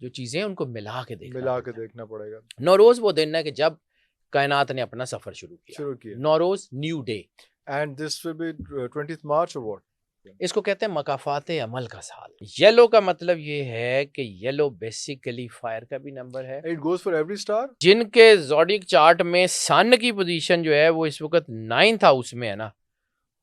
जो चीज़ें हैं उनको मिला के देखना पड़ेगा। नौरोज वो दिन है कि जब कायनात ने अपना सफर शुरू किया। Nowruz new day. And this will be 20th मार्च और व्हाट? इसको कहते हैं मकाफात अमल का साल। येलो का मतलब ये है कि येलो बेसिकली फायर का भी नंबर है। It goes for every star. जिनके ज़ोडिक चार्ट में सन की पोजीशन जो है वो इस वक्त 9th हाउस में है ना,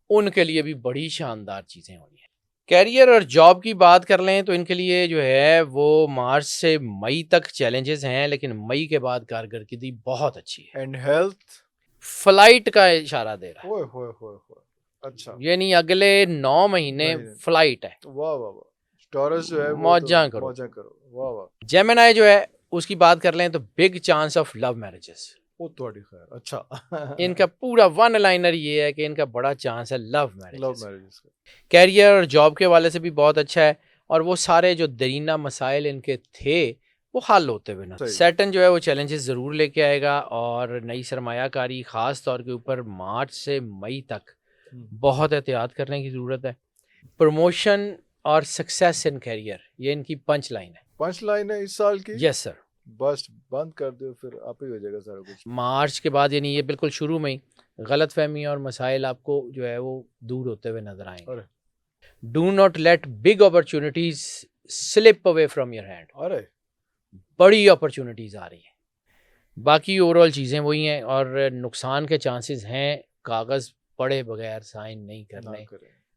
उनके लिए भी बड़ी शानदार चीज़ें होनी है। कैरियर और जॉब की बात कर लें तो इनके लिए जो है वो मार्च से मई तक चैलेंजेस हैं, लेकिन मई के बाद कारकर्दगी बहुत अच्छी है। एंड हेल्थ फ्लाइट का इशारा दे रहा है। ओए होए होए होए, अच्छा, यानी अगले 9 महीने फ्लाइट है। वाह वाह वाह। टॉरस जो है मौजा करो। वाह वाह। जेमिनी जो है उसकी बात कर लें तो big chance of love marriages. ओ थोड़ी खैर, अच्छा। इनका पूरा वन लाइनर ये है कि इनका बड़ा चांस है लव मैरिजेस का। कैरियर और जॉब के वाले से भी बहुत अच्छा है, और वो सारे जो दरीना मसाइल इनके थे वो हल होते हुए ना। सैटर्न जो है वो चैलेंजेस ज़रूर लेके आएगा, और नई सरमायाकारी ख़ास तौर के ऊपर मार्च से मई तक बहुत एहतियात करने की ज़रूरत है। प्रमोशन और सक्सेस इन कैरियर, ये इनकी पंच लाइन है इस साल की। Yes sir. बस बंद कर दो, फिर आप ही हो जाएगा सारा कुछ। मार्च के बाद यानी ये बिल्कुल शुरू में ही गलत फहमी और मसाइल आपको जो है वो दूर होते हुए नजर आएंगे। Do not let big opportunities slip away from your hand. अरे बड़ी अपॉर्चुनिटीज आ रही हैं। बाकी ओवरऑल चीज़ें वही हैं, और नुकसान के चांसेस हैं कागज़ पढ़े बगैर साइन नहीं करने।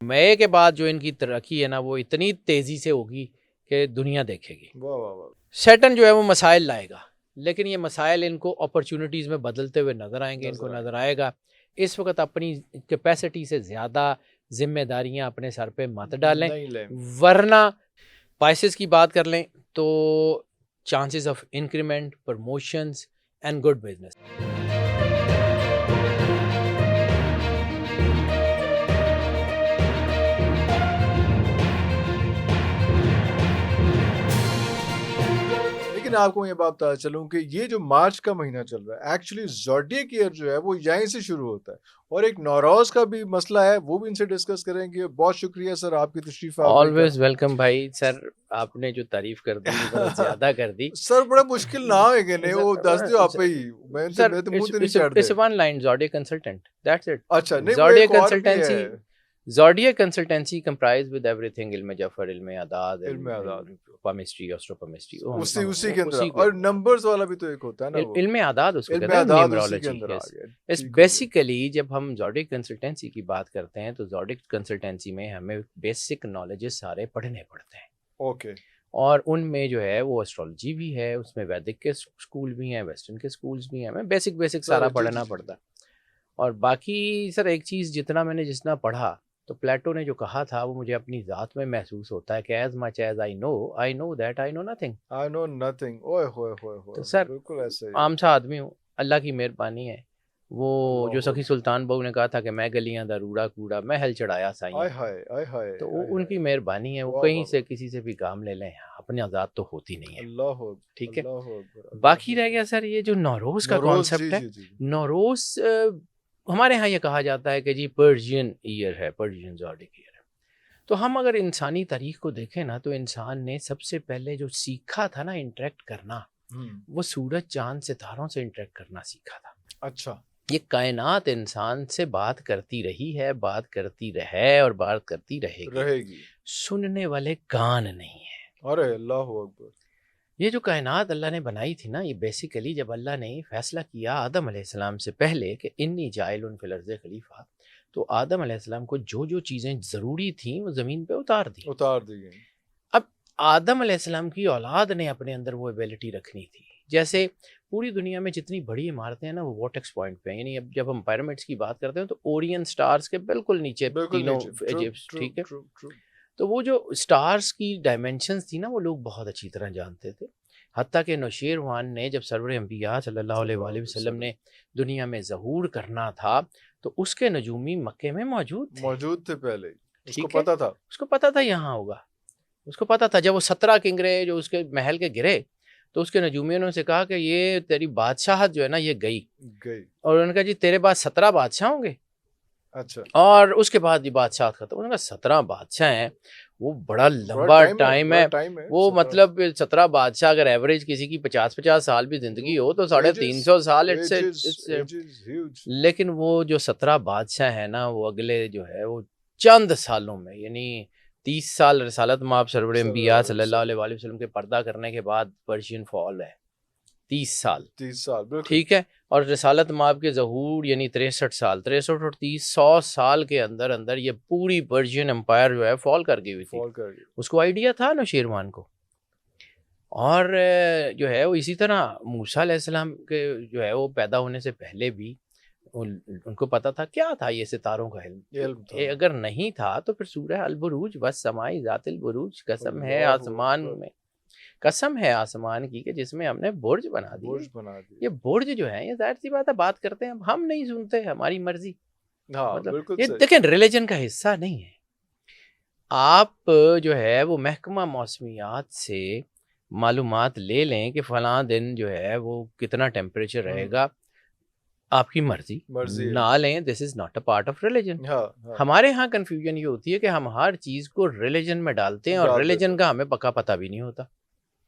मई के बाद जो इनकी तरक्की है ना वो इतनी तेज़ी से होगी कि दुनिया देखेगी। वाह वाह वाह। सैटर्न जो है वो मसाइल लाएगा, लेकिन ये मसाइल इनको अपॉर्चुनिटीज़ में बदलते हुए नज़र आएंगे। इनको नज़र आएगा इस वक्त अपनी कैपेसिटी से ज़्यादा जिम्मेदारियां अपने सर पे मत डालें, वरना पाइसेस की बात कर लें तो chances of increment, promotions and good business. आपको ये बात बता चलूं कि ये जो मार्च का महीना चल रहा है एक्चुअली ज़ोडिएक ईयर जो है वो यहीं से शुरू होता है, और एक नौरोज का भी मसला है, वो भी इनसे डिस्कस करेंगे। बहुत शुक्रिया सर आपकी तशरीफ। ऑलवेज वेलकम भाई। सर आपने जो तारीफ कर दी बहुत ज्यादा कर दी। सर बड़ा मुश्किल नाम है कि नहीं, वो दस दो आप ही। मैं तो मुंह नहीं चढ़ दे। It's online zodiac consultant, that's it. अच्छा, नहीं zodiac consultancy, zodiac consultancy comprise with everything, इल्म जफर, इल्म अदाद, पामिस्ट्री, एस्ट्रोपामिस्ट्री, उसी के अंदर। और नंबर्स वाला भी तो एक होता है ना, वो इल्म अदाद, उसको कहते हैं न्यूमरोलॉजी। इट्स बेसिकली जब हम ज़ोडिएक कंसल्टेंसी की बात करते हैं तो ज़ोडिएक कंसल्टेंसी में हमें बेसिक नॉलेजेस सारे पढ़ने पड़ते हैं। ओके। और उनमें जो है वो एस्ट्रोलॉजी भी है, उसमें वैदिक के स्कूल भी हैं, वेस्टर्न के स्कूल्स भी हैं, हमें बेसिक सारा पढ़ना पड़ता है। और बाकी सर एक चीज़ जितना पढ़ा तो प्लेटो ने जो कहा था वो मुझे अपनी ज़ात में महसूस होता है कि as much as I know that I know nothing. ओए होए होए। तो सर बिल्कुल ऐसे आम सा आदमी हूँ, अल्लाह की मेहरबानी है। वो जो सखी सुल्तान बहू ने कहा था कि मैं गलियां दा रूड़ा कूड़ा मैं हल चढ़ाया साईं, तो वो उनकी मेहरबानी है। वो कहीं से किसी से भी काम ले लें, अपनी आज़ाद तो होती नहीं है। ठीक है। बाकी रह गया सर ये जो नौरोज का कॉन्सेप्ट है। नौरोज हमारे यहाँ ये कहा जाता है कि जी पर्शियन ईयर है, पर्शियन ज़ोडिएक ईयर है। तो हम अगर इंसानी तारीख को देखें ना तो इंसान ने सबसे पहले जो सीखा था ना इंटरेक्ट करना, वो सूरज चांद सितारों से इंटरेक्ट करना सीखा था। अच्छा। ये कायनात इंसान से बात करती रही है, बात करती रहे और बात करती रहेगी। सुनने वाले कान नहीं है। अरे अल्लाह अकबर। ये जो कायनात अल्लाह ने बनाई थी ना, ये बेसिकली जब अल्लाह ने फैसला किया आदम अलैहिस्सलाम से पहले कि इन्नी जाइलुन फिल अर्ज़ि खलीफा, तो आदम अलैहिस्सलाम को जो जो चीज़ें ज़रूरी थी वो ज़मीन पे उतार दी गई। अब आदम अलैहिस्सलाम की औलाद ने अपने अंदर वो एबिलिटी रखनी थी। जैसे पूरी दुनिया में जितनी बड़ी इमारतें हैं ना वो वोर्टेक्स पॉइंट पे हैं, यानी अब जब हम पिरामिड्स की बात करते हैं तो ओरियन स्टार्स के बिल्कुल नीचे तीनों इजिप्ट, ठीक है। तो वो जो स्टार्स की डायमेंशंस थी ना वो लोग बहुत अच्छी तरह जानते थे। हत्ता कि नौशेरवान ने जब सरवर अंबिया सल्लल्लाहु अलैहि वसल्लम ने दुनिया में ज़हूर करना था तो उसके नजूमी मक्के में मौजूद थे पहले। उसको पता था यहाँ होगा। उसको पता था जब वो 17 किंगरे जो उसके महल के गिरे तो उसके नजूमियों ने उनसे कहा कि ये तेरी बादशाहत जो है ना ये गई। और उन्होंने कहा जी तेरे बाद 17 बादशाह होंगे। अच्छा। और उसके बाद ये बादशाह खत्म। उन्होंने कहा 17 बादशाह हैं, वो बड़ा लंबा टाइम है। टाइम है वो 17 मतलब 17 बादशाह, अगर एवरेज किसी की 50-50 साल भी जिंदगी हो तो 350 साल, इट्स ह्यूज। लेकिन वो जो 17 बादशाह है ना, वो अगले जो है वो चंद सालों में, यानी 30 साल रिसालत माब सरवर अंबिया सल्लल्लाहु अलैहि वसल्लम के पर्दा करने के बाद पर्शियन फॉल है, 30 साल, 30 साल बिल्कुल। ठीक है। और रिसालत माब के ज़हूर यानी 63 साल, 63 और 30, 100 साल के अंदर अंदर ये पूरी पर्शियन एम्पायर जो है फॉल कर गई हुई थी। फॉल कर गई। उसको आइडिया था नौशीरवान को। और जो है वो इसी तरह मूसा अलैहिस्सलाम के जो है वो पैदा होने से पहले भी उनको पता था क्या था ये सितारों का इल्म था। अगर नहीं था तो फिर सूरह अल बुरूज वस समाई ज़ातिल बुरूज, कसम है अल्लाहु आसमान अकबर। में, कसम है आसमान की कि जिसमें हमने बुर्ज बना दिए। बुर्ज बना दिए। ये बुर्ज जो है ये जाहिर सी बात है, बात करते हैं हम नहीं सुनते, हमारी मर्जी। हाँ मतलब बिल्कुल ये सही। देखें रिलीजन का हिस्सा नहीं है। आप जो है वो महकमा मौसमियात से मालूमात ले लें कि फ़लाँ दिन जो है वो कितना टेम्परेचर रहेगा, आपकी मर्जी मर्जी है। ना लें, this is not a part of religion. हाँ हाँ हमारे यहाँ कन्फ्यूजन ये होती है कि हम हर चीज़ को रिलीजन में डालते हैं और डाल देते रिलीजन हैं। का हमें पक्का पता भी नहीं होता।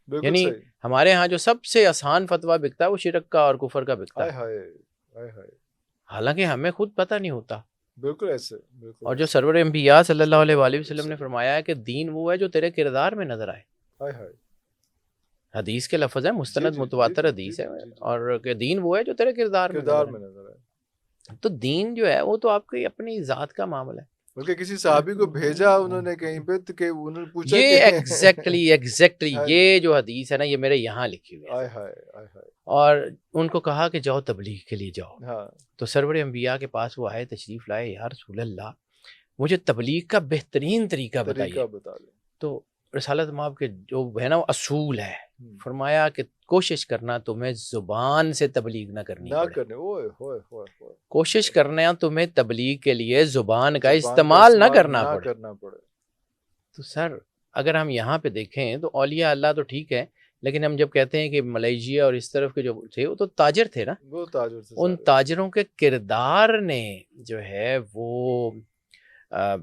बिल्कुल यानी सही। हमारे यहाँ जो सबसे आसान फतवा बिकता है वो शिरक का और कुफर का बिकता हाय है, हाय हाय हाय। हालांकि हमें खुद पता नहीं होता। बिल्कुल ऐसे बिल्कुल और जो ऐसे। सरवर अंबिया सल्लल्लाहु अलैहि सल्लल्लाहु अलैहि वसल्लम ने वसल्लम। फरमाया है कि दीन वो है जो तेरे किरदार में नजर आए। हाय हाय। हदीस के लफ्ज़ है, जी मुस्तनद जी जी मुतवातर जी जी हदीस है। जी जी। और कि दीन वो है जो तेरे किरदार में किरदार नजर में आए। नजर आए। तो दीन जो है वो तो आपकी अपनी ज़ात का मामला है। बल्कि किसी साहबी को भेजा उन्होंने कहीं पे तो कि उन्होंने पूछा ये कि एग्जैक्टली हाँ जी। ये जो हदीस है ना, ये मेरे यहाँ लिखी हुई है हाय सर। हाय हाय हाय। और उनको कहा कि जाओ तबलीग के लिए जाओ। हाँ तो सरवर अंबिया के पास वो आए, तशरीफ़ लाए, या रसूल अल्लाह मुझे तबलीग का बेहतरीन तरीका तरीका बताइए। बता दें। तो रिसालत माब के जो है ना वो असूल है, हम्म, फरमाया कि कोशिश करना तुम्हें ज़ुबान से तबलीग ना करनी ना पड़े। करने ओए होए होए होए। कोशिश करना तुम्हें तबलीग के लिए ज़ुबान का जुबान का इस्तेमाल ना इस्तेमाल करना ना पड़े। करना पड़े। तो सर अगर हम यहाँ पे देखें तो औलिया अल्लाह तो ठीक है, लेकिन हम जब कहते हैं कि मलेशिया और इस तरफ के जो थे वो तो ताजिर थे ना, वो ताजुर से उन सारे। ताजिरों के किरदार ने जो है वो अ,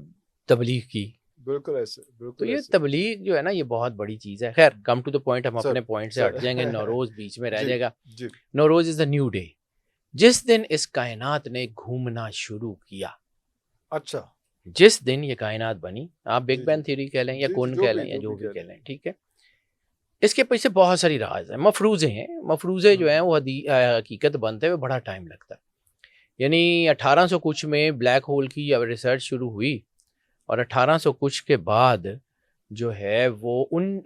तबलीग की। बिल्कुल ऐसे तो बिल्कुल ये ऐसे। तबलीग जो है ना ये बहुत बड़ी चीज़ है। खैर कम टू द पॉइंट, हम सर अपने पॉइंट से हट सर जाएंगे, नौरोज़ बीच में रह जी जाएगा। जी। Nowruz is the new day, जिस दिन इस कायनात ने घूमना शुरू किया, अच्छा। जिस दिन ये कायनात बनी, आप बिग जी जी बैंग थ्योरी कह लें या जी जी। कौन कह लें या जो जो भी भी कह कह लें। लें, ठीक है। इसके पीछे बहुत सारी राज हैं, मफरूज़े हैं। मफरूज़े जो हैं वो हकीकत बनते हुए बड़ा टाइम लगता है। यानी 1800 कुछ में ब्लैक होल की अब रिसर्च शुरू हुई, और 1800 कुछ के बाद जो है वो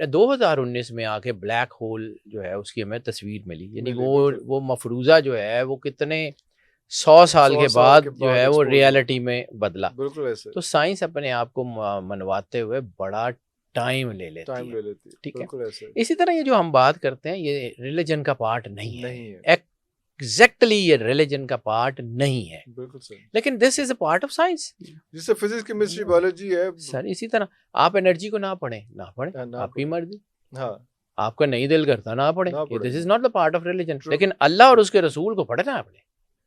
2019 में आके ब्लैक होल जो है उसकी हमें तस्वीर मिली। यानी मिली बिल्कुल। वो मफरूज़ा जो है वो कितने 100 साल 100 के साल के बाद जो बाद है वो एक्सपोज हुआ। रियलिटी में बदला। बिल्कुल ऐसे। तो साइंस अपने आप को मनवाते हुए बड़ा टाइम ले लेती टाइम है, ले लेती है। ठीक है। बिल्कुल ऐसे। इसी तरह ये जो हम बात करते हैं ये रिलीजन का पार्ट नहीं है, नहीं है। एग्जैक्टली ये रिलीजन का पार्ट नहीं है, बिल्कुल सही। लेकिन this is a part of science. जिससे फिजिक्स केमिस्ट्री बायोलॉजी है। सर इसी तरह आप एनर्जी को ना पढ़ें, ना पढ़ें, ना आपकी पड़े। मर्जी, हाँ आपका नहीं दिल करता ना पढ़ें, ना ये पड़े। This is not the part of religion. True लेकिन अल्लाह और ट्रू। उसके रसूल को पढ़ना है आपने,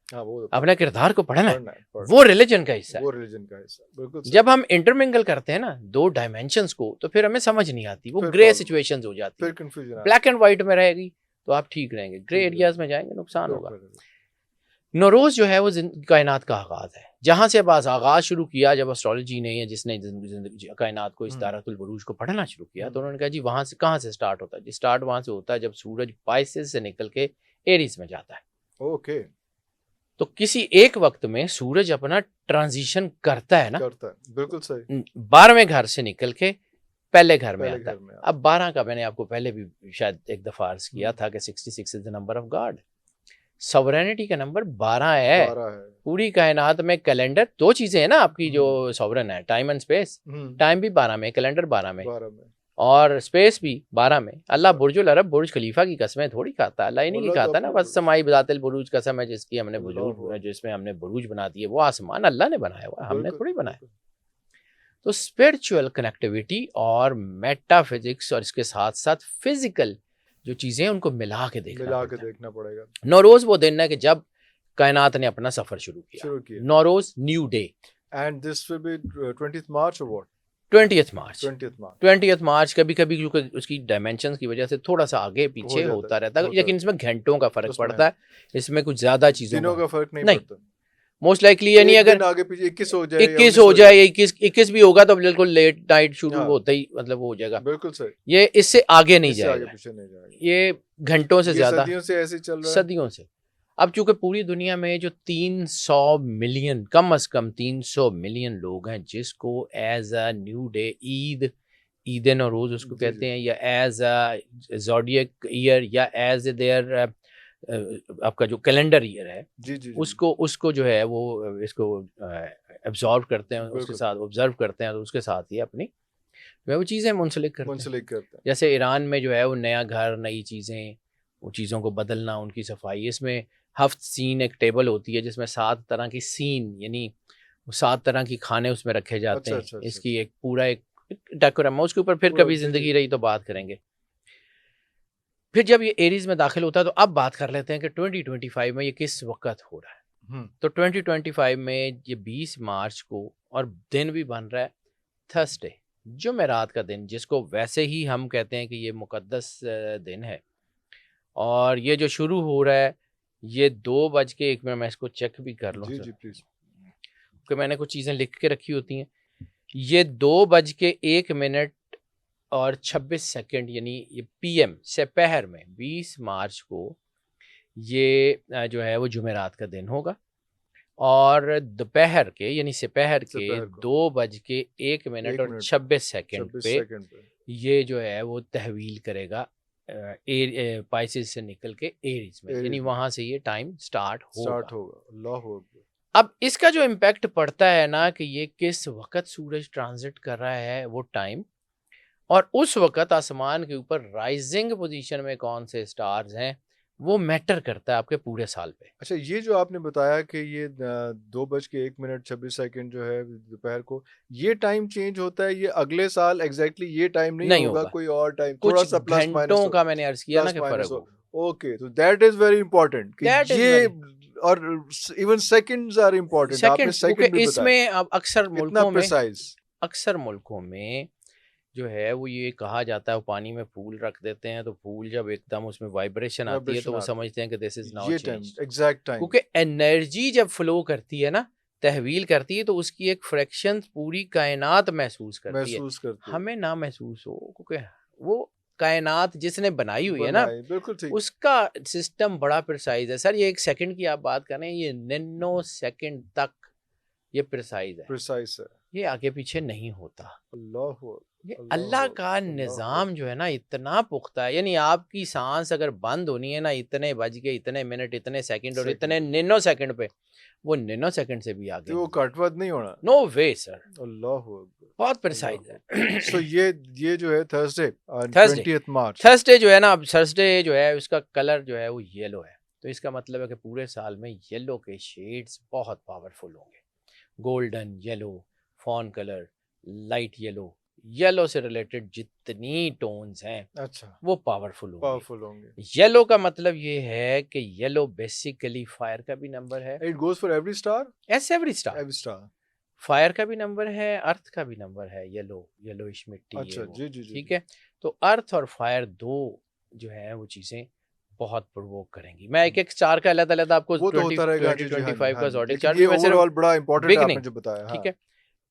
हाँ वो तो अपने किरदार को पढ़ना है, पढ़ना है पढ़ना वो रिलीजन का हिस्सा है। है। वो रिलीजन का हिस्सा बिल्कुल सही। जब हम इंटरमिंगल करते हैं ना दो डायमेंशंस को, तो फिर हमें समझ नहीं आती, वो फिर ग्रे प्रॉब्लम सिचुएशंस हो जाती फिर है। कंफ्यूजन आती ब्लैक एंड व्हाइट में रहेगी तो आप ठीक रहेंगे, ग्रे ठीक है। एरियाज में जाएंगे नुकसान फिर होगा। फिर नौरोज जो है वो कायनात का आगाज है, जहां से बस आगाज शुरू किया जब एस्ट्रोलॉजी ने या जिसने कायनात को इस दायरतुल बुरूज को पढ़ना शुरू किया, तो उन्होंने कहा जी वहां से कहाँ से स्टार्ट होता है? जी स्टार्ट वहां से होता है जब सूरज पाइसेस से निकल के एरीज में जाता है। ओके। तो किसी एक वक्त में सूरज अपना ट्रांजिशन करता है ना, करता है बिल्कुल सही। 12वें घर से निकल के पहले घर में पहले आता घर है। में अब 12 का मैंने आपको पहले भी शायद एक दफा अर्ज किया था कि 66 is the number of God. Sovereignty का नंबर 12 है। 12 है। पूरी कायनात में कैलेंडर दो चीजें हैं ना आपकी जो सॉवरन है, टाइम एंड स्पेस। टाइम भी 12 में, कैलेंडर 12 में, 12 में। और स्पेस भी 12 में। अल्लाह बुर्जुल अरब बुर्ज खलीफा की कसमें थोड़ी खाता, अल्लाह ही नहीं की अल्लाह तो खाता ना, अपने बस समाई बिजातिल बुरूज कसम है जिसकी हमने अल्लाह बुजूर जिसमें हमने बुरूज बना दिए, वो आसमान अल्लाह ने बनाया हुआ, हमने बिल्कुल थोड़ी बनाया। बिल्कुल। तो स्पिरिचुअल कनेक्टिविटी और मेटाफिजिक्स और इसके साथ साथ फिजिकल जो चीजें हैं उनको मिला के देखना मिला के पड़ता है। देखना पड़ेगा। नौरोज वो दिन है कि जब कायनात ने अपना सफर शुरू किया। शुरू किया। Nowruz new day. And this will be 20th मार्च और what? 20th March 20th March 20th मार्च कभी कभी क्योंकि उसकी डायमेंशंस की वजह से थोड़ा सा आगे हो पीछे जाता होता है, रहता है, होता लेकिन है। इसमें घंटों का फर्क उसमें पड़ता है, इसमें कुछ ज़्यादा चीज़ों दिनों का का फर्क नहीं नहीं। पड़ता। मोस्ट लाइकली यानी एक अगर दिन आगे पीछे 21 हो जाए या 21 19 हो हो जाए जाए। या 21 भी होगा तो बिल्कुल लेट नाइट शुरू हाँ, होता ही मतलब वो हो जाएगा, बिल्कुल सही। ये इससे आगे नहीं इससे आगे जाएगा, पीछे नहीं जाएगा। ये घंटों से ये ज़्यादा सदियों से ऐसे ही चल रहा है। सदियों से। अब चूंकि पूरी दुनिया में जो 300 मिलियन, कम अज कम 300 मिलियन लोग हैं जिसको as a new day Eid, Eid Nauroz उसको जी, कहते जी। हैं, या एज अ ज़ोडिएक ईयर, या एज देयर आपका जो कैलेंडर ईयर है जी, जी, जी। उसको उसको जो है वो इसको एब्जॉर्व करते हैं, उसके बिल्कुल, साथ ऑब्जर्व करते हैं, तो उसके साथ ही अपनी जो है वो चीज़ें मुंसलिक करते हैं। मुंसलिक करते हैं। जैसे ईरान में जो है वो नया घर, नई चीज़ें, वो चीज़ों को बदलना, उनकी सफाई, इसमें हफ्त सीन एक टेबल होती है जिसमें 7 तरह की सीन यानी 7 तरह की खाने उसमें रखे जाते अच्छा, हैं। अच्छा, अच्छा, इसकी अच्छा। एक पूरा एक डेकोरम है, उसके ऊपर फिर पूरा कभी जी, जी। ज़िंदगी रही तो बात करेंगे। फिर जब ये एरीज़ में दाखिल होता है तो अब बात कर लेते हैं कि 2025 में ये किस वक़्त हो रहा है। हुँ, तो 2025 में ये 20 मार्च को, और दिन भी बन रहा है थर्सडे, जुमेरात का दिन, जिसको वैसे ही हम कहते हैं कि ये मुक़द्दस दिन है। और ये जो शुरू हो रहा है ये 2:01, मैं इसको चेक भी कर लूँ जी, सर, जी, प्लीज़। कि मैंने कुछ चीज़ें लिख के रखी होती हैं। ये 2:01 और 26 सेकंड यानी ये पीएम दोपहर में 20 मार्च को ये जो है वो जुमेरात का दिन होगा। और दोपहर के यानी दोपहर के दोपहर को 2:01 1 और मिनट 26 सेकंड 26 पे सेकंड पे ये जो है वो तहवील करेगा पाइसेस से निकल के एरीज में, यानी एरीज़ में वहां से ये टाइम स्टार्ट स्टार्ट होगा। होगा। अल्लाहू अकबर! अब इसका जो इम्पैक्ट पड़ता है ना कि ये किस वक्त सूरज ट्रांजिट कर रहा है वो टाइम, और उस वक्त आसमान के ऊपर राइजिंग पोजीशन में कौन से स्टार्स हैं वो मैटर करता है आपके पूरे साल पे। अच्छा, ये जो आपने बताया कि ये 2 बज के 1 मिनट 26 सेकंड जो है दोपहर को, ये टाइम चेंज होता है, ये अगले साल एग्ज़ैक्टली ये टाइम नहीं नहीं होगा, होगा, कोई और टाइम, कुछ थोड़ा-सा प्लस माइनस घंटों हो, का मैंने अर्ज किया ना प्लस कि माइनस फर्क हो। होगा। ओके, तो दैट इज़ वेरी इंपॉर्टेंट कि दैट इज ये वेरी और इवन सेकंड्स आर इंपॉर्टेंट, आपने सेकंड्स, क्योंकि सेकंड भी बताया। इसमें अब इतना प्रिसाइज़। अक्सर मुल्कों में जो है वो ये कहा जाता है, वो पानी में फूल रख देते हैं तो फूल जब एकदम उसमें वाइब्रेशन आती है तो वाइब्रेशन वो आती समझते हैं कि दिस इज है। नाउ ये टाइम, चेंज्ड। एग्ज़ैक्ट टाइम क्योंकि एनर्जी जब फ्लो करती है ना, तहवील करती है, तो उसकी एक फ्रैक्शन पूरी कायनात महसूस करती है। महसूस करती है। हमें ना महसूस हो, क्योंकि वो कायनात जिसने बनाई हुई है ना, बनाई, बिल्कुल ठीक। उसका सिस्टम बड़ा प्रिसाइज है सर। ये 1 सेकंड की आप बात कर रहे हैं, ये नैनो सेकंड तक ये प्रिसाइज है, प्रिसाइज़ है। ये आगे पीछे नहीं होता। अल्लाहू ये अकबर! अल्लाह अल्लाहू का अकबर! अल्लाहू निज़ाम जो है ना इतना पुख्ता है, यानी आपकी सांस अगर बंद होनी है ना इतने बज के इतने मिनट इतने सेकंड और सेकंड इतने पे। नैनो सेकंड पे, वो नैनो सेकंड से भी आगे तो वो नहीं जाएगा। कटवत नहीं होना। नो वे सर, अल्लाहू अकबर! बहुत प्रिसाइज अल्लाहू अकबर! सो है। ये जो है थर्सडे थर्सडे 20th मार्च। थर्सडे जो है ना, अब थर्सडे जो है उसका कलर जो है वो येलो है, तो इसका मतलब है कि पूरे साल में येलो के शेड्स बहुत पावरफुल होंगे। Golden yellow, fawn colour, light yellow, yellow से रिलेटेड जितनी टोन्स हैं अच्छा, वो पावरफुल होंगी। पावरफुल होंगे। येलो का मतलब ये है कि येलो बेसिकली फायर का भी नंबर है, it goes for every star? S every star. Every star. Fire का भी नंबर है, अर्थ का भी नंबर है, येलो, येलोइश मिट्टी ये अच्छा, वो, जी, जी, जी, ठीक जी। है। तो अर्थ और फायर दो जो है वो चीज़ें बहुत प्रोवोक करेंगी। मैं एक हुँ। एक स्टार का अलग अलग आपको वो तो 20 होता रहेगा, जी, जी, हाँ जी, 2025 हाँ का जी। ज़ोडिएक लेकिन चार्ट, ये ये मैं सिर्फ ओवरऑल बड़ा इम्पोर्टेंट आपने बिगिनिंग, जो बताया, ठीक हाँ। है।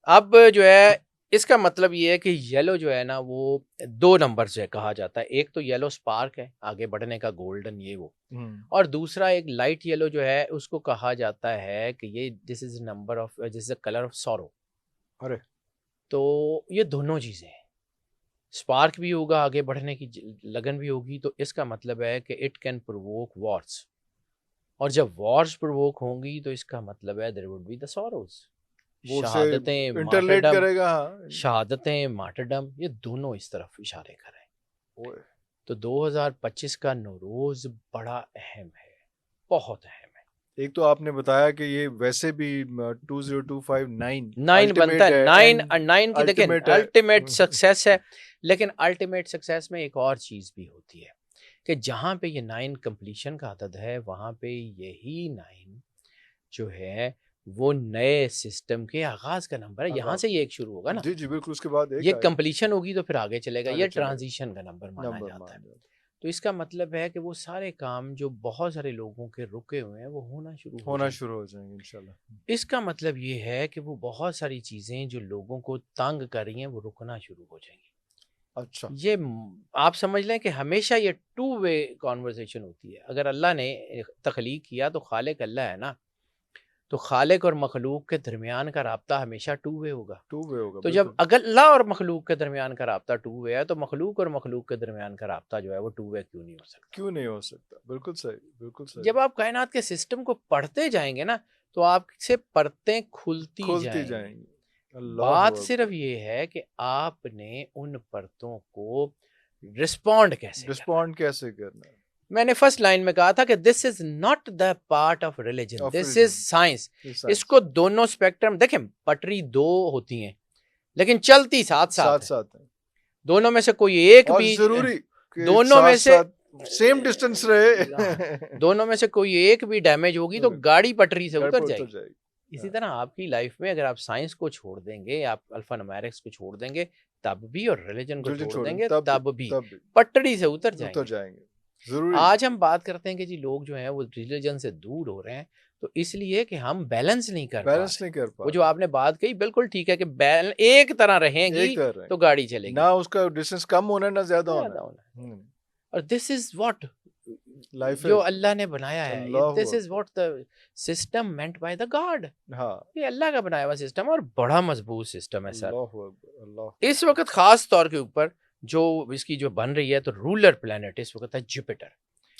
अब जो है इसका मतलब ये है कि येलो जो है ना वो 2 नंबर से कहा जाता है। एक तो येलो स्पार्क है, आगे बढ़ने का गोल्डन ये वो। हुँ। और दूसरा एक लाइट येलो जो है उसको कहा जाता है कि ये this is a colour of sorrow. अरे! तो ये दोनों चीज़ें हैं। स्पार्क भी होगा, आगे बढ़ने की लगन भी होगी, तो इसका मतलब है कि इट कैन प्रोवोक वॉर्स, और जब वॉर्स प्रोवोक होंगी तो इसका मतलब है there would be the sorrows, वो उससे शहादतें इंटरलेट मार्टरडम, करेगा, हाँ। शहादतें मार्टरडम, ये दोनों इस तरफ इशारे कर रहे हैं। ओए! तो 2025 का नौरोज बड़ा अहम है, बहुत अहम है। एक तो आपने बताया कि ये वैसे भी 20259 9 बनता अल्टीमेट है, है 9 एंड 9 की देखें अल्टीमेट है। अल्टीमेट सक्सेस है। लेकिन अल्टीमेट सक्सेस में एक और चीज़ भी होती है कि जहाँ पे ये 9 कंप्लीशन का अदद है वहाँ पे यही 9 जो है वो नए सिस्टम के आगाज का नंबर है। यहाँ आगाज से ये एक शुरू होगा ना, जी जी बिल्कुल उसके बाद एक ये आएगा कंप्लीशन होगी तो फिर आगे चलेगा, आगे ये चलेगा ट्रांजिशन का नंबर माना नंबर जाता है। मान जाता तो इसका मतलब है कि वो सारे काम जो बहुत सारे लोगों के रुके हुए हैं वो होना शुरू हो होना जाएंगे। शुरू हो जाएंगे इंशाल्लाह इसका मतलब ये है कि वो बहुत सारी चीज़ें जो लोगों को तंग कर रही हैं वो रुकना शुरू हो जाएंगी। अच्छा ये आप समझ लें कि हमेशा ये टू वे कॉन्वर्सेशन होती है। अगर अल्लाह ने तख्लीक किया तो खालिक अल्लाह है ना, तो खालिक और मखलूक के दरमियान का राब्ता हमेशा टू वे होगा। टू वे होगा तो जब बिल्कुल अगर अल्लाह और मखलूक के दरमियान का राब्ता टू वे है तो मखलूक और मखलूक के दरमियान का राब्ता जो है वो टू वे क्यों नहीं हो सकता। क्यों नहीं हो सकता बिल्कुल सही जब आप कायनात के सिस्टम को पढ़ते जाएंगे ना तो आपसे परतें खुलती खुलती जाएंगी। जाएंगी अल्लाह बात सिर्फ अकबर ये है कि आपने उन परतों को रिस्पॉन्ड कैसे करना है। रिस्पॉन्ड कैसे करना है मैंने फर्स्ट लाइन में कहा था कि this is not the part of religion, of this is religion science. Science इसको दोनों स्पेक्ट्रम देखें, पटरी दो होती हैं लेकिन चलती साथ साथ साथ है। साथ है दोनों में से कोई एक और भी जरूरी कि दोनों साथ में से साथ सेम डिस्टेंस रहे दोनों में से कोई एक भी डैमेज होगी तो गाड़ी पटरी से घर उतर पर उतर जाएगी। जाएगी इसी तरह आपकी लाइफ में अगर आप साइंस को छोड़ देंगे, आप अल्फा न्यूमेरिक्स को छोड़ देंगे तब भी, और रिलीजन को रिलीजन छोड़ छोड़ेंगे देंगे तब भी तब पटड़ी से उतर भी उतर जाएंगे। जाएंगे जरूरी आज हम बात करते हैं कि जी लोग जो हैं वो रिलीजन से दूर हो रहे हैं, तो इसलिए कि हम बैलेंस नहीं कर पा बैलेंस रहे। नहीं कर पा वो जो रहे आपने बात कही बिल्कुल ठीक है कि बैल एक तरह रहेंगी एक कर रहे तो हैं गाड़ी चलेगी, ना उसका डिस्टेंस कम होना ना ज्यादा ज्यादा होना होना। और दिस इज व्हाट लाइफ जो है अल्लाह ने बनाया है, अल्लाह this is what the system meant by the God. हाँ ये अल्लाह का बनाया हुआ सिस्टम और बड़ा मजबूत सिस्टम है सर। अल्लाह इस वक्त खास तौर के ऊपर जो इसकी जो बन रही है तो रूलर प्लेनेट इस वक्त है जुपिटर।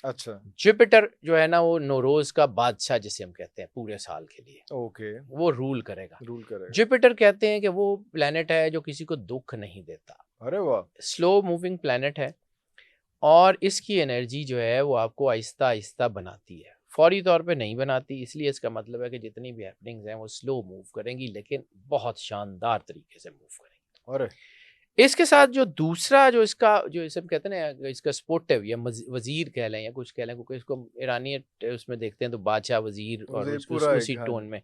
अच्छा जुपिटर जो है ना वो नौरोज का बादशाह जिसे हम कहते हैं पूरे साल के लिए, ओके वो रूल करेगा। रूल करेगा जुपिटर कहते हैं कि वो प्लेनेट है जो किसी को दुख नहीं देता, अरे वाह स्लो मूविंग प्लेनेट है, और इसकी एनर्जी जो है वो आपको आहिस्ता आहिस्ता बनाती है, फौरी तौर पे नहीं बनाती। इसलिए इसका मतलब है कि जितनी भी हैपनिंग्स हैं वो स्लो मूव करेंगी लेकिन बहुत शानदार तरीके से मूव करेंगी। अरे इसके साथ जो दूसरा जो इसका जो इसे हम कहते हैं ना इसका स्पोर्टिव या वजीर कह लें या कुछ कह लें, क्योंकि इसको ईरानी उसमें देखते हैं तो बादशाह वजीर और पूरा उसी एक टोन में,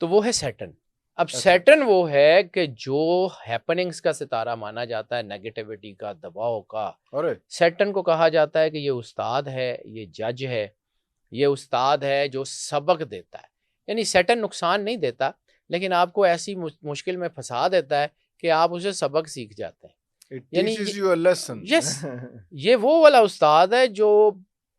तो वो है सैटर्न। अब अच्छा सैटर्न वो है कि जो हैपनिंग्स का सितारा माना जाता है, नेगेटिविटी का, दबाव का, अरे सैटर्न को कहा जाता है कि ये उस्ताद है, ये जज है, ये उस्ताद है जो सबक देता है। यानी सैटर्न नुकसान नहीं देता लेकिन आपको ऐसी मुश्किल में फंसा देता है कि आप उसे सबक सीख जाते हैं। इट यानी teaches you a lesson yes, ये वो वाला उस्ताद है जो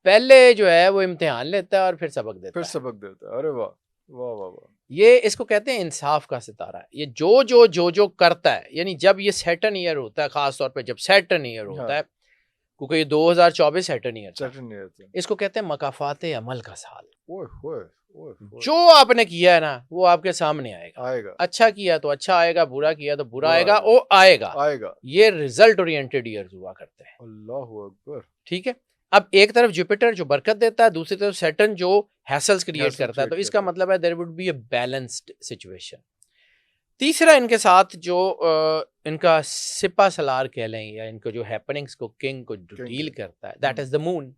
पहले जो है वो इम्तिहान लेता है और फिर सबक देता फिर है। सबक देता है अरे वाह वाह वाह वाह ये इसको कहते हैं इंसाफ का सितारा है। ये जो करता है, यानी जब ये सैटर्न ईयर होता है, खास तौर पे जब सैटर्न ईयर होता हाँ है, क्योंकि ये 2024 सैटर्न ईयर था, सैटर्न ईयर था इसको कहते हैं मकाफाते अमल का साल। ओए होए ओए होए जो आपने किया है ना वो आपके सामने आएगा। आएगा अच्छा किया तो अच्छा आएगा, बुरा किया तो बुरा बुरा आएगा, आएगा। वो आएगा। आएगा ये रिजल्ट ओरिएंटेड ईयर्स हुआ करते हैं। अल्लाहु अकबर ठीक है, अब एक तरफ जुपिटर जो बरकत देता है, दूसरी तरफ सैटर्न जो हैसल्स क्रिएट Hassle करता है, तो create इसका करता है। मतलब है there would be a balanced situation. तीसरा इनके साथ जो इनका सिपा सलार कह लें या इनको जो हैपनिंग्स को किंग को डील करता है, that is the moon.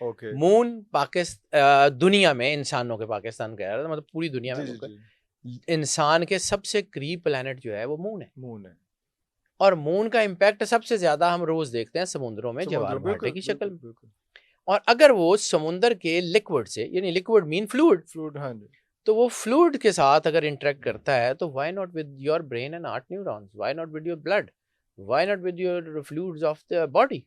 Okay moon Pakistan दुनिया में, इंसानों के, पाकिस्तान कह रहा था मतलब पूरी दुनिया जी में, जी क्योंकि जी इंसान के सबसे करीब प्लेनेट जो है वो मून है। मून है और मून का इम्पैक्ट सबसे ज्यादा हम रोज देखते हैं समुद्रों में समुद्र ज्वार भाटे की शक्ल में। बिल्कुल और अगर वो समुंदर के लिक्विड से, यानी लिक्विड मीन फ्लूइड, फ्लूइड हाँ जी तो वो फ्लूइड के साथ अगर इंटरेक्ट करता है तो why not with your brain and heart neurons, why not with your blood, why not with your fluids of the body,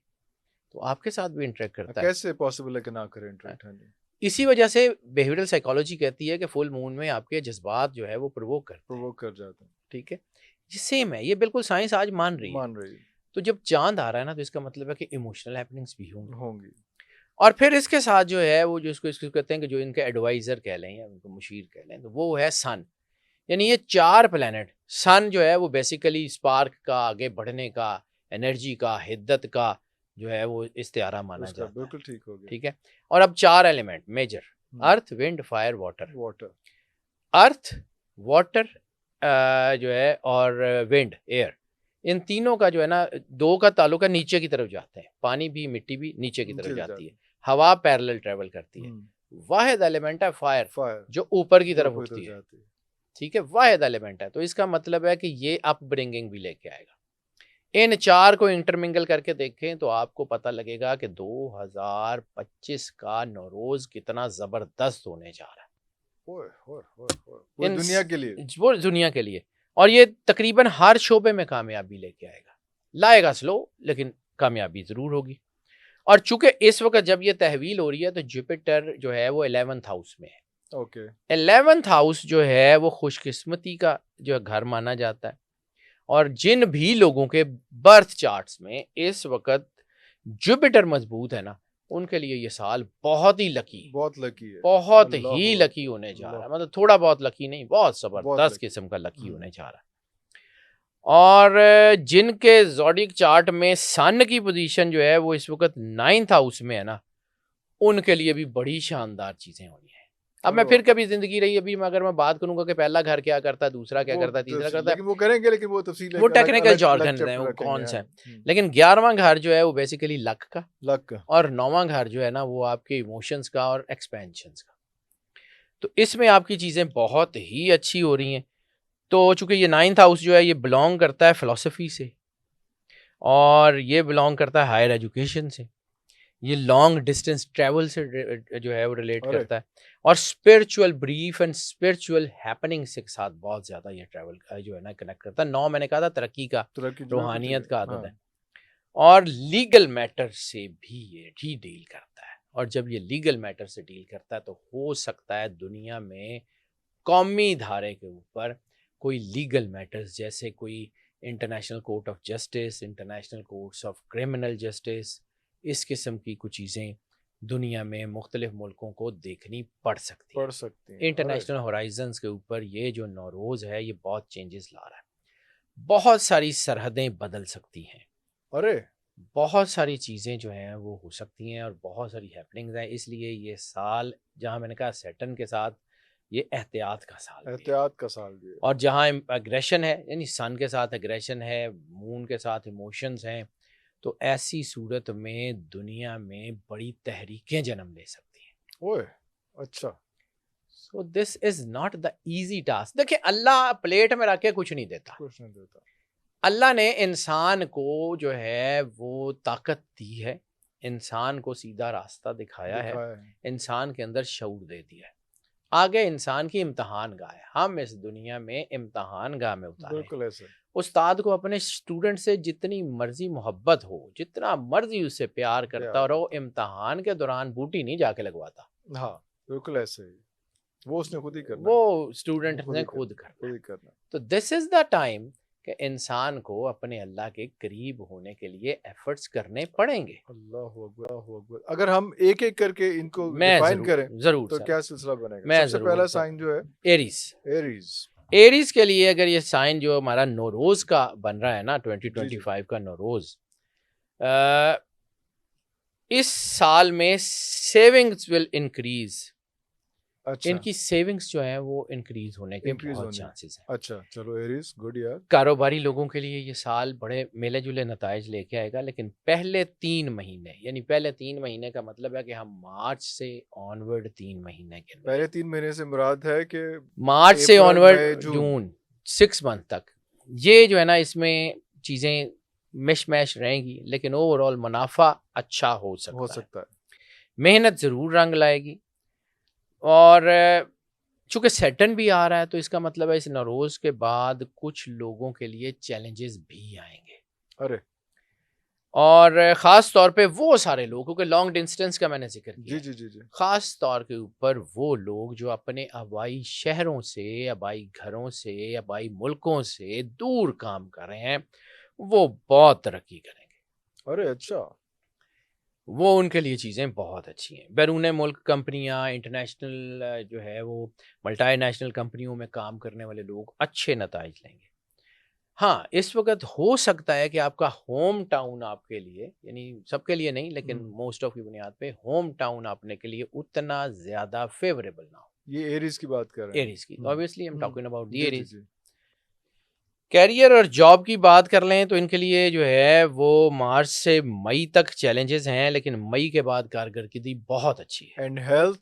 तो आपके साथ भी इंटरेक्ट करता है। कैसे पॉसिबल है कि ना करें इंटरेक्ट हाँ जी इसी वजह से बिहेवियरल साइकोलॉजी कहती है कि फुल मून में आपके जज्बात जो है वो प्रोवोक करते हैं। प्रोवोक कर जाते हैं ठीक है, ये सेम है, ये बिल्कुल साइंस आज मान रही है। मान रही है तो जब चांद आ रहा है ना तो इसका मतलब है कि इमोशनल हैपनिंग्स भी होंगी। होंगी और फिर इसके साथ जो है वो जो इसको कहते हैं कि जो इनके एडवाइजर कह लें या उनको मुशीर कह लें, तो वो है सन। यानी ये चार प्लेनेट, सन जो है वो बेसिकली स्पार्क का, आगे बढ़ने का, एनर्जी का, हिद्दत का जो है वो इस्तिआरा माना उसका जाता है। बिल्कुल ठीक हो गया ठीक है, और अब चार element major, earth, wind, fire, water. Water earth, water जो है और विंड, एयर, इन तीनों का जो है ना, दो का ताल्लुक है नीचे की तरफ जाते हैं, पानी भी मिट्टी भी नीचे की तरफ नीचे जाती जाती है, हवा पैरेलल ट्रेवल करती है। वाहिद एलिमेंट है फायर, फायर जो ऊपर की जो तरफ ऊपर उठती तरफ है, जाती है। ठीक है, वाहिद एलिमेंट है। तो इसका मतलब है कि ये अपब्रिंगिंग भी लेके आएगा। इन चार को इंटरमिंगल करके देखें तो आपको पता लगेगा कि 2025 का नौरोज कितना जबरदस्त होने जा रहा है ओए ओए ओए ओए, पूरी इन दुनिया के लिए। वो दुनिया के लिए। और ये तकरीबन हर शोबे में कामयाबी लेके आएगा, लाएगा स्लो लेकिन कामयाबी जरूर होगी। और चूंकि इस वक्त जब ये तहवील हो रही है तो जुपिटर जो है वो 11th हाउस में है। ओके 11th हाउस जो है वो खुशकिस्मती का जो घर माना जाता है। और जिन भी लोगों के बर्थ चार्ट्स में इस वक्त जुपिटर मजबूत है ना, उनके लिए ये साल बहुत ही लकी, बहुत लकी है। बहुत अल्लाह ही लकी होने जा रहा है। अल्लाह मतलब थोड़ा बहुत लकी नहीं, बहुत बहुत जबरदस्त लकी। किस्म का लकी होने जा रहा है। और जिनके ज़ोडिक चार्ट में सन की पोजीशन जो है वो इस वक्त 9th हाउस में है ना, उनके लिए भी बड़ी शानदार चीजें होनी है। अब मैं अरे फिर वाह। कभी जिंदगी रही अभी मैं अगर मैं बात करूंगा कि पहला घर क्या करता है, दूसरा क्या वो करता है, तीसरा तफसील करता है, लेकिन वो करेंगे, लेकिन वो तफसील वो एक अलग टेक्निकल अलग अलग जॉर्गन है, चैप्टर वो रखेंगे। कौन सा हाँ है। लेकिन 11वां घर जो है वो बेसिकली लक का, लक का। और 9वां घर जो है ना वो आपके इमोशंस का और एक्सपेंशंस का। तो इसमें आपकी चीज़ें बहुत ही अच्छी हो रही हैं। तो चूंकि ये 9th हाउस जो है ये बिलोंग करता है फिलोसफी से, और ये बिलोंग करता है हायर एजुकेशन से, ये लॉन्ग डिस्टेंस ट्रैवल से जो है वो रिलेट अरे करता है, और spiritual brief and spiritual happenings के साथ बहुत ज़्यादा ये ट्रैवल जो है ना कनेक्ट करता है। 9 मैंने कहा था तरक्की का, तरक्की जो है वो ठीक रूहानियत है। का आदत हाँ है। और लीगल मैटर से भी ये ही डील करता है। और जब ये लीगल मैटर से डील करता है तो हो सकता है दुनिया में कौमी धारे के ऊपर कोई लीगल मैटर्स, जैसे कोई international court of justice, international courts of criminal justice, इस किस्म की कुछ चीज़ें दुनिया में मुख्तलिफ मुल्कों को देखनी पड़ सकती पढ़ हैं। सकती हैं। अरे इंटरनेशनल होराइजन्स के ऊपर ये जो नौरोज़ है ये बहुत चेंजेस ला रहा है। बहुत सारी सरहदें बदल सकती हैं, अरे बहुत सारी चीज़ें जो हैं वो हो सकती हैं, और बहुत सारी हैपनिंग्स हैं। इसलिए ये साल, जहाँ मैंने कहा सैटर्न के साथ, ये एहतियात का साल भी है। एहतियात का साल भी है। और जहाँ एग्रेशन है, यानी सन के साथ एग्रेशन है, मून के साथ इमोशंस हैं, तो ऐसी सूरत में दुनिया में बड़ी तहरीकें जन्म ले सकती हैं। ओए अच्छा। So this is not the easy task. देखिए, अल्लाह प्लेट में रख के कुछ नहीं देता। कुछ नहीं देता। अल्लाह ने इंसान को जो है वो ताकत दी है, इंसान को सीधा रास्ता दिखाया है, दिखाया है। इंसान के अंदर शऊर दे दिया है। आगे इंसान की इम्तहान गाह है। हम इस दुनिया में इम्तहान गाह में उतारे हैं। बिल्कुल ऐसे। उस्ताद को अपने स्टूडेंट से जितनी मर्जी मोहब्बत हो, जितना मर्जी उससे प्यार करता प्यार और वो करता। इम्तहान के दौरान बूटी नहीं जाके लगवाता, हाँ बिल्कुल ऐसे ही। वो उसने खुद ही करना है। वो स्टूडेंट वो खुद ने ही खुद करना है, करना खुद है। ही करना है। तो दिस इज द टाइम कि इंसान को अपने अल्लाह के करीब होने के लिए एफर्ट्स करने पड़ेंगे। अल्लाह अकबर अल्लाह अकबर। अगर हम एक एक करके इनको मैं डिफाइन जरूर करें जरूर तो सर, क्या सिलसिला बनेगा? मैं सबसे जरूर पहला सर। साइन जो है एरीज, एरीज। एरीज के लिए अगर ये साइन जो हमारा नौरोज का बन रहा है ना, जी जी 2025 का नौरोज, इस साल में सेविंग्स विल इंक्रीज। अच्छा इनकी सेविंग्स जो है वो इंक्रीज होने के इंक्रीज बहुत होने। चांसेस हैं। अच्छा चलो एरीज गुड यार। कारोबारी लोगों के लिए ये साल बड़े मिले जुले नताइज लेके आएगा, लेकिन पहले 3 महीने, यानी पहले 3 महीने का मतलब है कि हम मार्च से ऑनवर्ड 3 महीने के पहले 3 महीने से मुराद है कि मार्च से अप्रैल ऑनवर्ड मई जून। जून 6 मंथ तक ये जो है ना, इसमें चीज़ें मिश मैश रहेंगी, लेकिन ओवरऑल मुनाफा अच्छा हो सकता है। है। मेहनत ज़रूर रंग लाएगी। और चूंकि सैटर्न भी आ रहा है तो इसका मतलब है इस नौरोज के बाद कुछ लोगों के लिए चैलेंजेस भी आएंगे। अरे और ख़ास तौर पे वो सारे लोग, क्योंकि लॉन्ग डिस्टेंस का मैंने जिक्र किया जी है, जी जी जी। ख़ास तौर के ऊपर वो लोग जो अपने आबाई शहरों से, आबाई घरों से, आबाई मुल्कों से दूर काम कर रहे हैं, वो बहुत तरक्की करेंगे। अरे अच्छा। वो उनके लिए चीज़ें बहुत अच्छी हैं। बैरून मुल्क कंपनियां, इंटरनेशनल जो है वो मल्टी-नेशनल कंपनियों में काम करने वाले लोग अच्छे नताइज लेंगे। हाँ, इस वक़्त हो सकता है कि आपका होम टाउन आपके लिए, यानी सबके लिए नहीं लेकिन मोस्ट ऑफ की बुनियाद पे, होम टाउन आपने के लिए उतना ज़्यादा फ़ेवरेबल ना हो। ये एरीज की बात कर रहे हैं। एरीज़ की, obviously I am talking about the जी जी एरीज़। जी। करियर और जॉब की बात कर लें तो इनके लिए जो है वो मार्च से मई तक चैलेंजेस हैं, लेकिन मई के बाद कारकर्दगी बहुत अच्छी है। And health.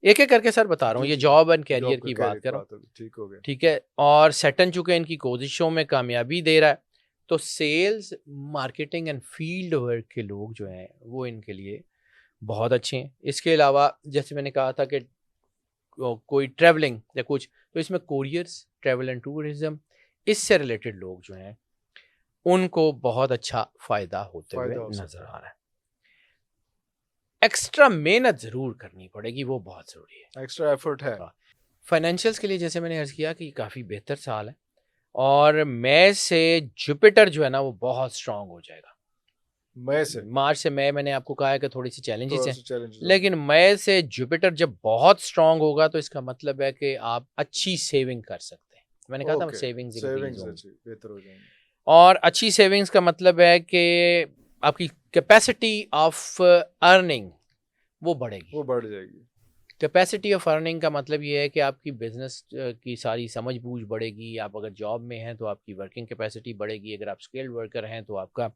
एक एक करके सर बता रहा हूँ, जी ये जी जॉब एंड जॉब कैरियर का की कैरियर बात कर रहा हूँ। बात होगी, ठीक हो गया। ठीक है, और सेटन चुके हैं, इनकी कोशिशों में कामयाबी दे रहा है। तो sales, marketing and field work के लोग जो हैं वो इनके लिए बहुत अच्छे हैं। इसके अलावा जैसे मैंने कहा था कि कोई ट्रैवलिंग या कुछ, तो इसमें कोरियर्स, ट्रैवल एंड टूरिज्म, इससे रिलेटेड लोग जो हैं उनको बहुत अच्छा फ़ायदा होते हुए फायदा हो नज़र सकता आ रहा है। एक्स्ट्रा मेहनत ज़रूर करनी पड़ेगी, वो बहुत ज़रूरी है। है, एक्स्ट्रा एफर्ट है। हाँ, फाइनेंशियल्स के लिए जैसे मैंने अर्ज़ किया कि काफ़ी बेहतर साल है, और मई से जुपिटर जो है ना वो बहुत स्ट्रांग हो जाएगा। मई से मार्च से मई मैंने आपको कहा है कि थोड़ी सी चैलेंजेस थोड़ा हैं, सा चैलेंजेस होंगे। लेकिन मई से जुपिटर जब बहुत स्ट्रांग होगा तो इसका मतलब है कि आप अच्छी सेविंग कर सकते हैं। मैंने कहा था ओके, सेविंग्स इंक्रीज सेविंग्स होंगी, अच्छी बेहतर हो जाएंगी। और अच्छी सेविंग्स का मतलब है कि आपकी कैपेसिटी ऑफ अर्निंग वो बढ़ेगी। वो बढ़ जाएगी। कैपेसिटी ऑफ अर्निंग का मतलब ये है कि आपकी बिजनेस की सारी समझ बूझ बढ़ेगी। आप अगर जॉब में हैं तो आपकी वर्किंग कैपेसिटी बढ़ेगी, अगर आप स्किल्ड वर्कर हैं तो आपका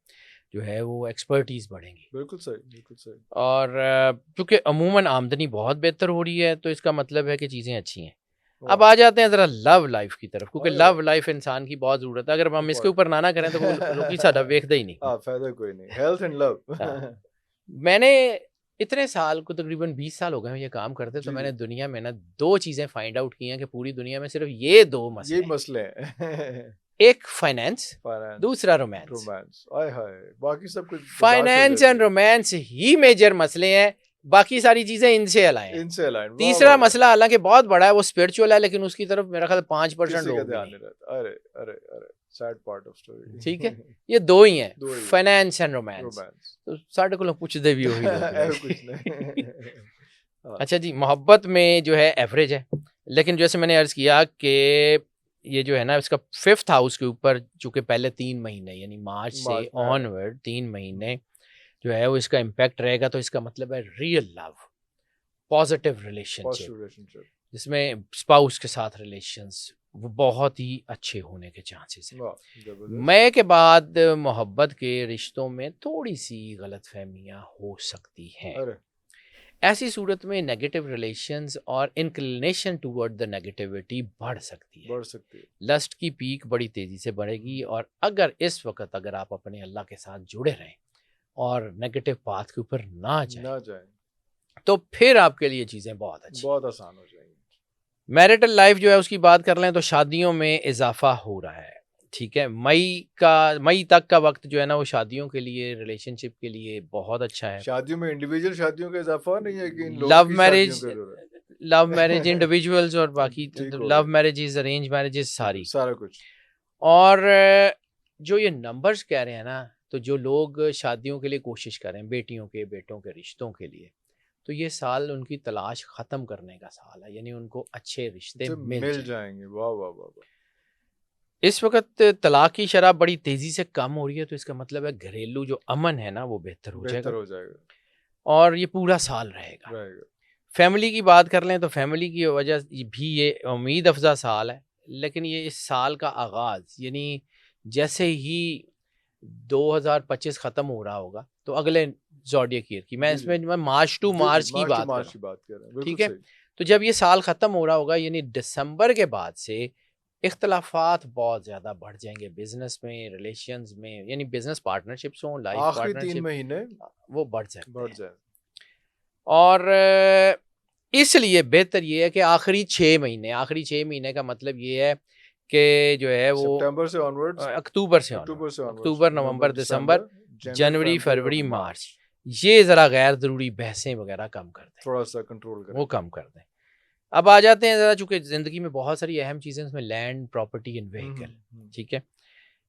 जो है वो एक्सपर्टीज़ बढ़ेंगी। बिल्कुल सही, बिल्कुल सही। और चूँकि अमूमन आमदनी बहुत बेहतर हो रही है तो इसका मतलब है कि चीज़ें अच्छी हैं। अब वाह! आ जाते हैं ज़रा लव लाइफ की तरफ, क्योंकि अरे! लव लाइफ इंसान की बहुत ज़रूरत है। अगर हम इसके इम्पोर्टेंट ऊपर ना करें तो वो रुकी साडा वेखदा ही नहीं। फ़ायदा कोई नहीं। Health and love. हाँ, मैंने इतने साल को तकरीबन 20 साल हो गए हैं ये काम करते, तो जी, मैंने जी। दुनिया में ना 2 चीज़ें फाइंड आउट की हैं कि पूरी दुनिया में सिर्फ़ ये 2 ये मसले हैं। मसले हैं। एक फाइनेंस, फाइनेंस, दूसरा रोमांस। रोमांस, आय हाय! बाकी सब कुछ बर्दाश्त हो फाइनेंस जाती एंड है। रोमांस ही मेजर मसले हैं, बाकी सारी चीज़ें इनसे अलाए हैं। इनसे अलाइन, वाह, वाह, तीसरा वाह! मसला हालाँकि बहुत बड़ा है, वो स्पिरिचुअल है, लेकिन उसकी तरफ मेरा ख्याल 5% किसी का लोग भी ध्यान नहीं। नहीं रहता। अरे, अरे, अरे! सैड पार्ट ऑफ ठीक है? स्टोरी। ये 2 ही हैं, 2 ही है, फाइनेंस एंड रोमांस। रोमांस। तो साढ़े कोलों पुछदे भी वही लोग ने। ऐसा कुछ नहीं। हाँ, अच्छा जी, मोहब्बत में जो है एवरेज है, लेकिन जैसे मैंने अर्ज़ किया कि ये जो है ना इसका 5th हाउस के ऊपर, चूँकि पहले 3 महीने यानी मार्च से मार्च में आया। ऑनवर्ड 3 हुँ, महीने जो है वो इसका इम्पैक्ट रहेगा, तो इसका मतलब है real love, positive relationship, positive relationship. जिसमें स्पाउस के साथ रिलेशंस वो बहुत ही अच्छे होने के चांसेस हैं। वाह! ज़बरदस्त। मई के बाद मोहब्बत के रिश्तों में थोड़ी-सी गलतफ़हमियाँ हो सकती हैं। अरे! ऐसी सूरत में नेगेटिव रिलेशंस और इंक्लिनेशन टुवर्ड द नेगेटिविटी बढ़ सकती है। बढ़ सकती है। लस्ट की पीक बड़ी तेज़ी से बढ़ेगी, और अगर इस वक़्त अगर आप अपने अल्लाह के साथ जुड़े रहें और नेगेटिव पाथ के ऊपर ना जाएँ, ना जाए, तो फिर आपके लिए चीज़ें बहुत अच्छी हैं। बहुत आसान हो जाएगी। मैरिटल लाइफ जो है उसकी बात कर लें तो शादियों में इजाफा हो रहा है। ठीक है, मई तक का वक्त जो है ना वो शादियों के लिए, रिलेशनशिप के लिए बहुत अच्छा है। शादियों में इंडिविजुअल शादियों का इज़ाफ़ा नहीं है कि इन लोगों लव की शादियों मैरिज, का जो है। लव मैरिज इंडिविजुअल्स और बाकी ठीक हो लव गया, मैरिजेस, अरेंज मैरिजेस सारी। सारा कुछ। और जो ये नंबर्स कह रहे हैं ना, तो जो लोग शादियों के लिए कोशिश कर रहे हैं, बेटियों के बेटों के रिश्तों के लिए, तो ये साल उनकी तलाश ख़त्म करने का साल है, यानी उनको अच्छे रिश्ते तो मिल मिल जाएंगे। जाएँगे। वाह, वाह, वाह, वाह! इस वक़्त तलाक की शरह बड़ी तेज़ी से कम हो रही है, तो इसका मतलब है घरेलू जो अमन है ना वो बेहतर हो बेहतर जाएगा, हो जाएगा, और ये पूरा साल रहेगा। रहेगा। फैमिली की बात कर लें तो फैमिली की वजह भी ये उम्मीद अफ़ज़ा साल है, लेकिन ये इस साल का आगाज़ यानी जैसे ही 2025 ख़त्म हो रहा होगा, तो अगले ज़ोडिएक ईयर की, जी, जी। मैं मार्च टू जी, जी, मार्च की मार्च टू बात कर मार्च रहा की हूँ। बात कर रहे हैं। बिल्कुल ठीक है? सही। तो जब ये साल ख़त्म हो रहा होगा यानी दिसंबर के बाद से इख्तलाफात बहुत ज़्यादा बढ़ जाएँगे बिज़नेस में, रिलेशंस में, यानी बिज़नेस पार्टनरशिप्स हों, लाइफ़ आखिरी 3 पार्टनरशिप, महीने वो बढ़ सकते बढ़ हैं। जाए। और इसलिए बेहतर ये है कि आखिरी 6 महीने का मतलब ये है कि जो है वो सितंबर से ऑनवर्ड्स, अक्टूबर से अक्टूबर से ऑनवर्ड्स, ऑनवर्ड्स, अक्टूबर, नवंबर, नवंबर, दिसंबर, दिसंबर, जनवरी, जनवरी, फरवरी और फरवरी, मार्च। मार्च, ये ज़रा गैर ज़रूरी बहसें वगैरह कम कर दें, थोड़ा-सा कंट्रोल वो करें। कम कर दें। अब आ जाते हैं ज़रा, चूँकि ज़िंदगी में बहुत सारी अहम चीज़ें, उसमें land, property and hmm, vehicle. Hmm, hmm. ठीक है?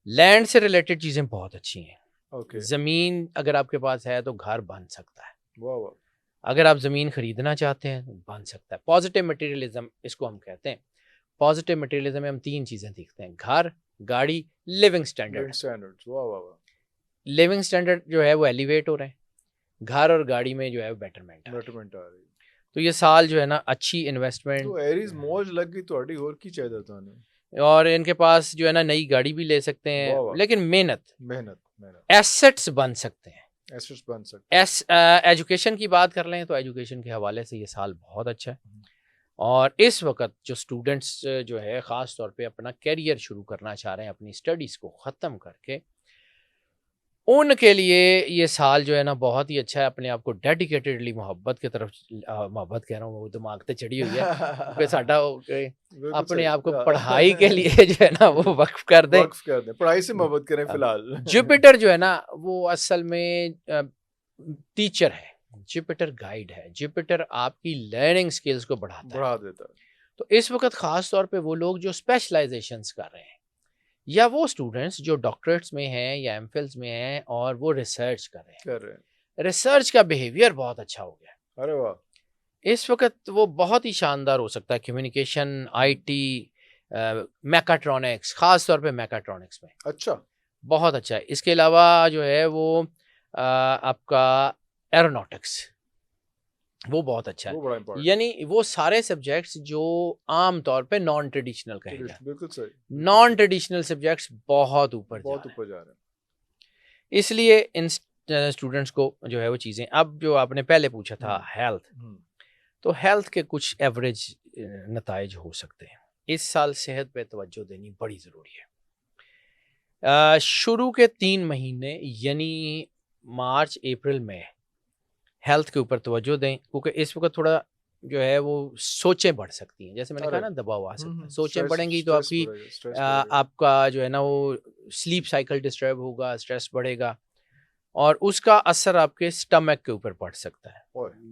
लैंड से रिलेटेड चीज़ें बहुत अच्छी हैं। ओके। ज़मीन अगर आपके पास है तो घर बन सकता है। वाह, वाह! अगर आप ज़मीन खरीदना चाहते हैं तो बन सकता है। पॉजिटिव मटेरियलिज़्म इसको हम कहते हैं। पॉजिटिव मटेरियलिज़्म में हम 3 चीज़ें देखते हैं: घर, गाड़ी, लिविंग स्टैंडर्ड। लिविंग स्टैंडर्ड्स, वाह, वाह, वाह! लिविंग स्टैंडर्ड जो है वो एलिवेट हो रहे हैं। घर और गाड़ी में जो है वो बेटरमेंट आ रही है। बेटरमेंट आ रही है। तो ये साल जो है ना अच्छी इन्वेस्टमेंट, तो एरीज़ मौज लग गई ਤੁਹਾਡੀ ਹੋਰ ਕੀ ਚਾਹੀਦਾ ਤੁਹਾਨੂੰ? और इनके पास जो है ना नई गाड़ी भी ले सकते हैं, वाह, वाह! लेकिन मेहनत, मेहनत, मेहनत। एसेट्स बन सकते हैं। एसेट्स बन सकते एजुकेशन की बात कर लें तो एजुकेशन के हवाले से ये साल बहुत अच्छा है। और इस वक्त जो स्टूडेंट्स जो है ख़ास तौर पे अपना करियर शुरू करना चाह रहे हैं अपनी स्टडीज़ को ख़त्म करके, उनके लिए ये साल जो है ना बहुत ही अच्छा है। अपने आप को डेडिकेटेडली मोहब्बत की तरफ मोहब्बत कह रहा हूँ, वो दिमाग पे चढ़ी हुई है क्योंकि साडा बिल्कुल अपने सही। आप को पढ़ाई के लिए जो है ना वो वक्फ कर दें। वक्फ कर दें, पढ़ाई से मोहब्बत करें फिलहाल। जुपिटर जो है ना वो असल में टीचर है, जुपिटर गाइड है, जुपिटर आपकी लर्निंग स्किल्स को बढ़ाता है। बढ़ा देता है। तो इस वक्त ख़ास तौर पे वो लोग जो स्पेशलाइजेशंस कर रहे हैं या वो स्टूडेंट्स जो डॉक्टरेट्स में हैं या एमफिल्स में हैं और वो रिसर्च कर रहे हैं, रिसर्च का बिहेवियर बहुत अच्छा हो गया। अरे वाह! इस वक्त वो बहुत ही शानदार हो सकता है। कम्युनिकेशन, आईटी, मैकाट्रॉनिक्स, ख़ास तौर पे मैकाट्रॉनिक्स में अच्छा। बहुत अच्छा है। इसके अलावा जो है वो आपका एरोनॉटिक्स, वो बहुत अच्छा वो है। बड़ा इम्पोर्टेंट। यानी वो सारे सब्जेक्ट्स जो आम तौर पे नॉन ट्रेडिशनल कहे जाते हैं, बिल्कुल सही। नॉन ट्रेडिशनल सब्जेक्ट्स बहुत ऊपर जा बहुत रहे ऊपर जा रहे हैं। हैं। इसलिए इन स्टूडेंट्स को जो है वो चीज़ें, अब जो आपने पहले पूछा था हेल्थ, तो हेल्थ के कुछ एवरेज नताइज हो सकते हैं। इस साल सेहत पे तवज्जो देनी बड़ी ज़रूरी है। शुरू के 3 महीने यानी मार्च, अप्रैल में हेल्थ के ऊपर तवज्जो दें, क्योंकि इस वक्त थोड़ा जो है वो सोचें बढ़ सकती हैं। जैसे मैंने कहा ना, दबाव आ सकता है। सोचें बढ़ेंगी तो आपकी आपका जो है ना वो स्लीप साइकिल डिस्टर्ब होगा, स्ट्रेस बढ़ेगा और उसका असर आपके स्टमक के ऊपर पड़ सकता है।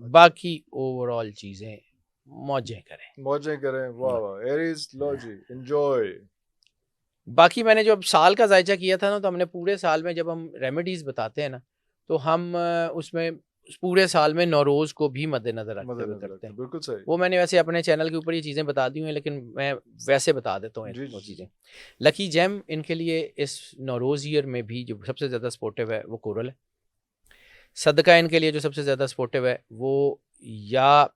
बाकी ओवरऑल चीज़ें मौजें करें। वाह वाह, एरीज लो जी, एंजॉय। बाकी मैंने जो अब साल का जायजा किया था ना, तो हमने पूरे साल में जब हम रेमेडीज़ बताते हैं ना, तो हम उसमें पूरे साल में नौरोज़ को भी मद्देनज़र रखते हुए करते हैं। बिल्कुल सही। वो मैंने वैसे अपने चैनल के ऊपर ये चीज़ें बता दी हुई हैं, लेकिन मैं वैसे बता देता हूँ वो चीज़ें। लकी जेम इनके लिए इस नौरोज़ ईयर में भी जो सबसे ज़्यादा सपोर्टिव है वो कोरल है। सदका इनके लिए जो सबसे ज़्यादा सपोर्टिव है वो या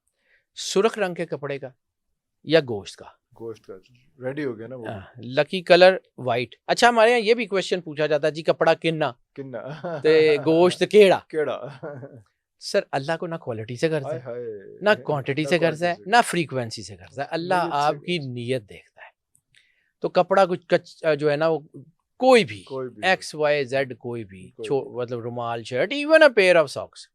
सुर्ख रंग के कपड़े का या गोश्त का रेडी हो गया ना वो। Lucky colour white. अच्छा, हमारे यहाँ ये भी क्वेश्चन पूछा जाता है जी, कपड़ा किन्ना ते गोश्त केड़ा। सर अल्लाह को ना क्वालिटी से गर्ज है, ना क्वांटिटी से गर्ज है, ना फ्रीक्वेंसी से गर्ज है। अल्लाह आपकी नीयत देखता है। तो कपड़ा कुछ जो है ना वो कोई भी XYZ कोई भी मतलब रुमाल, shirt, even a pair of socks.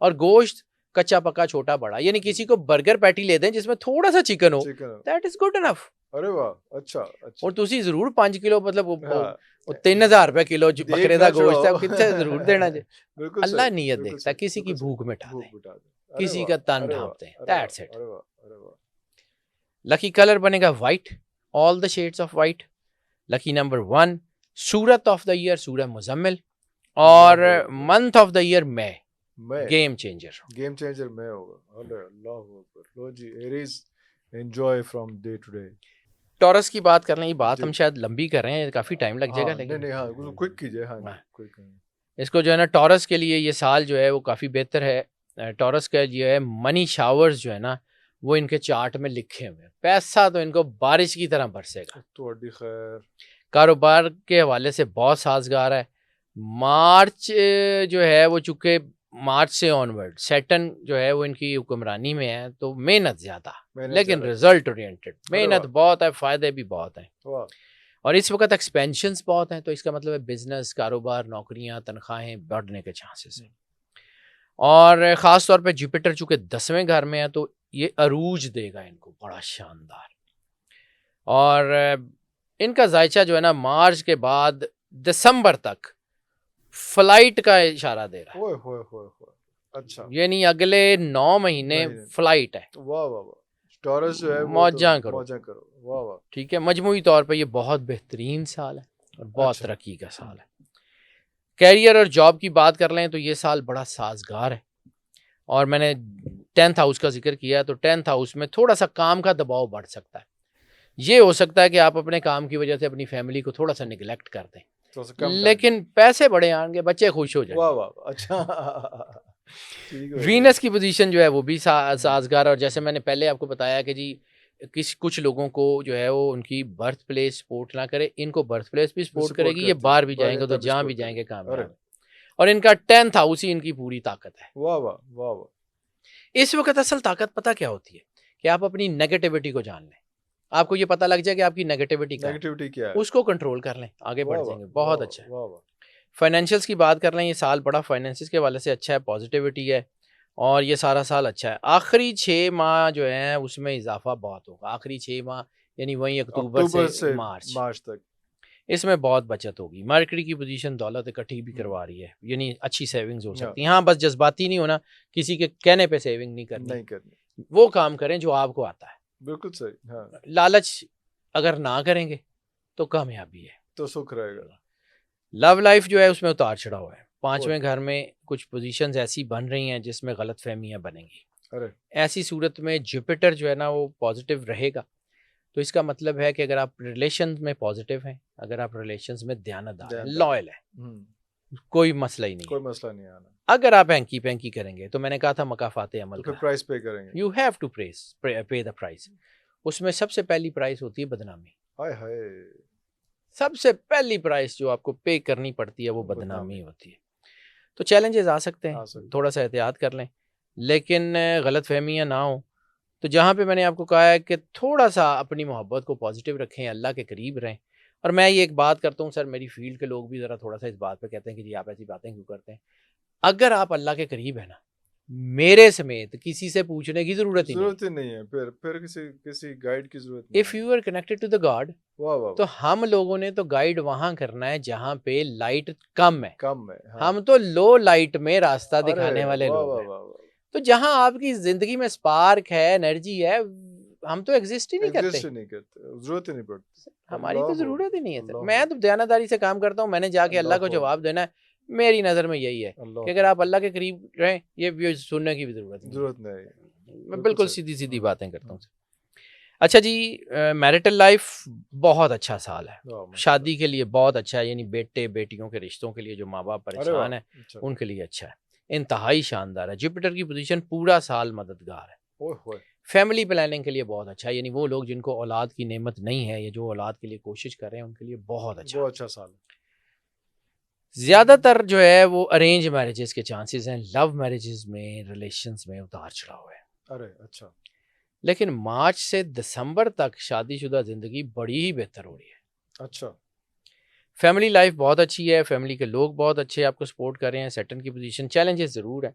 और गोश्त कच्चा पक्का, छोटा बड़ा, यानी किसी को बर्गर पैटी ले दें जिसमें थोड़ा सा चिकन हो, दैट इज गुड इनफ। अरे वाह, अच्छा। और तुसी जरूर 5 किलो मतलब वो 3000 रुपए किलो बकरे का गोश्त है, कितने जरूर देना चाहिए। अल्लाह नीयत देखता है, किसी की भूख मिटा दे, किसी का तन ढांप दे, दैट्स इट। लकी कलर बनेगा white, all the shades of white. Lucky number 1 सूरत ऑफ द ईयर सूरह मुजम्मिल, और month of the year May, game changer में होगा। अल्लाह अकबर। लो जी, Aries enjoy from day to day. Taurus की बात कर लें, ये बात हम शायद लंबी कर रहे हैं, काफी टाइम लग जाएगा, लेकिन नहीं, क्विक कीजिए। क्विक। इसको जो है ना, टॉरस के लिए ये साल जो है वो काफी बेहतर है। टॉरस का जो है मनी शावर्स जो है ना वो इनके चार्ट में लिखे हुए हैं। पैसा तो इनको बारिश की तरह बरसेगा। तो खैर, कारोबार के हवाले से बहुत साजगार है। मार्च जो है वो चूंकि मार्च से ऑनवर्ड सैटर्न जो है वो इनकी हुक्मरानी में है, तो मेहनत ज़्यादा, लेकिन रिजल्ट ओरिएंटेड। मेहनत बहुत है, फ़ायदे भी बहुत हैं, और इस वक्त एक्सपेंशंस बहुत हैं। तो इसका मतलब है बिजनेस, कारोबार, नौकरियां, तनख्वाहें बढ़ने के चांसेस हैं। और ख़ास तौर पे जुपिटर चूँकि 10वें घर में है, तो ये अरूज देगा इनको बड़ा शानदार। और इनका जायचा जो है ना मार्च के बाद दिसंबर तक फ्लाइट का इशारा दे रहा है। अच्छा, यानी अगले 9 महीने फ्लाइट है। वाह वाह वाह, टॉरस जो है मौजा करो। वाह वाह। ठीक है, मजमूई तौर पे ये बहुत बेहतरीन साल है और बहुत तरक्की का साल है। कैरियर और जॉब की बात कर लें तो ये साल बड़ा साजगार है। और मैंने 10th हाउस का जिक्र किया, तो 10th हाउस में थोड़ा सा काम का दबाव बढ़ सकता है। ये हो सकता है कि आप अपने काम की वजह से अपनी फैमिली को थोड़ा सा निगलेक्ट कर दें, लेकिन पैसे बड़े आएंगे, बच्चे खुश हो जाएंगे। वाह वाह, अच्छा। वीनस की पोजीशन जो है वो भी साजगार। और जैसे मैंने पहले आपको बताया कि जी कुछ लोगों को जो है वो उनकी बर्थ प्लेस सपोर्ट ना करे, इनको बर्थ प्लेस भी सपोर्ट करेगी, ये बाहर भी जाएंगे तो जहाँ भी जाएंगे कामयाब। और इनका 10th हाउस ही इनकी पूरी ताकत है। वाह वाह वाह वाह। इस वक्त असल ताकत पता क्या होती है कि आप अपनी नेगेटिविटी को जान लें, आपको ये पता लग जाए कि आपकी नेगेटिविटी क्या है, नेगेटिविटी क्या है? उसको कंट्रोल कर लें, आगे वाह बढ़ वाह जाएंगे, वाह बहुत वाह अच्छा है। वाह वाह। फाइनेंशियल्स की बात कर लें, ये साल बड़ा फाइनेंसिस के वाले से अच्छा है, पॉजिटिविटी है और ये सारा साल अच्छा है। आखिरी 6 माह जो है उसमें इजाफा बहुत होगा, आखिरी 6 माह यानी वही अक्टूबर अक्टूबर से से मार्च, मार्च तक। इसमें बहुत बचत होगी। मरकरी की पोजीशन दौलत इकट्ठी भी हम्म, करवा रही है, यानी अच्छी सेविंग्स हो हाँ, सकती हैं। हाँ, बस जज्बाती नहीं होना, किसी के कहने पे सेविंग नहीं करनी, नहीं करनी। वो काम करें जो आपको आता है। बिल्कुल सही। हाँ, लालच अगर ना करेंगे तो कामयाबी है। तो सुख रहेगा। लव लाइफ जो है उसमें उतार चढ़ाव है। ओह, 5वें घर में कुछ पोजीशंस ऐसी बन रही हैं जिसमें गलत फहमियाँ बनेंगी। अरे ऐसी सूरत में जुपिटर जो है ना वो पॉजिटिव रहेगा, तो इसका मतलब है कि अगर आप रिलेशन में पॉजिटिव हैं, अगर आप रिलेशन में दयानतदार हैं, ध्यानदार। लॉयल हैं, कोई मसला ही नहीं कोई है। मसला नहीं आना। अगर आप हैंकी पैंकी करेंगे तो मैंने कहा था मकाफाते अमल तो फिर का, प्राइस पे करेंगे। यू हैव टू पे द प्राइस। उसमें सबसे पहली प्राइस होती है बदनामी। हाय हाय। सबसे पहली प्राइस जो आपको पे करनी पड़ती है वो बदनामी बदनामी। होती है। तो चैलेंजेस आ सकते आ हैं, सकते थोड़ा सा एहतियात कर लें, लेकिन गलत फहमियाँ ना हो। तो जहाँ पे मैंने आपको कहा है कि थोड़ा सा अपनी मोहब्बत को पॉजिटिव रखें, अल्लाह के करीब रहें। और मैं ये एक बात करता हूँ सर, मेरी फील्ड के लोग भी ज़रा थोड़ा सा इस बात पे कहते हैं कि जी आप ऐसी बातें क्यों करते हैं। अगर आप अल्लाह के करीब है ना, मेरे समेत किसी से पूछने की ज़रूरत ही नहीं। जरूरत ही नहीं है। फिर किसी किसी गाइड की जरूरत नहीं इफ़ है। You are connected to the God, वाह वाह तो वाह। हम लोगों ने तो गाइड वहाँ करना है जहाँ पे लाइट कम है। कम है। हाँ। हम तो लो लाइट में रास्ता अरे दिखाने वाले वाह लोग वाह हैं। वाह वाह। तो जहाँ आपकी ज़िंदगी में स्पार्क है, एनर्जी है, हम तो एग्जिस्ट ही नहीं करते। एग्जिस्ट नहीं करते, जरूरत ही नहीं पड़ती। हमारी तो अल्लाह ज़रूरत ही नहीं है सर। अल्लाह मैं तो दयानतदारी से काम करता हूँ, मैंने जाके अल्लाह को अल्लाह जवाब देना है। मेरी नज़र में यही है कि अगर आप अल्लाह। अल्लाह के करीब रहें, ये सुनने की भी ज़रूरत नहीं है। जरूरत नहीं। मैं बिल्कुल बिल्कुल सही। सीधी-सीधी बातें करता हूँ सर। अच्छा जी, मैरिटल लाइफ बहुत अच्छा साल है। वाह माशाल्लाह। शादी के लिए बहुत अच्छा है, यानी बेटे-बेटियों के रिश्तों के लिए जो माँ-बाप अरे वाह। परेशान हैं, अच्छा। उनके लिए अच्छा है। इंतहाई शानदार है। जुपिटर की पोज़ीशन पूरा साल मददगार है। ओए होए। फैमिली प्लानिंग के लिए बहुत अच्छा है, यानी वो लोग जिनको औलाद की नेमत नहीं है या जो औलाद के लिए कोशिश कर रहे हैं उनके लिए बहुत अच्छा। बहुत अच्छा साल है। ज़्यादातर जो है वो अरेंज मैरिजेस के चांसेस हैं, लव मैरिजेस में, रिलेशंस में उतार चढ़ाव है। अरे अच्छा। लेकिन मार्च से दिसंबर तक शादीशुदा ज़िंदगी बड़ी ही बेहतर हो रही है। अच्छा। फैमिली लाइफ बहुत अच्छी है, फैमिली के लोग बहुत अच्छे आपको सपोर्ट कर रहे हैं। सैटर्न की पोजीशन चैलेंजेस ज़रूर है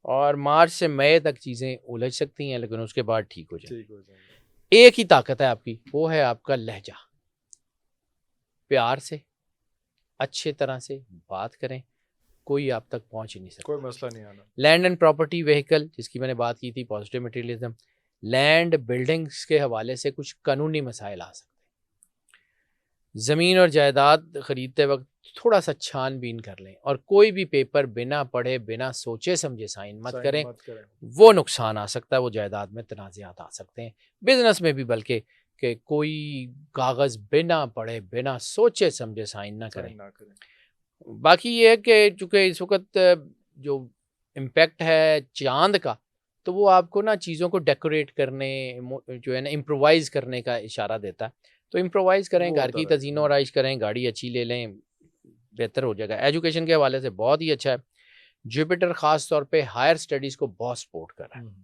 और मार्च से मई तक चीज़ें उलझ सकती हैं, लेकिन उसके बाद ठीक हो जाएंगी। ठीक हो जाएंगे। एक ही ताकत है आपकी, वो है आपका लहजा। प्यार से, अच्छे तरह से बात करें, कोई आप तक पहुंच ही नहीं सकता। कोई मसला नहीं आना। लैंड एंड प्रॉपर्टी व्हीकल जिसकी मैंने बात की थी, पॉजिटिव मटेरियलिज्म, लैंड बिल्डिंग्स के हवाले से कुछ कानूनी मसाइल आ सकते हैं। ज़मीन और जायदाद खरीदते वक्त थोड़ा सा छानबीन कर लें और कोई भी पेपर बिना पढ़े बिना सोचे समझे साइन मत साइन करें, मत करें। वो नुकसान आ सकता है, वो जायदाद में तनाज़ात आ सकते हैं। बिजनेस में भी बल्कि कि कोई कागज़ बिना पढ़े बिना सोचे समझे साइन ना करें। साइन ना करें। बाकी ये है कि चूँकि इस वक़्त जो इम्पैक्ट है चाँद का, तो वो आपको ना चीज़ों को डेकोरेट करने जो है ना इम्प्रोवाइज़ करने का इशारा देता है। तो इम्प्रोवाइज़ करें, वो घर होता की रहेगा। तज़ीनो आराइश करें, गाड़ी अच्छी ले लें, बेहतर हो जाएगा। एजुकेशन के हवाले से बहुत ही अच्छा है। जुपिटर ख़ास तौर पे हायर स्टडीज़ को बहुत सपोर्ट कर रहा है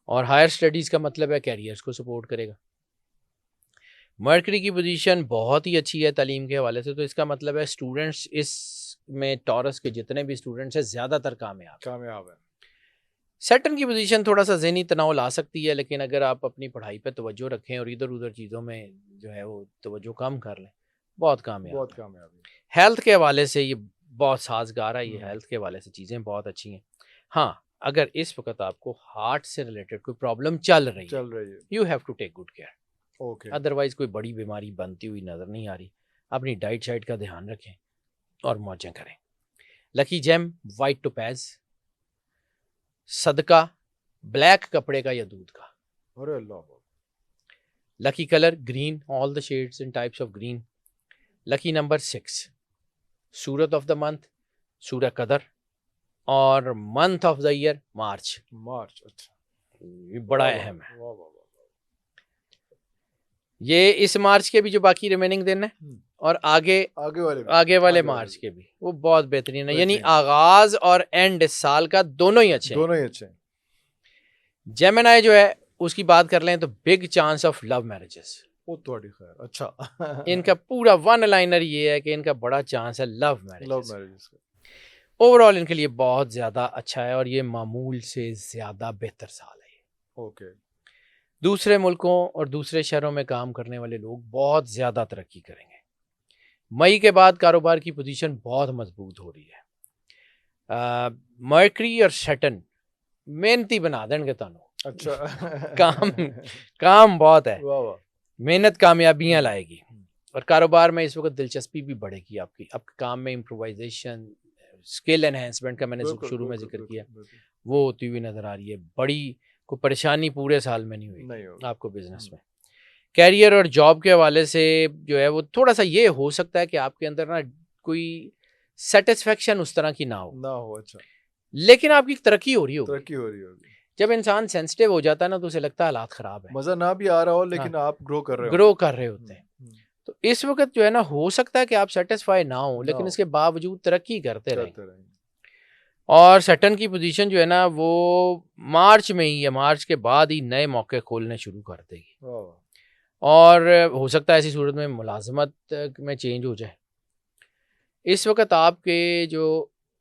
और हायर स्टडीज़ का मतलब है कैरियर्स को सपोर्ट करेगा। मर्करी की पोजीशन बहुत ही अच्छी है तालीम के हवाले से, तो इसका मतलब है स्टूडेंट्स इसमें टॉरस के जितने भी स्टूडेंट्स हैं ज़्यादातर कामयाब है। सैटर्न की पोजीशन थोड़ा सा ज़हनी तनाव ला सकती है, लेकिन अगर आप अपनी पढ़ाई पे तवज्जो रखें और इधर उधर चीज़ों में जो है वो तवज्जो कम कर लें, बहुत कामयाब बहुत है। कामयाब है। हेल्थ के हवाले से ये बहुत साजगार है, ये हम्म, हेल्थ के हवाले से चीज़ें बहुत अच्छी हैं। हाँ, अगर इस वक्त आपको हार्ट से रिलेटेड कोई प्रॉब्लम चल रही है, चल रही है। You have to take good care. Okay. Otherwise कोई बड़ी बीमारी बनती हुई नज़र नहीं आ रही। अपनी डाइट शाइट का ध्यान रखें और मौजें करें। लकी जेम वाइट टोपैज, सदका ब्लैक कपड़े का या दूध का। अरे अल्लाह। Lucky colour green, all the shades and types of green. Lucky number 6। सूरत ऑफ द मंथ सूरह कदर और month of the year March. March. अच्छा। ये बड़ा वाह, अहम है। वाह वाह वाह। ये इस मार्च के भी जो बाकी रिमेनिंग दिन है और आगे आगे वाले मार्च के भी, वो बहुत बेहतरीन है। यानी बेहतरीन। आगाज और एंड इस साल का दोनों ही अच्छे हैं। दोनों ही अच्छे हैं। जेमिनी जो है उसकी बात कर लें तो big chance of love marriages. वो थोड़ी खैर अच्छा इनका पूरा वन लाइनर ये है कि इनका बड़ा चांस है लव लव मैरिजेस। मैरिजेस का। ओवरऑल इनके लिए बहुत ज़्यादा अच्छा है और ये मामूल से ज़्यादा बेहतर साल है। ओके। दूसरे मुल्कों और दूसरे शहरों में काम करने वाले लोग बहुत ज़्यादा तरक्की करेंगे। मई के बाद कारोबार की पोजीशन बहुत मजबूत हो रही है। मर्करी और सैटर्न मेहनती बना देंगे तानू। अच्छा काम बहुत है, वाह वाह। मेहनत कामयाबियां लाएगी। और कारोबार में इस वक्त दिलचस्पी भी बढ़ेगी आपकी। आपके काम में इम्प्रोवाइजेशन, स्किल एनहेंसमेंट का मैंने शुरू में जिक्र किया, वो होती हुई नजर आ रही है। बड़ी कोई परेशानी पूरे साल में नहीं हुई आपको बिजनेस में। कैरियर और जॉब के हवाले से जो है वो थोड़ा सा ये हो सकता है कि आपके अंदर ना कोई सेटिस्फेक्शन उस तरह की ना हो। अच्छा। लेकिन आपकी तरक्की हो रही तरक्की हो रही होगी। जब इंसान सेंसिटिव हो जाता है ना तो उसे लगता है हालात खराब है, मजा ना भी आ रहा हो लेकिन आप ग्रो कर रहे होते हैं। तो इस वक्त जो है ना हो सकता है कि आप सेटिस्फाई ना हो, लेकिन इसके बावजूद तरक्की करते रहें। और सैटर्न की पोजीशन जो है ना वो मार्च में ही है, मार्च के बाद ही नए मौके खोलने शुरू कर देगी। और हो सकता है ऐसी सूरत में मुलाजमत में चेंज हो जाए। इस वक्त आपके जो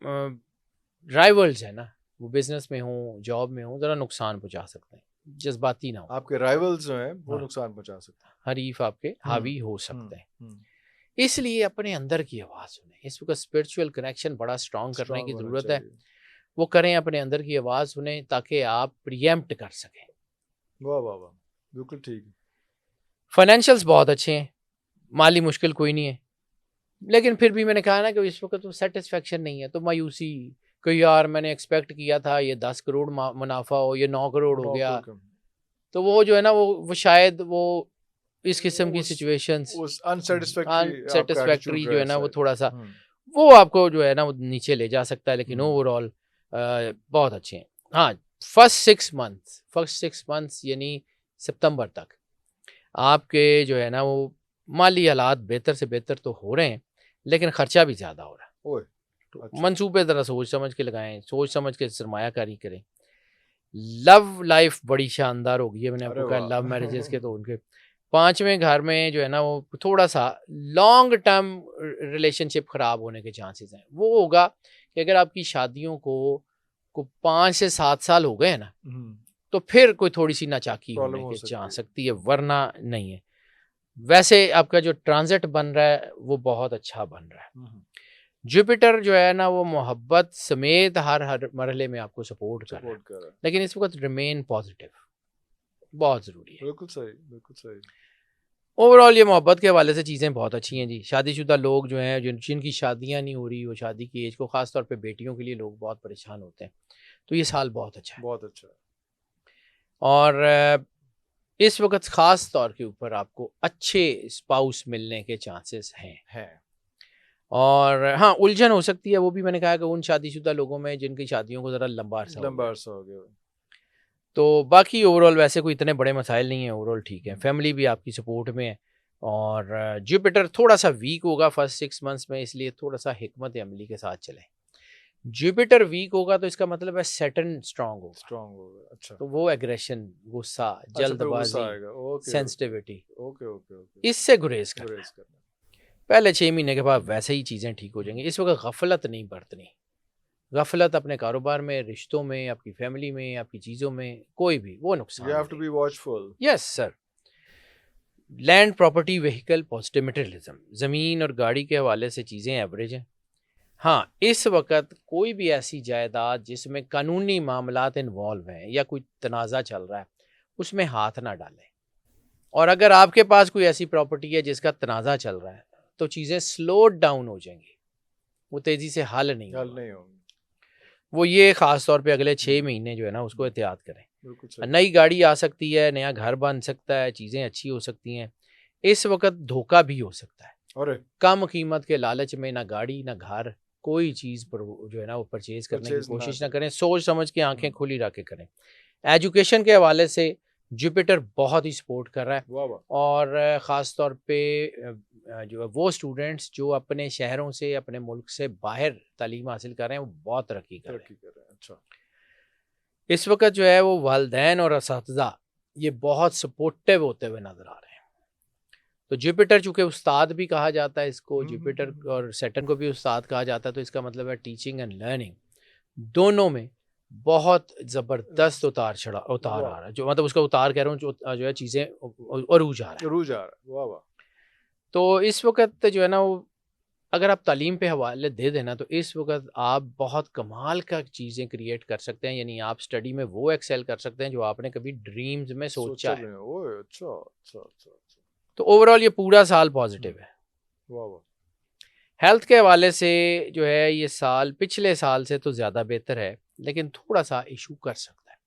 राइवल्स हैं ना वो बिजनेस में हो, जॉब में हो, ज़रा नुकसान पहुंचा सकते हैं। जज्बाती ना हो। आपके राइवल्स जो हैं वो नुकसान पहुंचा सकते हैं। हरीफ आपके हावी हो सकते हैं। इसलिए अपने अंदर की आवाज़ सुने। इस वक्त स्पिरिचुअल कनेक्शन बड़ा स्ट्रॉन्ग करने की ज़रूरत है। वो करें, अपने अंदर की आवाज़ सुने ताकि आप प्रीएम्प्ट कर सकें। वाह वाह वाह, बिल्कुल ठीक है। फाइनेंशियल्स बहुत अच्छे हैं, माली मुश्किल कोई नहीं है। लेकिन फिर भी मैंने कहा ना कि इस वक्त तो सेटिस्फेक्शन नहीं है, तो मायूसी कि यार मैंने एक्सपेक्ट किया था ये 10 करोड़ मुनाफा हो, ये 9 करोड़ हो गया। तो वो जो है ना वो शायद वो इस किस्म की सिचुएशंस, अनसेटिस्फैक्टरी जो है ना वो थोड़ा सा वो आपको जो है ना वो नीचे ले जा सकता है। लेकिन ओवरऑल बहुत अच्छे हैं। हाँ, फर्स्ट 6 मंथ्स यानी सितंबर तक आपके जो है ना वो माली हालात बेहतर से बेहतर तो हो रहे हैं, लेकिन खर्चा भी ज़्यादा हो रहा है। तो मंसूबे ज़रा सोच समझ के लगाएं, सोच समझ के सरमायाकारी करें। लव लाइफ बड़ी शानदार होगी है। मैंने आपको कहा लव मैरिजेस के तो उनके 5वें घर में जो है ना वो थोड़ा सा लॉन्ग टर्म रिलेशनशिप ख़राब होने के चांसेस हैं। वो होगा कि अगर आपकी शादियों को 5 से 7 साल हो गए हैं ना तो फिर कोई थोड़ी सी नाचाकी होने के चांस सकती है, वरना नहीं है। वैसे आपका जो ट्रांजिट बन रहा है वो बहुत अच्छा बन रहा है। जुपिटर जो है ना वो मोहब्बत समेत हर मरहले में आपको सपोर्ट कर रहा है। लेकिन इस वक्त रिमेन पॉजिटिव बहुत ज़रूरी है। बिल्कुल सही, बिल्कुल सही। ओवरऑल ये मोहब्बत के हवाले से चीज़ें बहुत अच्छी हैं जी। शादीशुदा लोग जो हैं जिनकी शादियां नहीं हो रही, वो शादी की एज को, ख़ास तौर पे बेटियों के लिए लोग बहुत परेशान होते हैं। तो ये साल बहुत अच्छा है, बहुत अच्छा है। और इस वक्त ख़ास तौर के ऊपर आपको अच्छे स्पाउस मिलने के चांसेस हैं। और हाँ, उलझन हो सकती है, वो भी मैंने कहा कि उन शादीशुदा लोगों में जिनकी शादियों को ज़रा लंबा अरसा हो गया। तो बाकी ओवरऑल वैसे कोई इतने बड़े मसाइल नहीं है। ओवरऑल ठीक है, फैमिली भी आपकी सपोर्ट में है। और जुपिटर थोड़ा सा वीक होगा फर्स्ट 6 मंथ्स में, इसलिए थोड़ा सा हिकमत अमली के साथ चलें। जुपिटर वीक होगा तो इसका मतलब है सैटर्न स्ट्रांग होगा। अच्छा, तो वो एग्रेशन, गुस्सा, जल्दबाजी, सेंसिटिविटी, इससे गुरेज करना। पहले 6 महीने के बाद वैसे ही चीज़ें ठीक हो जाएंगी। इस वक्त गफलत नहीं बरतनी। गफलत अपने कारोबार में, रिश्तों में, आपकी फैमिली में, आपकी चीज़ों में, कोई भी वो नुकसान। You have to be watchful. Yes sir. Land, property, vehicle, positive materialism, ज़मीन और गाड़ी के हवाले से चीज़ें एवरेज हैं। हाँ, इस वक्त कोई भी ऐसी जायदाद जिसमें कानूनी मामलात इन्वॉल्व हैं या कोई तनाज़ा चल रहा है उसमें हाथ ना डालें। और अगर आपके पास कोई ऐसी प्रॉपर्टी है जिसका तनाज़ा चल रहा है तो चीज़ें स्लो डाउन हो जाएंगी, वो तेज़ी से हल नहीं होंगी। वो ये ख़ास तौर पे अगले 6 महीने जो है ना उसको एहतियात करें। नई गाड़ी आ सकती है, नया घर बन सकता है, चीज़ें अच्छी हो सकती हैं। इस वक्त धोखा भी हो सकता है। और कम कीमत के लालच में ना गाड़ी ना घर, कोई चीज़ पर जो है ना वो परचेज करने की कोशिश ना करें। सोच समझ के आंखें खुली रख के करें। एजुकेशन के हवाले से जुपिटर बहुत ही सपोर्ट कर रहा है। वाह वाह, और ख़ास तौर पे जो है वो स्टूडेंट्स जो अपने शहरों से, अपने मुल्क से बाहर तालीम हासिल कर रहे हैं, वो बहुत तरक्की कर रहे हैं। तरक्की कर रहे हैं। अच्छा, इस वक्त जो है वो वालिदैन और असातिज़ा ये बहुत सपोर्टिव होते हुए नज़र आ रहे हैं। तो जुपिटर चूँकि उस्ताद भी कहा जाता है इसको, जुपिटर और सैटर्न को भी उस्ताद कहा जाता है, तो इसका मतलब है टीचिंग एंड लर्निंग दोनों में बहुत ज़बरदस्त उतार वाह, आ रहा है। जो मतलब उसका उतार कह रहा हूँ, जो है चीज़ें अरूज आ रहा है। रूज आ रहा है, वाह वाह, तो इस वक़्त जो है ना वो, अगर आप तालीम पे हवाले दे देना, तो इस वक़्त आप बहुत कमाल का चीज़ें क्रिएट कर सकते हैं। यानी आप स्टडी में वो एक्सेल कर सकते हैं जो आपने कभी ड्रीम्स में सोचा सोचा भी है। नहीं, ओए अच्छा अच्छा अच्छा अच्छा, तो ओवरऑल ये पूरा साल पॉजिटिव है। वाह वाह, हेल्थ के हवाले से जो है ये साल पिछले साल से तो ज़्यादा बेहतर है, लेकिन थोड़ा सा इशू कर सकता है।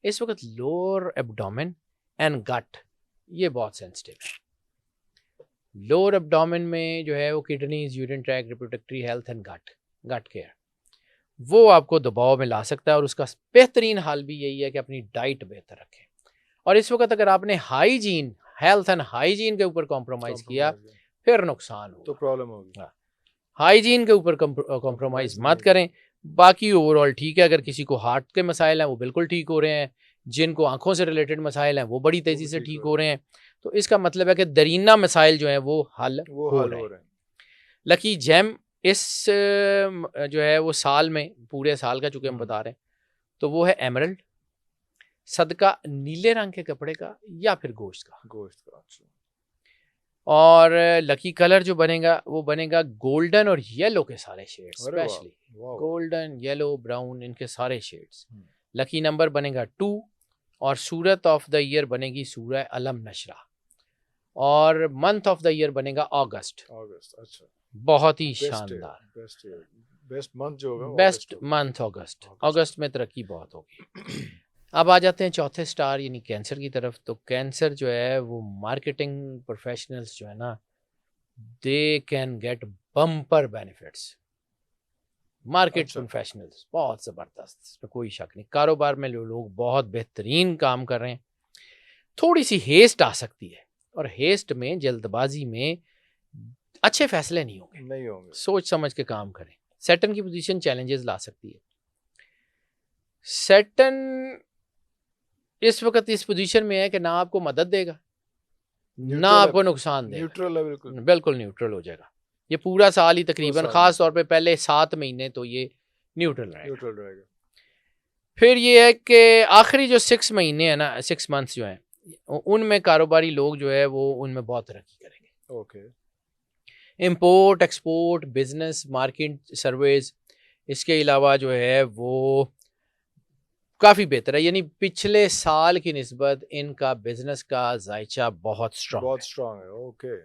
इस वक्त लोअर एब्डोमेन एंड गट ये बहुत सेंसिटिव है। लोअर एब्डोमेन में जो है वो kidneys, urine track, reproductory health and gut care वो आपको दबाव में ला सकता है। और उसका बेहतरीन हाल भी यही है कि अपनी डाइट बेहतर रखें। और इस वक्त अगर आपने हाइजीन, हेल्थ एंड हाइजीन के ऊपर कॉम्प्रोमाइज़ किया, कॉम्प्रोमाइज फिर नुकसान तो होगा। प्रॉब्लम होगी, हाँ, हाइजीन के ऊपर कॉम्प्रोमाइज़ कॉम्प्रोमाइज मत नहीं करें। बाकी ओवरऑल ठीक है। अगर किसी को हार्ट के मसाइल हैं वो बिल्कुल ठीक हो रहे हैं, जिनको आंखों से रिलेटेड मसाइल हैं वो बड़ी वो तेज़ी भी से ठीक ठीक हो हो रहा रहे हैं। तो इसका मतलब है कि दरीना मसाइल जो हैं वो हल है, वो हो हल रहे हो हैं। रहे हैं, लकी जेम इस जो है वो साल में, पूरे साल का चूँकि हम बता रहे हैं, तो वो है एमरल्ड, सदका नीले रंग के कपड़े का या फिर गोश्त का। गोश्त का, अच्छा, और लकी कलर जो बनेगा वो बनेगा गोल्डन और येलो के सारे शेड्स, अरे वाह, स्पेशली वाह वाह, गोल्डन, येलो, ब्राउन, इनके सारे शेड्स। हम्म, लकी नंबर बनेगा 2 और सूरत ऑफ द ईयर बनेगी सूरह अलम नशरा। और मंथ ऑफ द ईयर बनेगा अगस्त। अगस्त, अच्छा, बहुत ही बेस्ट है, शानदार। बेस्ट है, बेस्ट मंथ जो होगा वो बेस्ट अगस्त होगा, मंथ अगस्त। अगस्त अगस्त में तरक्की बहुत होगी। अब आ जाते हैं चौथे स्टार यानी कैंसर की तरफ। तो कैंसर जो है वो मार्केटिंग प्रोफेशनल्स जो है ना, they can get bumper benefits. Market अच्छा, प्रोफेशनल्स बहुत ज़बरदस्त, इसमें कोई शक नहीं। कारोबार में जो लोग बहुत बेहतरीन काम कर रहे हैं, थोड़ी सी हेस्ट आ सकती है, और हेस्ट में, जल्दबाजी में अच्छे फैसले नहीं होंगे। नहीं होंगे, सोच समझ के काम करें। सैटर्न की पोजीशन चैलेंजेस ला सकती है। सैटर्न इस वक्त इस पोजीशन में है कि ना आपको मदद देगा, ना न्यूट्रल है, आपको नुकसान देगा। न्यूट्रल है बिल्कुल, बिल्कुल न्यूट्रल हो जाएगा ये पूरा साल ही पूरा तकरीबन, साल ख़ास तौर न्यूट्रल, पे पहले 7 महीने तो ये न्यूट्रल रहेगा। न्यूट्रल रहेगा, फिर ये है कि आखिरी जो 6 महीने हैं ना, 6 मंथ्स जो हैं, उनमें कारोबारी लोग जो है वो उनमें बहुत तरक्की करेंगे। Okay, import export, business, market, service, इसके अलावा जो है वो काफ़ी बेहतर है। यानी पिछले साल की निस्बत इनका बिजनेस का जायचा बहुत स्ट्रांग बहुत है। स्ट्रांग है, ओके,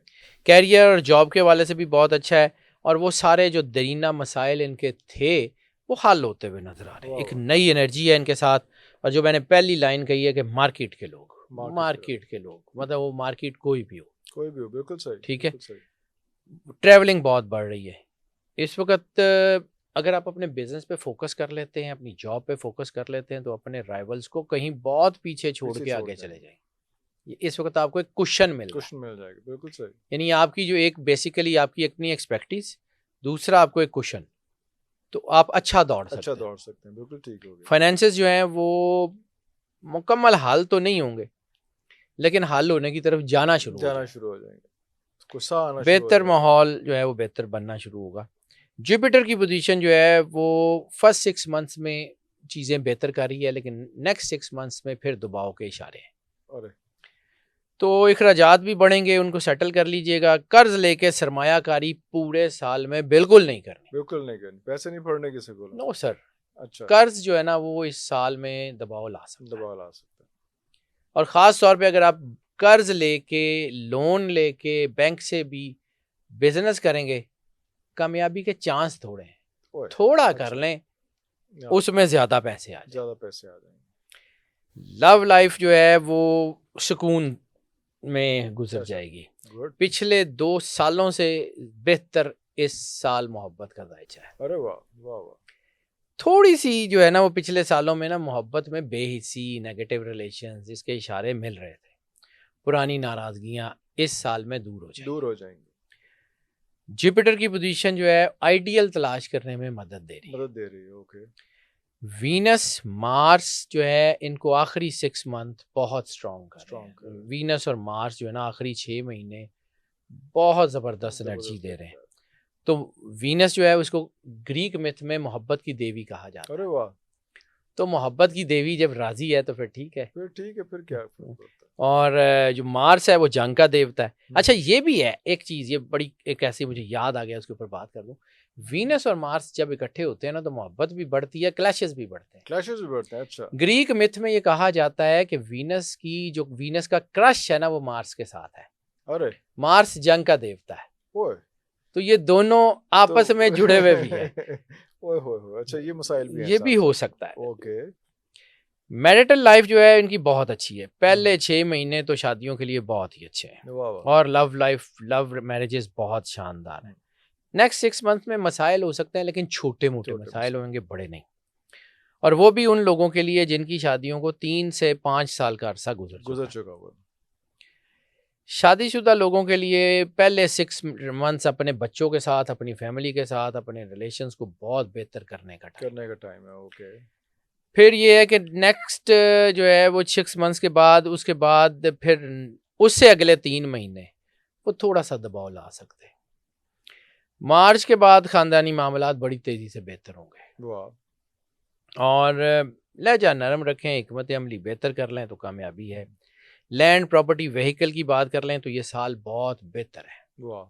कैरियर और जॉब के हवाले से भी बहुत अच्छा है। और वो सारे जो दरीना मसाइल इनके थे वो हल होते हुए नजर आ रहे हैं। वाह एक वाह, नई एनर्जी है इनके साथ। और जो मैंने पहली लाइन कही है कि मार्केट के लोग, मार्केट मतलब वो मार्केट कोई भी हो, कोई भी हो, बिल्कुल सही, ठीक है। बिल्कुल सही, ट्रैवलिंग बहुत बढ़ रही है इस वक्त। अगर आप अपने बिजनेस पे फोकस कर लेते हैं, अपनी जॉब पे फोकस कर लेते हैं, तो अपने राइवल्स को कहीं बहुत पीछे छोड़ पीछे के छोड़ आगे देंगे, चले जाएंगे। इस वक्त आपको एक कुशन मिल रहा है। क्वेश्चन मिल जाएगा, बिल्कुल सही, यानी आपकी जो एक बेसिकली आपकी अपनी एक्सपेक्टीज, दूसरा आपको एक कुशन, तो आप अच्छा दौड़ अच्छा सकते हैं। दौड़ सकते हैं, बिल्कुल ठीक हो गया, फाइनेंसेस जो हैं वो मुकम्मल हल तो नहीं होंगे, लेकिन हल होने की तरफ जाना शुरू हो जाना जाएगा। शुरू हो जाएंगे, गुस्सा आना शुरू हो बेहतर जाएगा, माहौल जो है वो बेहतर बनना शुरू होगा। जुपिटर की पोजीशन जो है वो फर्स्ट 6 मंथ्स में चीज़ें बेहतर कर रही है, लेकिन नेक्स्ट 6 मंथ्स में फिर दबाव के इशारे हैं। अरे तो अखराजात भी बढ़ेंगे, उनको सेटल कर लीजिएगा। कर्ज लेके सरमायाकारी पूरे साल में बिल्कुल नहीं करनी। बिल्कुल नहीं करनी, पैसे नहीं पड़ने किसी को, नो सर, अच्छा, कर्ज जो है ना वो इस साल में दबाव ला सकता है। दबाव ला सकते हैं, और ख़ास तौर पे अगर आप कर्ज लेके, लोन लेके बैंक से भी बिजनेस करेंगे, कामयाबी के चांस थोड़े हैं। ओए थोड़ा कर अच्छा, लें, हाँ, उसमें ज़्यादा पैसे आ जाए। ज़्यादा पैसे आ जाएंगे, लव लाइफ जो है वो सुकून में गुजर अच्छा, जाएगी। गुड, पिछले 2 सालों से बेहतर इस साल मोहब्बत का दायचा है। अरे वाह वाह वाह, थोड़ी सी जो है ना वो पिछले सालों में ना मोहब्बत में बेहिसी, नेगेटिव रिलेशंस, इसके इशारे मिल रहे थे। पुरानी नाराज़गियाँ इस साल में दूर हो जाएंगी। दूर हो जाएंगे। जुपिटर की पोजीशन जो है आइडियल तलाश करने में मदद दे रही है। मदद दे रही है, ओके। वीनस मार्स जो है इनको आखिरी 6 मंथ बहुत स्ट्रॉन्ग कर रहे हैं। वीनस और मार्स जो है ना आखिरी 6 महीने बहुत ज़बरदस्त एनर्जी दे रहे हैं। तो वीनस जो है उसको ग्रीक मिथ में मोहब्बत की देवी कहा जाता है। अरे वाह, तो मोहब्बत की देवी जब राजी है तो फिर ठीक है। फिर ठीक है, फिर क्या फर्क पड़ता है। और जो मार्स है वो जंग का देवता है। अच्छा हम्म, ये भी है एक चीज़, ये बड़ी एक ऐसी मुझे याद आ गया, उसके ऊपर बात कर दूं। वीनस और मार्स जब इकट्ठे होते हैं ना तो मोहब्बत भी बढ़ती है, क्लैशेस भी बढ़ते हैं। क्लैशेस भी बढ़ते हैं, अच्छा। ग्रीक मिथ में ये कहा जाता है कि वीनस का क्रश है ना वो मार्स के साथ है। अरे मार्स जंग का देवता है, ओए, तो ये दोनों तो आपस में जुड़े हुए भी हैं। ओए होए, अच्छा ये मसाइल भी हैं ये भी साथ हो साथ। सकता है। ओके। मैरिटल लाइफ जो है इनकी बहुत अच्छी है। पहले हम्म, 6 महीने तो शादियों के लिए बहुत ही अच्छे हैं। वाह वाह। और लव मैरिजेस बहुत शानदार हैं। नेक्स्ट 6 मंथ में मसाइल हो सकते हैं, लेकिन छोटे मोटे छोटे मसाइल मसाइल। होंगे, बड़े नहीं। और वो भी उन लोगों के लिए जिनकी शादियों को 3 से 5 साल का अरसा गुजर चुका गुजर है। चुका हुआ। शादीशुदा लोगों के लिए पहले 6 मंथ्स अपने बच्चों के साथ, अपनी फैमिली के साथ, अपने रिलेशंस को बहुत बेहतर करने का टाइम। करने का टाइम है, ओके। फिर ये है कि नेक्स्ट जो है वो 6 मंथ्स के बाद, उसके बाद फिर उससे अगले 3 महीने वो थोड़ा सा दबाव ला सकते हैं। मार्च के बाद ख़ानदानी मामलात बड़ी तेज़ी से बेहतर होंगे। वाह। और लहजा नरम रखें, हिकमत अमली बेहतर कर लें तो कामयाबी है। लैंड प्रॉपर्टी व्हीकल की बात कर लें तो ये साल बहुत बेहतर है। वाह।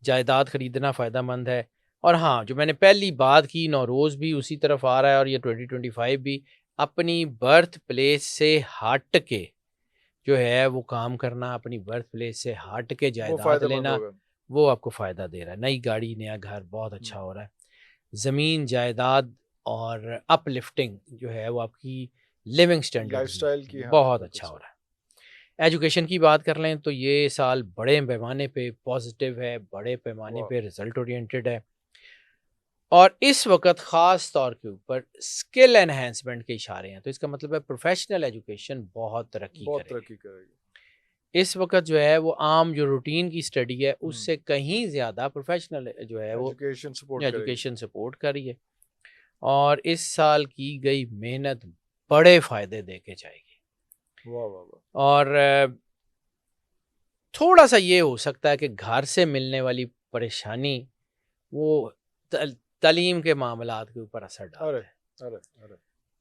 जायदाद खरीदना फ़ायदेमंद है। और हाँ, जो मैंने पहली बात की, नौरोज़ भी उसी तरफ आ रहा है, और ये 2025 भी अपनी बर्थ प्लेस से हट के जो है वो काम करना, अपनी बर्थ प्लेस से हट के वो जायदाद फायदेमंद लेना, होगा। वो आपको फ़ायदा दे रहा है। नई गाड़ी, नया घर बहुत अच्छा हो रहा है। ज़मीन, जायदाद और अपलिफ्टिंग जो है वो आपकी लिविंग स्टैंडर्ड्स में लाइफस्टाइल की, हाँ बहुत बिल्कुल अच्छा हो सही। रहा है। एजुकेशन की बात कर लें तो ये साल बड़े पैमाने पे पॉजिटिव है, बड़े पैमाने वाह। पे रिजल्ट ओरिएंटेड है। और इस वक्त ख़ास तौर के ऊपर स्किल एनहेंसमेंट के इशारे हैं, तो इसका मतलब है प्रोफेशनल एजुकेशन बहुत तरक्की बहुत करेगी। तरक्की करेगी। इस वक्त जो है वो आम जो रूटीन की स्टडी है उससे कहीं ज़्यादा प्रोफेशनल जो है वो एजुकेशन सपोर्ट करेगी। एजुकेशन सपोर्ट कर रही है। और इस साल की गई मेहनत बड़े फ़ायदे दे के जाएगी। वाह वाह वाह। और थोड़ा सा ये हो सकता है कि घर से मिलने वाली परेशानी वो तालीम के मामलात के ऊपर असर अरे डालता है। अरे अरे।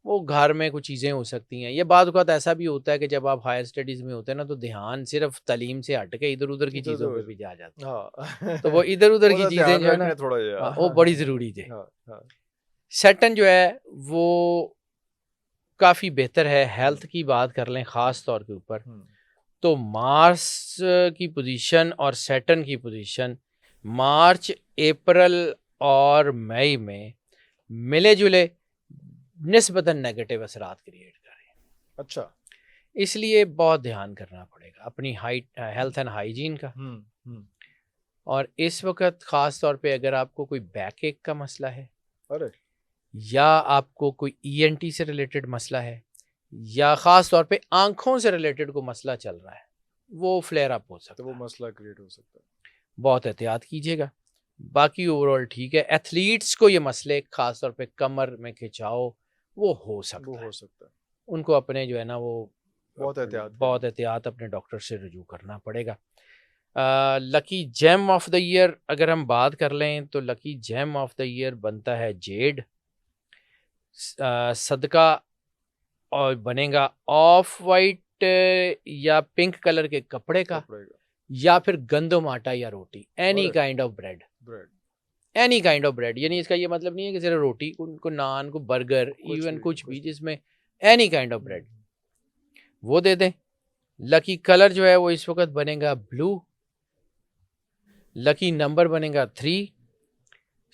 वो घर में कुछ चीज़ें हो सकती हैं। ये बाद वक़्त ऐसा भी होता है कि जब आप हायर स्टडीज़ में होते हैं ना तो ध्यान सिर्फ तालीम से हट के इधर-उधर की इधर चीज़ों उधर पे हो भी जा जाता है। जाए। तो हाँ। वो इधर-उधर वो की तो चीज़ें ध्यान जो है ना, रखने थोड़ा जा। वो बड़ी ज़रूरी है। हाँ हाँ। सैटर्न जो है वो काफ़ी बेहतर है। हेल्थ की बात कर लें ख़ास तौर के ऊपर, तो मार्स की पोजीशन और सैटर्न की पोजीशन मार्च, अप्रैल और मई में मिले-जुले निस्बतन नेगेटिव असरात क्रिएट कर रहे हैं। अच्छा। इसलिए बहुत ध्यान करना पड़ेगा अपनी हेल्थ एंड हाइजीन का। हम्म। और इस वक्त ख़ास तौर पे अगर आपको कोई बैक एक का मसला है, अरे या आपको कोई ईएनटी से रिलेटेड मसला है, या ख़ास तौर पे आँखों से रिलेटेड कोई मसला चल रहा है, वो फ्लेयर अप हो तो सकता वो है। मसला क्रिएट हो सकता है। बहुत एहतियात कीजिएगा। बाकी ओवरऑल ठीक है। एथलीट्स को ये मसले ख़ास तौर पे कमर में खिंचाव वो हो वो सकता हो है। सकता है। उनको अपने जो है ना वो बहुत एहतियात बहुत करनी। एहतियात अपने डॉक्टर से रुजू करना पड़ेगा। Lucky gem of the year अगर हम बात कर लें तो lucky gem of the year बनता है जेड। सदका और बनेगा ऑफ वाइट या पिंक कलर के कपड़े का, कपड़े का। या फिर गंदम आटा या रोटी, एनी अरे kind of bread. Bread. Any kind of bread, यानी इसका ये मतलब नहीं है कि सिर्फ रोटी, उनको नान को बर्गर, कुछ इवन भी कुछ भी कुछ भी। जिसमें एनी काइंड ऑफ ब्रेड, हम्म, वो दे दें। लकी कलर जो है वो इस वक्त बनेगा ब्लू। लकी नंबर बनेगा 3।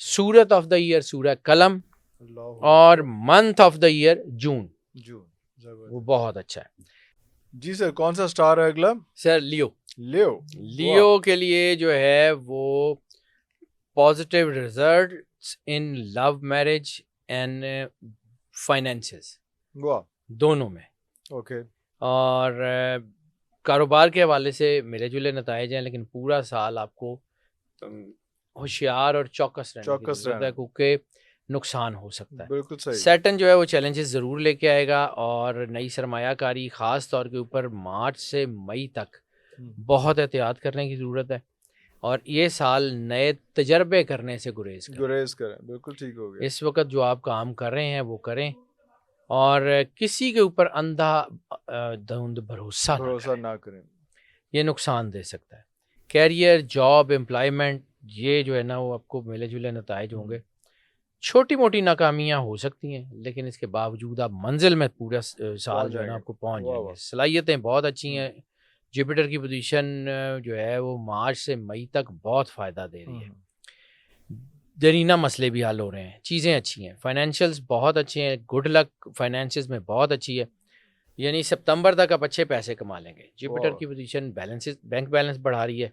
सूरत ऑफ द ईयर सूरह कलम। अल्लाहु और अकबर। Month of the year June. June. वो जबरदस्त। बहुत अच्छा है। जी सर, कौन सा स्टार है अगला? सर लियो। लियो। वाह। लियो के लिए जो है वो positive results in love marriage and finances, वाह, दोनों में। ओके, और कारोबार के हवाले से मिले जुले नताइज हैं, लेकिन पूरा साल आपको होशियार और चौकस रहने की चौकस ज़रूरत है, रहना, क्योंकि नुकसान हो सकता है। बिल्कुल सही। सैटर्न जो है वो चैलेंजेस ज़रूर लेके आएगा, और नई सरमायाकारी ख़ास तौर के ऊपर मार्च से मई तक बहुत एहतियात करने की ज़रूरत है, और ये साल नए तजर्बे करने से गुरेज करें। गुरेज करें, बिल्कुल ठीक हो गया। इस वक्त जो आप काम कर रहे हैं वो करें, और किसी के ऊपर अंधा धुंध भरोसा ना भरोसा करें, ना करें। ये नुकसान दे सकता है। कैरियर, जॉब, एम्प्लॉयमेंट, ये जो है ना वो आपको मिले जुले नताइज होंगे। छोटी मोटी नाकामियाँ हो सकती हैं, लेकिन इसके बावजूद आप मंजिल में पूरा साल पहुंच जो है ना जाएंगे। आपको पहुंच वाह जाएंगे। वाह। सलाहियतें बहुत अच्छी हैं। जुपिटर की पोजीशन जो है वो मार्च से मई तक बहुत फ़ायदा दे रही है। दरीना मसले भी हल हो रहे हैं, चीज़ें अच्छी हैं, फाइनेंशियल्स बहुत अच्छे हैं, गुड लक फाइनेंसिस में बहुत अच्छी है, यानी सितंबर तक आप अच्छे पैसे कमा लेंगे। जुपिटर की पोजीशन बैलेंसेस, बैंक बैलेंस बढ़ा रही है।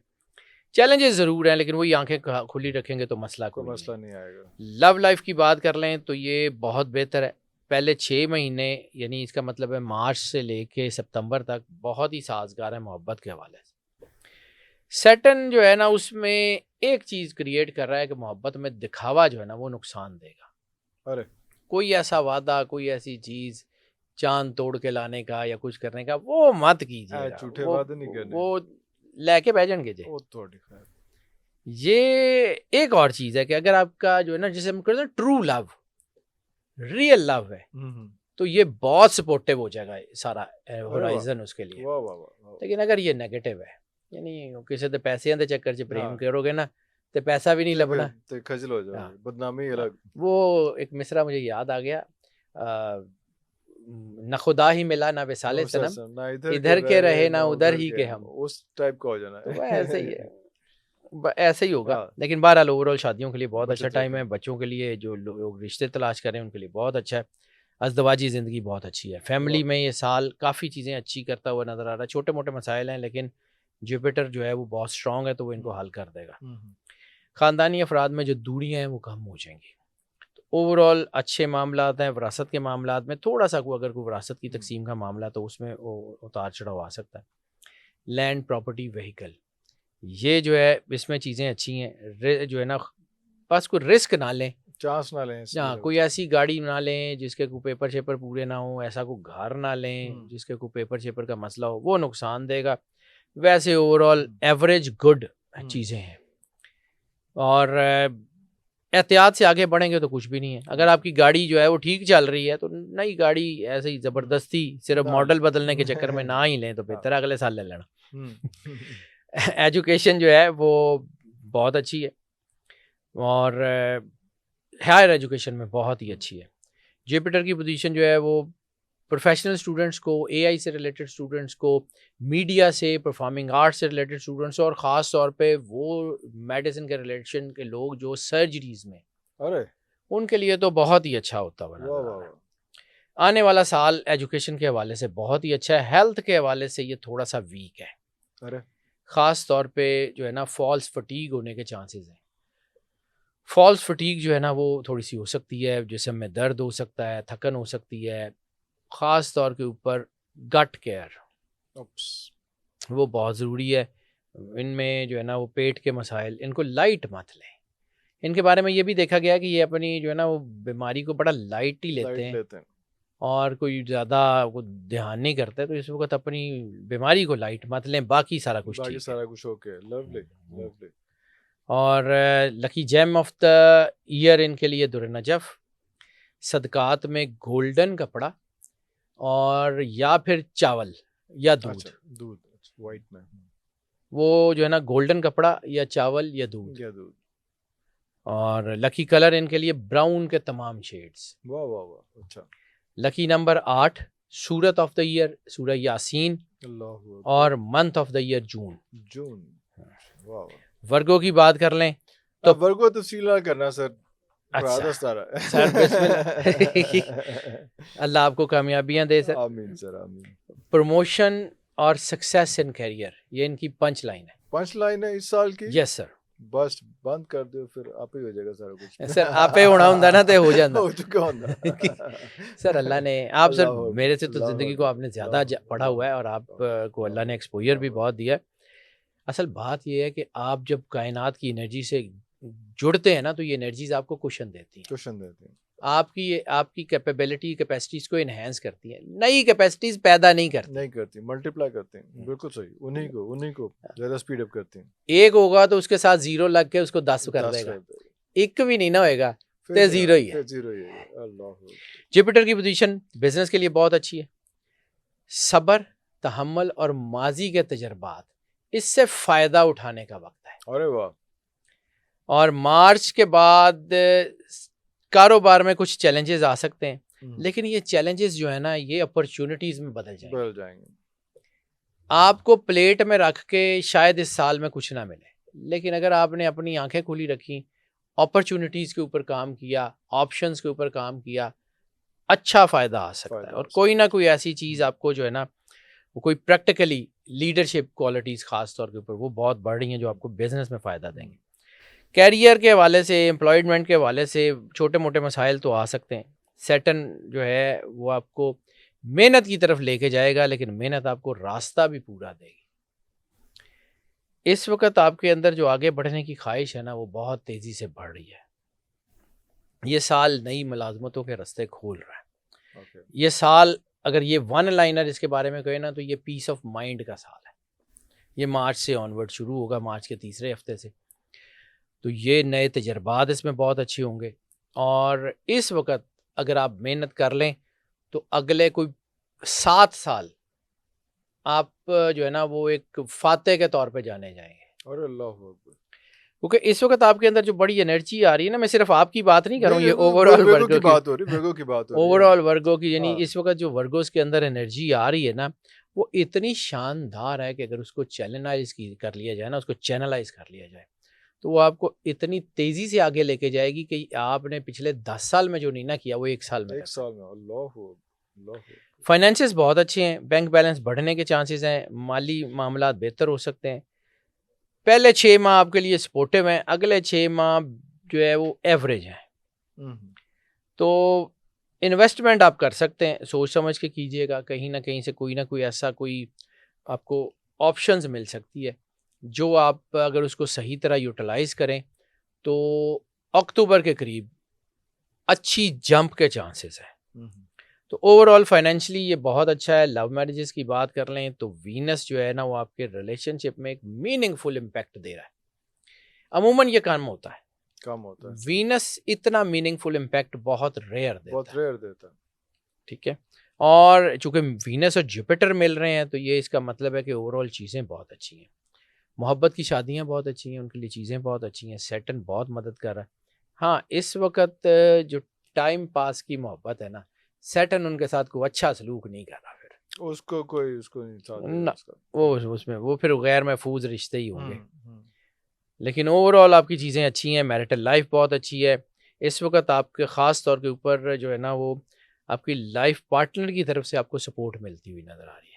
चैलेंजेस ज़रूर हैं, लेकिन वही आंखें खुली रखेंगे तो मसला कोई कोई मसला नहीं। नहीं आएगा। लव लाइफ की बात कर लें तो ये बहुत बेहतर है। पहले 6 महीने, यानी इसका मतलब है मार्च से लेके सितंबर तक बहुत ही साजगार है मोहब्बत के हवाले से। सैटर्न जो है ना उसमें एक चीज़ क्रिएट कर रहा है कि मोहब्बत में दिखावा जो है ना वो नुकसान देगा। अरे, कोई ऐसा वादा, कोई ऐसी चीज़ चाँद तोड़ के लाने का या कुछ करने का वो मत कीजिएगा। झूठे वो वादे नहीं करने। वो लेके बह जाएंगे जे। वो तो खैर। ये एक और चीज़ है कि अगर आपका जो है ना, जिसे हम कहते हैं ट्रू लव, रियल लव है, तो ये बहुत सपोर्टिव हो जाएगा सारा होराइजन उसके लिए। वाह वाह वाह। लेकिन अगर ये नेगेटिव है, यानी किसी दे पैसे के चक्कर च प्रेम हाँ। करोगे ना तो पैसा भी नहीं लभना। तो खजल हो हाँ। जाओगे, बदनामी अलग। वो एक मिसरा मुझे याद आ गया, न खुदा ही मिला ना विसाले सनम, ना इधर के रहे ना उधर ही के हम। उस टाइप का हो जाना तो है। वह ऐसे ही है, ऐसे ही होगा। हाँ। लेकिन बहरहाल ओवरऑल शादियों के लिए बहुत बच्चे अच्छा टाइम देखें। है। बच्चों के लिए जो लोग रिश्ते तलाश कर रहे हैं उनके लिए बहुत अच्छा है। अज़दवाजी ज़िंदगी बहुत अच्छी है। फैमिली में ये साल काफ़ी चीज़ें अच्छी करता हुआ नज़र आ रहा है। छोटे मोटे मसाइल हैं, लेकिन जुपिटर जो है वो बहुत स्ट्रॉन्ग है, तो वो इनको हल कर देगा। ख़ानदानी अफराद में जो दूरियाँ हैं वो कम हो जाएंगी। तो ओवरऑल अच्छे मामलात हैं। विरासत के मामलात में थोड़ा सा अगर कोई विरासत की तकसीम का मामला, तो उसमें उतार चढ़ाव आ सकता है। लैंड, प्रॉपर्टी, व्हीकल, ये जो है इसमें चीज़ें अच्छी हैं। जो है ना, बस कोई रिस्क ना लें, चांस ना लें। हाँ, कोई ऐसी गाड़ी ना लें जिसके कोई पेपर शेपर पूरे ना हो, ऐसा कोई घर ना लें जिसके कोई पेपर शेपर का मसला हो, वो नुकसान देगा। वैसे ओवरऑल एवरेज गुड चीज़ें हैं, और एहतियात से आगे बढ़ेंगे तो कुछ भी नहीं है। अगर आपकी गाड़ी जो है वो ठीक चल रही है तो नई गाड़ी ऐसे ही ज़बरदस्ती सिर्फ मॉडल बदलने के चक्कर में ना ही लें तो बेहतर है, अगले साल ले लेना। एजुकेशन जो है वो बहुत अच्छी है, और हायर एजुकेशन में बहुत ही अच्छी है। जुपिटर की पोजीशन जो है वो प्रोफेशनल स्टूडेंट्स को, एआई से रिलेटेड स्टूडेंट्स को, मीडिया से, परफॉर्मिंग आर्ट्स से रिलेटेड स्टूडेंट्स, और ख़ास तौर पे वो मेडिसिन के रिलेशन के लोग जो सर्जरीज़ में, अरे, उनके लिए तो बहुत ही अच्छा होता हुआ नज़र आ रहा है। आने वाला साल एजुकेशन के हवाले से बहुत ही अच्छा है। हेल्थ के हवाले से ये थोड़ा सा वीक है। अरे, ख़ास तौर पे जो है ना फॉल्स फटीग होने के चांसेस हैं। फॉल्स फटीग जो है ना वो थोड़ी सी हो सकती है, जिस्म में दर्द हो सकता है, थकन हो सकती है। ख़ास तौर के ऊपर गट केयर वो बहुत ज़रूरी है। इनमें जो है ना वो पेट के मसाइल, इनको लाइट मत लें। इनके बारे में ये भी देखा गया कि ये अपनी जो है ना वो बीमारी को बड़ा लाइट ही लेते हैं, और कोई ज़्यादा वो ध्यान नहीं करते। तो इस वक्त अपनी बीमारी को लाइट मत लें, बाकी सारा कुछ ठीक है। सारा कुछ ओके। Lovely lovely. और lucky gem of the year इनके लिए दुर नजफ़, सदकात में गोल्डन कपड़ा, और या फिर चावल या दूध। अच्छा, दूध वाइट में, वो जो है ना गोल्डन कपड़ा या चावल या दूध। और लकी कलर इनके लिए ब्राउन के तमाम शेड्स। वाह वाह वाह। अच्छा। Lucky number 8, Surat of the year सूरह यासीन, और मंथ ऑफ द ईयर जून। वाह। वर्गो की बात कर लें तो वर्गो तफसील करना सर। अच्छा सर, अल्लाह आपको कामयाबियां दे सर। आमीन सर, आमीन। प्रमोशन और सक्सेस इन कैरियर, ये इनकी पंच लाइन है। पंच लाइन है इस साल की। Yes sir. बस बंद कर दो फिर आप ही हो जाएगा सारा कुछ। सर आपे होना हुंदा ना ते हो जांदा हो चुका होंदा। सर अल्लाह ने आप सर अल्लाह मेरे से तो अल्लाह ज़िंदगी को आपने ज़्यादा पढ़ा हुआ है और आप को अल्लाह ने एक्सपोजर भी बहुत दिया है। असल बात ये है कि आप जब कायनात की एनर्जी से जुड़ते हैं ना तो ये एनर्जीज आपको कुशन देती हैं, क्वेश्चन देते हैं, आपकी कैपेबिलिटी कैपेसिटीज़ को इन्हेंस करती हैं, नई कैपेसिटीज़ पैदा नहीं करती। नहीं करती, मल्टीप्लाई करते हैं, बिल्कुल सही, उन्हीं को ज़्यादा स्पीड अप करते हैं, एक होगा तो उसके साथ ज़ीरो लग के उसको 10 कर 10 देगा, कर देगा, एक भी नहीं ना होएगा तो फिर ज़ीरो ही है। फिर ज़ीरो ही है, अल्लाह। जुपिटर की पोजीशन बिजनेस के लिए बहुत अच्छी है। सब्र, तहम्मुल और माजी के तजर्बात, इससे फ़ायदा उठाने का वक्त है। अरे वाह! और मार्च के बाद कारोबार में कुछ चैलेंजेस आ सकते हैं, लेकिन ये चैलेंजेस जो है ना ये अपॉर्चुनिटीज़ में बदल जाएंगे। आपको प्लेट में रख के शायद इस साल में कुछ ना मिले, लेकिन अगर आपने अपनी आंखें खुली रखी, अपॉर्चुनिटीज़ के ऊपर काम किया, ऑप्शंस के ऊपर काम किया, अच्छा फ़ायदा आ सकता है। और कोई ना कोई ऐसी चीज़ आपको जो है ना वो कोई प्रैक्टिकली लीडरशिप क्वालिटीज़ ख़ास तौर के ऊपर वो बहुत बढ़ रही हैं जो आपको बिजनेस में फ़ायदा देंगे। कैरियर के हवाले से, एम्प्लॉयमेंट के हवाले से छोटे मोटे मसाइल तो आ सकते हैं। सैटर्न जो है वो आपको मेहनत की तरफ लेके जाएगा, लेकिन मेहनत आपको रास्ता भी पूरा देगी। इस वक्त आपके अंदर जो आगे बढ़ने की ख्वाहिश है ना वो बहुत तेज़ी से बढ़ रही है। ये साल नई मुलाजमतों के रास्ते खोल रहा है। ये साल अगर ये वन लाइनर इसके बारे में कहे ना तो ये पीस ऑफ माइंड का साल है। ये मार्च से ऑनवर्ड शुरू होगा, मार्च के तीसरे हफ्ते से। तो ये नए तजर्बात इसमें बहुत अच्छे होंगे और इस वक्त अगर आप मेहनत कर लें तो अगले कोई 7 साल आप जो है ना वो एक फाते के तौर पे जाने जाएंगे। अरे अल्लाह अकबर। क्योंकि इस वक्त आपके अंदर जो बड़ी एनर्जी आ रही है ना, मैं सिर्फ आपकी बात नहीं कर रहा हूँ, ये नहीं, ओवरऑल वर्गों की वर्गों बात हो रही, वर्गों की बात हो रही है। ओवरऑल वर्गों की, यानी हाँ। इस वक्त जो वर्गों के अंदर एनर्जी आ रही है ना वो इतनी शानदार है कि अगर उसको चैनलाइज कर लिया जाए ना, उसको चैनलाइज कर लिया जाए तो वो आपको इतनी तेज़ी से आगे लेके जाएगी कि आपने पिछले 10 साल में जो नहीं ना किया वो 1 साल में। 1 साल में, अल्लाह। फाइनेंसेस बहुत अच्छे हैं, बैंक बैलेंस बढ़ने के चांसेस हैं, माली मामला बेहतर हो सकते हैं। पहले 6 माह आपके लिए सपोर्टिव हैं, अगले 6 माह जो है वो एवरेज हैं। तो इन्वेस्टमेंट आप कर सकते हैं, सोच समझ के कीजिएगा, कहीं ना कहीं से कोई ना कोई ऐसा कोई आपको ऑप्शंस मिल सकती है जो आप अगर उसको सही तरह यूटिलाइज करें तो अक्टूबर के करीब अच्छी जंप के चांसेस हैं। तो ओवरऑल फाइनेंशियली ये बहुत अच्छा है। लव मैरिजेस की बात कर लें तो वीनस जो है ना वो आपके रिलेशनशिप में एक मीनिंगफुल इम्पैक्ट दे रहा है। अमूमन ये कम होता है, वीनस इतना मीनिंगफुल इम्पैक्ट बहुत रेयर देता है। ठीक है, और चूंकि वीनस और जुपिटर मिल रहे हैं तो ये इसका मतलब है कि ओवरऑल चीज़ें बहुत अच्छी हैं। मोहब्बत की शादियां बहुत अच्छी हैं, उनके लिए चीज़ें बहुत अच्छी हैं। सैटर्न बहुत मदद कर रहा है। हाँ, इस वक्त जो टाइम पास की मोहब्बत है ना, सैटर्न उनके साथ कोई अच्छा सलूक नहीं कर रहा, फिर उसको नहीं साथ ना, उसका। वो उसमें वो फिर गैर महफूज रिश्ते ही होंगे। लेकिन ओवरऑल आपकी चीज़ें अच्छी हैं, मैरिटल लाइफ बहुत अच्छी है। इस वक्त आपके ख़ास तौर के ऊपर जो है ना वो आपकी लाइफ पार्टनर की तरफ से आपको सपोर्ट मिलती हुई नज़र आ रही है।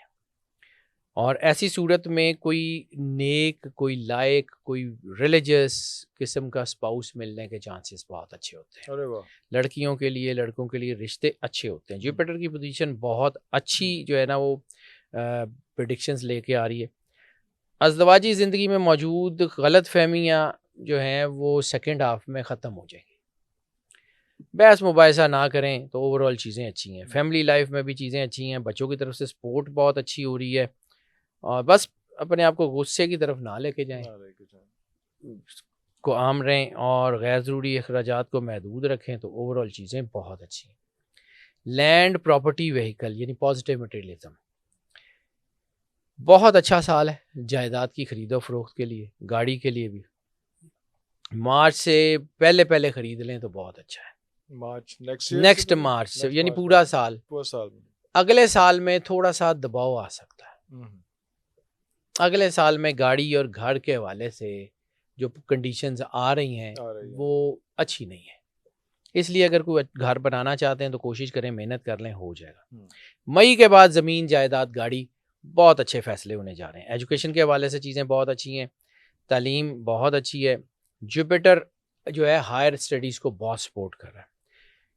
और ऐसी सूरत में कोई नेक, कोई लायक, कोई रिलीजियस किस्म का स्पाउस मिलने के चांसेस बहुत अच्छे होते हैं। अरे वाह। लड़कियों के लिए, लड़कों के लिए रिश्ते अच्छे होते हैं। जुपिटर की पोजीशन बहुत अच्छी जो है ना वो प्रेडिक्शंस लेके आ रही है। अज़दवाजी ज़िंदगी में मौजूद गलत फहमियाँ जो हैं वो सेकेंड हाफ में ख़त्म हो जाएंगी। बहस मुबाहिसा ना करें तो ओवरऑल चीज़ें अच्छी हैं। फैमिली लाइफ में भी चीज़ें अच्छी हैं, बच्चों की तरफ से सपोर्ट बहुत अच्छी हो रही है। और बस अपने आप को गुस्से की तरफ ना लेके जाएं, को आम रहें और गैर ज़रूरी अखराजात को महदूद रखें तो ओवरऑल चीज़ें बहुत अच्छी हैं। लैंड प्रॉपर्टी व्हीकल यानी पॉजिटिव मटेरियलिज्म बहुत अच्छा साल है जायदाद की खरीदो फरोख्त के लिए, गाड़ी के लिए भी। मार्च से पहले खरीद लें तो बहुत अच्छा है। नेक्स्ट मार्च से यानी पूरा साल अगले साल में थोड़ा सा दबाव आ सकता है। अगले साल में गाड़ी और घर के हवाले से जो कंडीशंस आ रही हैं वो अच्छी नहीं है, इसलिए अगर कोई घर बनाना चाहते हैं तो कोशिश करें, मेहनत कर लें, हो जाएगा। मई के बाद ज़मीन जायदाद गाड़ी बहुत अच्छे फैसले होने जा रहे हैं। एजुकेशन के हवाले से चीज़ें बहुत अच्छी हैं। तालीम बहुत अच्छी है। जुपिटर जो है हायर स्टडीज़ को बहुत सपोर्ट कर रहा है।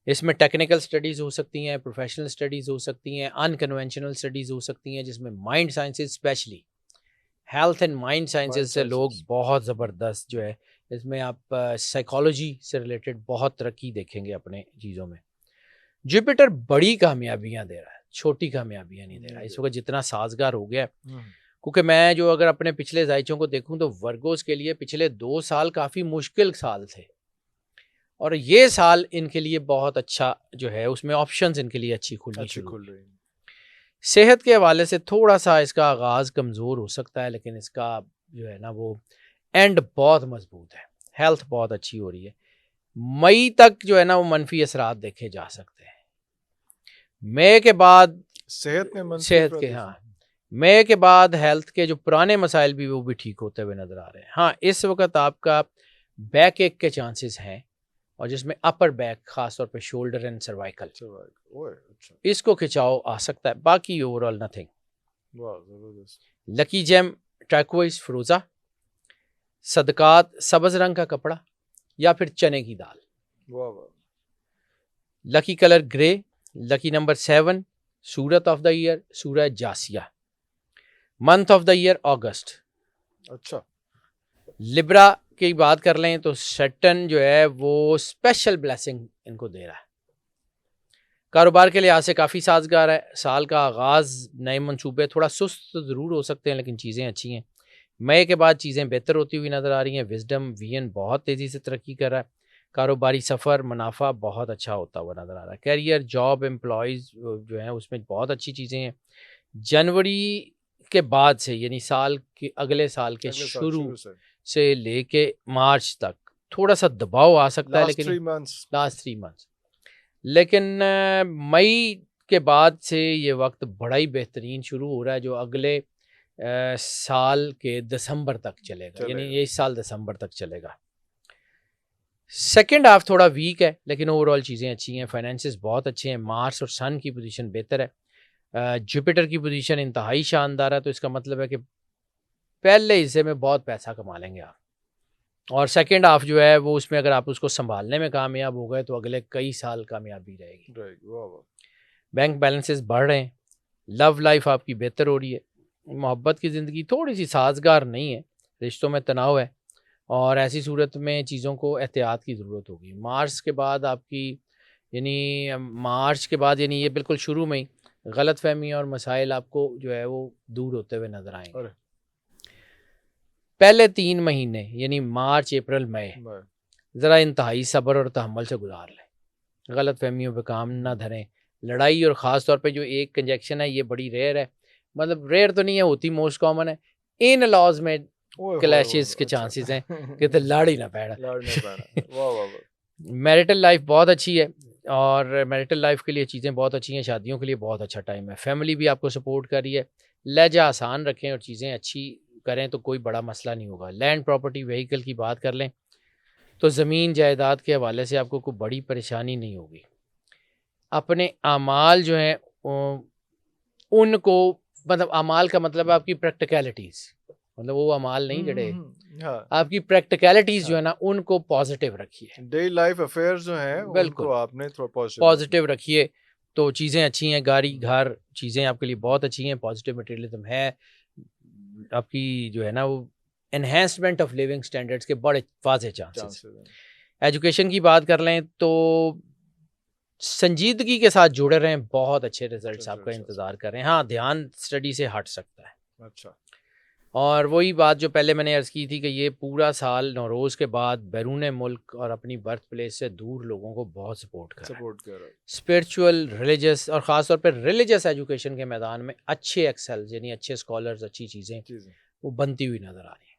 इसमें टेक्निकल स्टडीज़ हो सकती हैं, प्रोफेशनल स्टडीज़ हो सकती हैं, अनकन्वेंशनल स्टडीज़ हो सकती हैं, जिसमें mind sciences specially health and mind sciences से लोग बहुत ज़बरदस्त जो है, इसमें आप साइकोलॉजी से रिलेटेड बहुत तरक्की देखेंगे अपने चीज़ों में। जुपिटर बड़ी कामयाबियाँ दे रहा है, छोटी कामयाबियाँ नहीं दे रहा है। इस वक्त जितना साजगार हो गया है, क्योंकि मैं जो अगर अपने पिछले जायचों को देखूं तो वर्गोस के लिए पिछले 2 साल काफ़ी मुश्किल साल थे, और ये साल इनके लिए बहुत अच्छा जो है, उसमें ऑप्शंस इनके लिए अच्छी खुलनी शुरू खुल रही है। सेहत के हवाले से थोड़ा सा इसका आगाज़ कमज़ोर हो सकता है, लेकिन इसका जो है ना वो एंड बहुत मजबूत है, हेल्थ बहुत अच्छी हो रही है। मई तक जो है ना वो मनफी असरात देखे जा सकते हैं। मई के बाद सेहत के हाँ, मई के बाद हेल्थ के जो पुराने मसाइल भी वो भी ठीक होते हुए नज़र आ रहे हैं। हाँ, इस वक्त आपका बैक एक के चांसेस हैं, और जिसमें अपर बैक खास तौर पे शोल्डर एंड सर्वाइकल, अच्छा। इसको खिंचाव आ सकता है, बाकी ओवरऑल नथिंग। वाह जबरदस्त। लकी जेम टर्कोइज फ्रोजा, सदकात सब्ज रंग का कपड़ा या फिर चने की दाल। वाह वाह। Lucky colour grey. Lucky number 7, सूरत ऑफ द ईयर सूरज जासिया। Month of the year August. अच्छा। लिब्रा की बात कर लें तो सैटर्न जो है वो स्पेशल ब्लेसिंग इनको दे रहा है। कारोबार के लिहाज से काफ़ी साजगार है। साल का आगाज़ नए मंसूबे थोड़ा सुस्त ज़रूर हो सकते हैं, लेकिन चीज़ें अच्छी हैं। मई के बाद चीज़ें बेहतर होती हुई नज़र आ रही हैं। विजडम वीएन बहुत तेज़ी से तरक्की कर रहा है। कारोबारी सफ़र मुनाफा बहुत अच्छा होता हुआ नज़र आ रहा है। कैरियर जॉब एम्प्लॉयज़ जो हैं उसमें बहुत अच्छी चीज़ें हैं। जनवरी के बाद से यानी साल के अगले साल के शुरू से लेके मार्च तक थोड़ा सा दबाव आ सकता है, लेकिन लास्ट 3 मंथ्स, लेकिन मई के बाद से ये वक्त बड़ा ही बेहतरीन शुरू हो रहा है, जो अगले साल के दिसंबर तक चलेगा, यानी ये इस साल दिसंबर तक चलेगा। सेकेंड हाफ थोड़ा वीक है, लेकिन ओवरऑल चीज़ें अच्छी हैं। फाइनेंसेस बहुत अच्छे हैं। मार्स और सन की पोजीशन बेहतर है। जुपिटर की पोजीशन इंतहाई शानदार है, तो इसका मतलब है कि पहले हिस्से में बहुत पैसा कमा लेंगे आप, और सेकेंड हाफ जो है वो उसमें अगर आप उसको संभालने में कामयाब हो गए तो अगले कई साल कामयाबी रहेगी। बैंक बैलेंसेस बढ़ रहे हैं। लव लाइफ आपकी बेहतर हो रही है। मोहब्बत की ज़िंदगी थोड़ी सी साजगार नहीं है, रिश्तों में तनाव है, और ऐसी सूरत में चीज़ों को एहतियात की ज़रूरत होगी। मार्च के बाद आपकी यानी ये बिल्कुल शुरू में ही गलत फहमी और मसाइल आपको जो है वो दूर होते हुए नज़र आएंगे। पहले 3 महीने यानी मार्च अप्रैल मई ज़रा इंतहाई सब्र और तहम्मुल से गुजार लें। गलत फहमियों पे काम ना धरें। लड़ाई और ख़ास तौर पे जो एक कंजेक्शन है ये बड़ी रेयर है, मतलब रेयर तो नहीं है, होती मोस्ट कॉमन है। इन लॉज में क्लैशेस के चांसेस हैं कि तो लड़ ही ना पैड़ा। मैरिटल लाइफ बहुत अच्छी है, और मैरिटल लाइफ के लिए चीज़ें बहुत अच्छी हैं। शादियों के लिए बहुत अच्छा टाइम है। फैमिली भी आपको सपोर्ट कर रही है। लहजा आसान रखें और चीज़ें अच्छी करें तो कोई बड़ा मसला नहीं होगा। लैंड प्रॉपर्टी व्हीकल की बात कर लें तो ज़मीन जायदाद के हवाले से आपको कोई बड़ी परेशानी नहीं होगी। अपने आमाल जो हैं उनको, मतलब अमाल का मतलब है आपकी प्रैक्टिकलिटीज़, मतलब वो अमाल नहीं जड़े, आपकी प्रैक्टिकलिटीज़ जो है ना उनको पॉजिटिव रखिए। डेली लाइफ अफेयर्स जो हैं उनको आपने थोड़ा पॉजिटिव रखिए तो चीज़ें अच्छी हैं। गाड़ी घर चीज़ें आपके लिए बहुत अच्छी हैं। पॉजिटिव मटेरियलिज्म है। आपकी जो है ना वो एनहेंसमेंट ऑफ लिविंग स्टैंडर्ड्स के बड़े वाज़ेह चांसेस। एजुकेशन की बात कर लें तो संजीदगी के साथ जुड़े रहें, बहुत अच्छे रिजल्ट्स आपका इंतज़ार कर रहे हैं। हाँ, ध्यान स्टडी से हट सकता है। अच्छा। और वही बात जो पहले मैंने अर्ज़ की थी कि ये पूरा साल नौरोज़ के बाद बैरून मुल्क और अपनी बर्थ प्लेस से दूर लोगों को बहुत सपोर्ट कर रहा है। स्पिरिचुअल, रिलीजियस और ख़ास तौर पर रिलीजियस एजुकेशन के मैदान में अच्छे एक्सेल्स यानी अच्छे स्कॉलर्स, अच्छी चीज़ें वो बनती हुई नज़र आ रही हैं।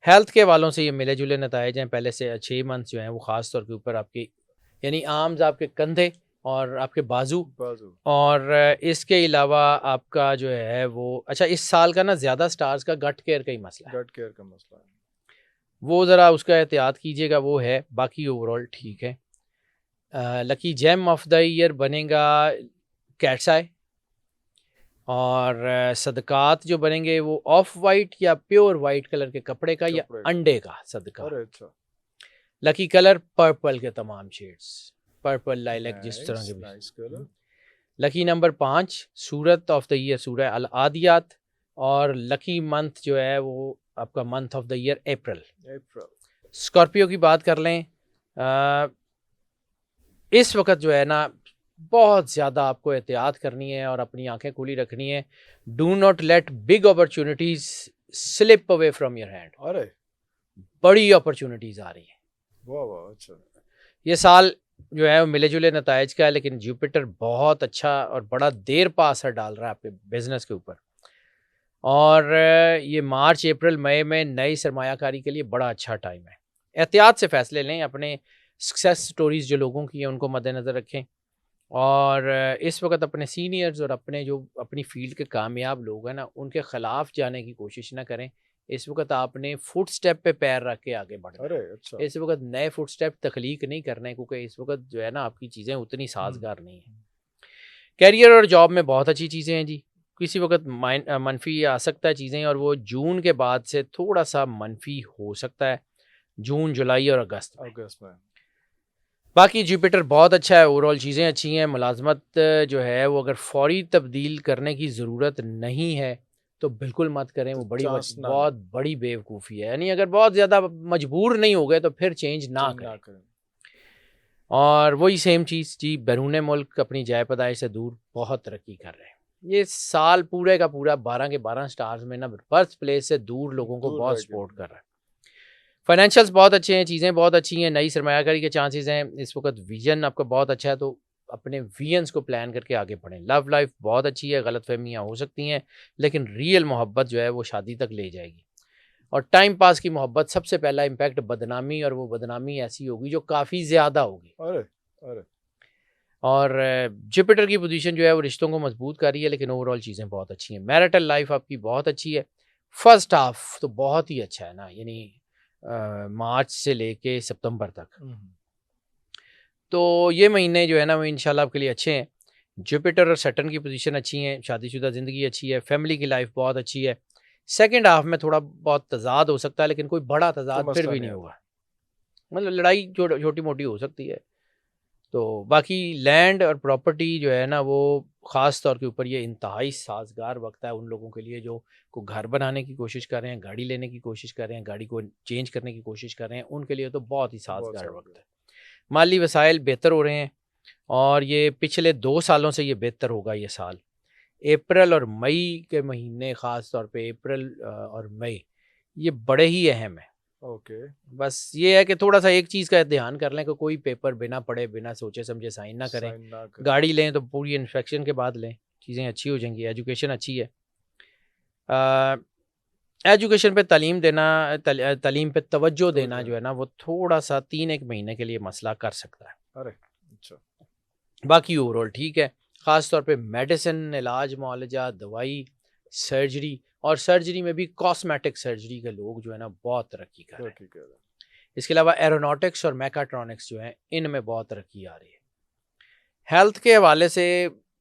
हेल्थ के वालों से ये मिले जुले नताइज हैं। पहले से 6 मंथ्स जो हैं वो ख़ास तौर के ऊपर आपकी यानी आर्म्स, आपके कंधे और आपके बाजू, और इसके अलावा आपका जो है वो अच्छा इस साल का ना ज़्यादा स्टार्स का गट केयर का ही मसला है। वो ज़रा उसका एहतियात कीजिएगा, वो है। बाकी ओवरऑल ठीक है। Lucky gem of the year बनेगा कैट्स आई। और सदकात जो बनेंगे वो ऑफ वाइट या प्योर वाइट कलर के कपड़े का या कपड़े का। अंडे का सदका। अरे अच्छा। लकी कलर पर्पल के तमाम शेड्स, पर्पल लाइलैक जिस तरह नाइस के भी। Nice colour. Lucky number 5 Surat of the year सूरह अल आदियात। और लकी मंथ जो है वो आपका month of the year April. April. Scorpio की बात कर लें, इस वक्त जो है ना बहुत ज़्यादा आपको एहतियात करनी है और अपनी आंखें खुली रखनी है। Do not let big opportunities slip away from your hand. अरे बड़ी अपॉर्चुनिटीज आ रही हैं वाह वाह अच्छा। ये साल जो है वो मिले जुले नताइज का है, लेकिन जुपिटर बहुत अच्छा और बड़ा देर पा असर डाल रहा है आपके बिजनेस के ऊपर। और ये मार्च अप्रैल मई में नई सरमायाकारी के लिए बड़ा अच्छा टाइम है। एहतियात से फैसले लें, अपने सक्सेस स्टोरीज जो लोगों की हैं उनको मद्देनज़र रखें। और इस वक्त अपने सीनियर्स और अपने जो अपनी फील्ड के कामयाब लोग हैं ना उनके ख़िलाफ़ जाने की कोशिश ना करें। इस वक्त आपने फुट स्टेप पे पैर रख के आगे बढ़ना अरे है। अच्छा। इस वक्त नए फुट स्टेप तख्लीक नहीं करने, क्योंकि इस वक्त जो है ना आपकी चीज़ें उतनी हम्म, साजगार नहीं हैं। कैरियर और जॉब में बहुत अच्छी चीज़ें हैं जी। किसी वक्त मनफी आ सकता है चीज़ें, और वो जून के बाद से थोड़ा सा मनफी हो सकता है, जून जुलाई और अगस्त में। अगस्त में। बाकी जुपिटर बहुत अच्छा है, ओवरऑल चीज़ें अच्छी हैं। मुलाजमत जो है वो अगर फौरी तब्दील करने की ज़रूरत नहीं है तो बिल्कुल मत करें, तो वो चांस ना लें। बहुत बड़ी बेवकूफ़ी है। यानी अगर बहुत ज़्यादा मजबूर नहीं हो गए तो फिर चेंज ना चेंज ना करें। करें। और वही सेम चीज़ जी, बैरून मुल्क अपनी जाय पैदाइश से दूर बहुत तरक्की कर रहे हैं। ये साल पूरे का पूरा 12 के 12 स्टार्स में ना बर्थ प्लेस से दूर लोगों को दूर बहुत रह के। सपोर्ट कर रहा है। फाइनेंशियल्स बहुत अच्छे हैं, चीज़ें बहुत अच्छी हैं, नई सरमायाकारी के चांसेस हैं। इस वक्त विजन आपका बहुत अच्छा है, तो अपने विजन्स को प्लान करके आगे बढ़ें। लव लाइफ बहुत अच्छी है, गलतफहमियाँ हो सकती हैं, लेकिन रियल मोहब्बत जो है वो शादी तक ले जाएगी। और टाइम पास की मोहब्बत सबसे पहला इम्पैक्ट बदनामी, और वो बदनामी ऐसी होगी जो काफ़ी ज़्यादा होगी। अरे अरे और जुपिटर की पोजीशन जो है वो रिश्तों को मजबूत कर रही है, लेकिन ओवरऑल चीज़ें बहुत अच्छी हैं। मैरिटल लाइफ आपकी बहुत अच्छी है। फर्स्ट हाफ तो बहुत ही अच्छा है ना, यानी मार्च से लेके सितंबर तक। तो ये महीने जो है ना वो इंशाल्लाह आपके लिए अच्छे हैं। जुपिटर और सैटर्न की पोजीशन अच्छी हैं, शादीशुदा ज़िंदगी अच्छी है, फैमिली की लाइफ बहुत अच्छी है। सेकंड हाफ में थोड़ा बहुत तज़ाद हो सकता है, लेकिन कोई बड़ा कोई तज़ाद फिर मसला भी नहीं नहीं आता। होगा। मतलब लड़ाई छोटी मोटी हो सकती है। तो बाकी लैंड और प्रॉपर्टी जो है ना वो ख़ास तौर के ऊपर ये इंतहाई साज़गार वक्त है उन लोगों के लिए जो को घर बनाने की कोशिश कर रहे हैं, गाड़ी लेने की कोशिश कर रहे हैं, गाड़ी को चेंज करने की कोशिश कर रहे हैं, उनके लिए तो बहुत ही बहुत साज़गार साल वक्त के। है। माली वसाइल बेहतर हो रहे हैं, और ये पिछले 2 सालों से ये बेहतर होगा ये साल। अप्रैल और मई के महीने ख़ास तौर पे अप्रैल और मई ये बड़े ही अहम हैं। ओके। बस ये है कि थोड़ा-सा एक चीज़ का ध्यान कर लें कि कोई पेपर बिना पढ़े, बिना सोचे-समझे साइन ना करें। साइन ना करें। गाड़ी लें तो पूरी इंस्पेक्शन के बाद लें, चीज़ें अच्छी हो जाएँगी, एजुकेशन अच्छी है। अ, एजुकेशन पे तालीम देना, तालीम पे तवज्जो तो देना जो है ना वो थोड़ा-सा 3-1 महीने के लिए मसला कर सकता है। अरे अच्छा। बाकी ओवरऑल ठीक है, ख़ास तौर पे मेडिसिन, इलाज, मुआलजा, दवाई, सर्जरी, और सर्जरी में भी कॉस्मेटिक सर्जरी के लोग जो है ना बहुत तरक्की कर रहे हैं। तरक्की कर रहा है। इसके अलावा एरोनॉटिक्स और मैकाट्रॉनिक्स जो हैं इनमें बहुत तरक्की आ रही है। हेल्थ के हवाले से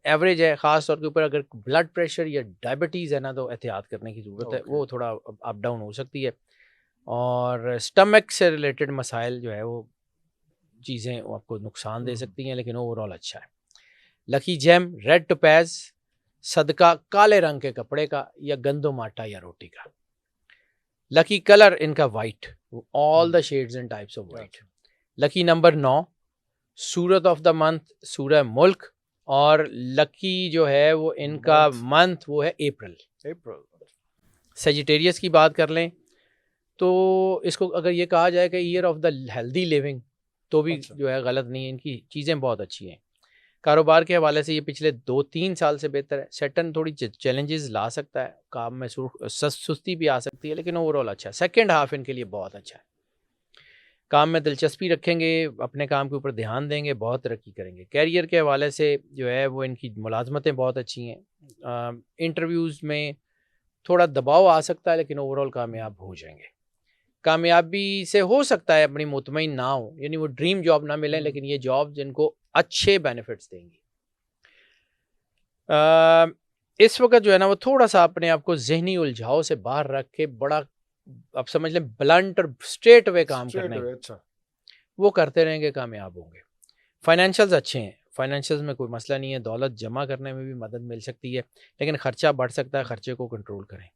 एवरेज है, ख़ास तौर के ऊपर अगर ब्लड प्रेशर या डायबिटीज़ है ना तो एहतियात करने की ज़रूरत है, ओके। वो थोड़ा अप डाउन हो सकती है। और स्टमक से रिलेटेड मसाइल जो है वो चीज़ें वो आपको नुकसान दे सकती हैं, लेकिन ओवरऑल अच्छा है। लकी जेम रेड टोपैज, सदका काले रंग के कपड़े का या गंदम आटा या रोटी का। लकी कलर इनका white, all the shades and types of white. अच्छा। लकी नंबर 9 सूरत ऑफ द मंथ सूरह मुल्क। और लकी जो है वो इनका मंथ वो है अप्रैल। अप्रैल। सेजिटेरियस की बात कर लें तो इसको अगर ये कहा जाए कि year of the healthy living तो भी अच्छा। जो है गलत नहीं है, इनकी चीज़ें बहुत अच्छी हैं। कारोबार के हवाले से ये पिछले 2-3 साल से बेहतर है। सैटर्न थोड़ी चैलेंजेस ला सकता है, काम में सुस्ती भी आ सकती है, लेकिन ओवरऑल अच्छा है। सेकंड हाफ इनके लिए बहुत अच्छा है। काम में दिलचस्पी रखेंगे, अपने काम के ऊपर ध्यान देंगे, बहुत तरक्की करेंगे। कैरियर के हवाले से जो है वो इनकी मुलाजमतें बहुत अच्छी हैं। इंटरव्यूज़ में थोड़ा दबाव आ सकता है, लेकिन ओवरऑल कामयाब हो जाएंगे। कामयाबी से हो सकता है अपनी मुतमईन ना हो, यानी वो ड्रीम जॉब ना मिले, लेकिन ये जॉब जिनको अच्छे बेनिफिट्स देंगी। इस वक्त जो है ना वो थोड़ा सा अपने आप को जहनी उलझाव से बाहर रख के बड़ा, आप समझ लें, ब्लंट और स्ट्रेट वे काम स्ट्रेट करने, अवे, अच्छा। वो करते रहेंगे, कामयाब होंगे। फाइनेंशियल्स अच्छे हैं, फाइनेंशियल्स में कोई मसला नहीं है, दौलत जमा करने में भी मदद मिल सकती है, लेकिन खर्चा बढ़ सकता है, खर्चे को कंट्रोल करें।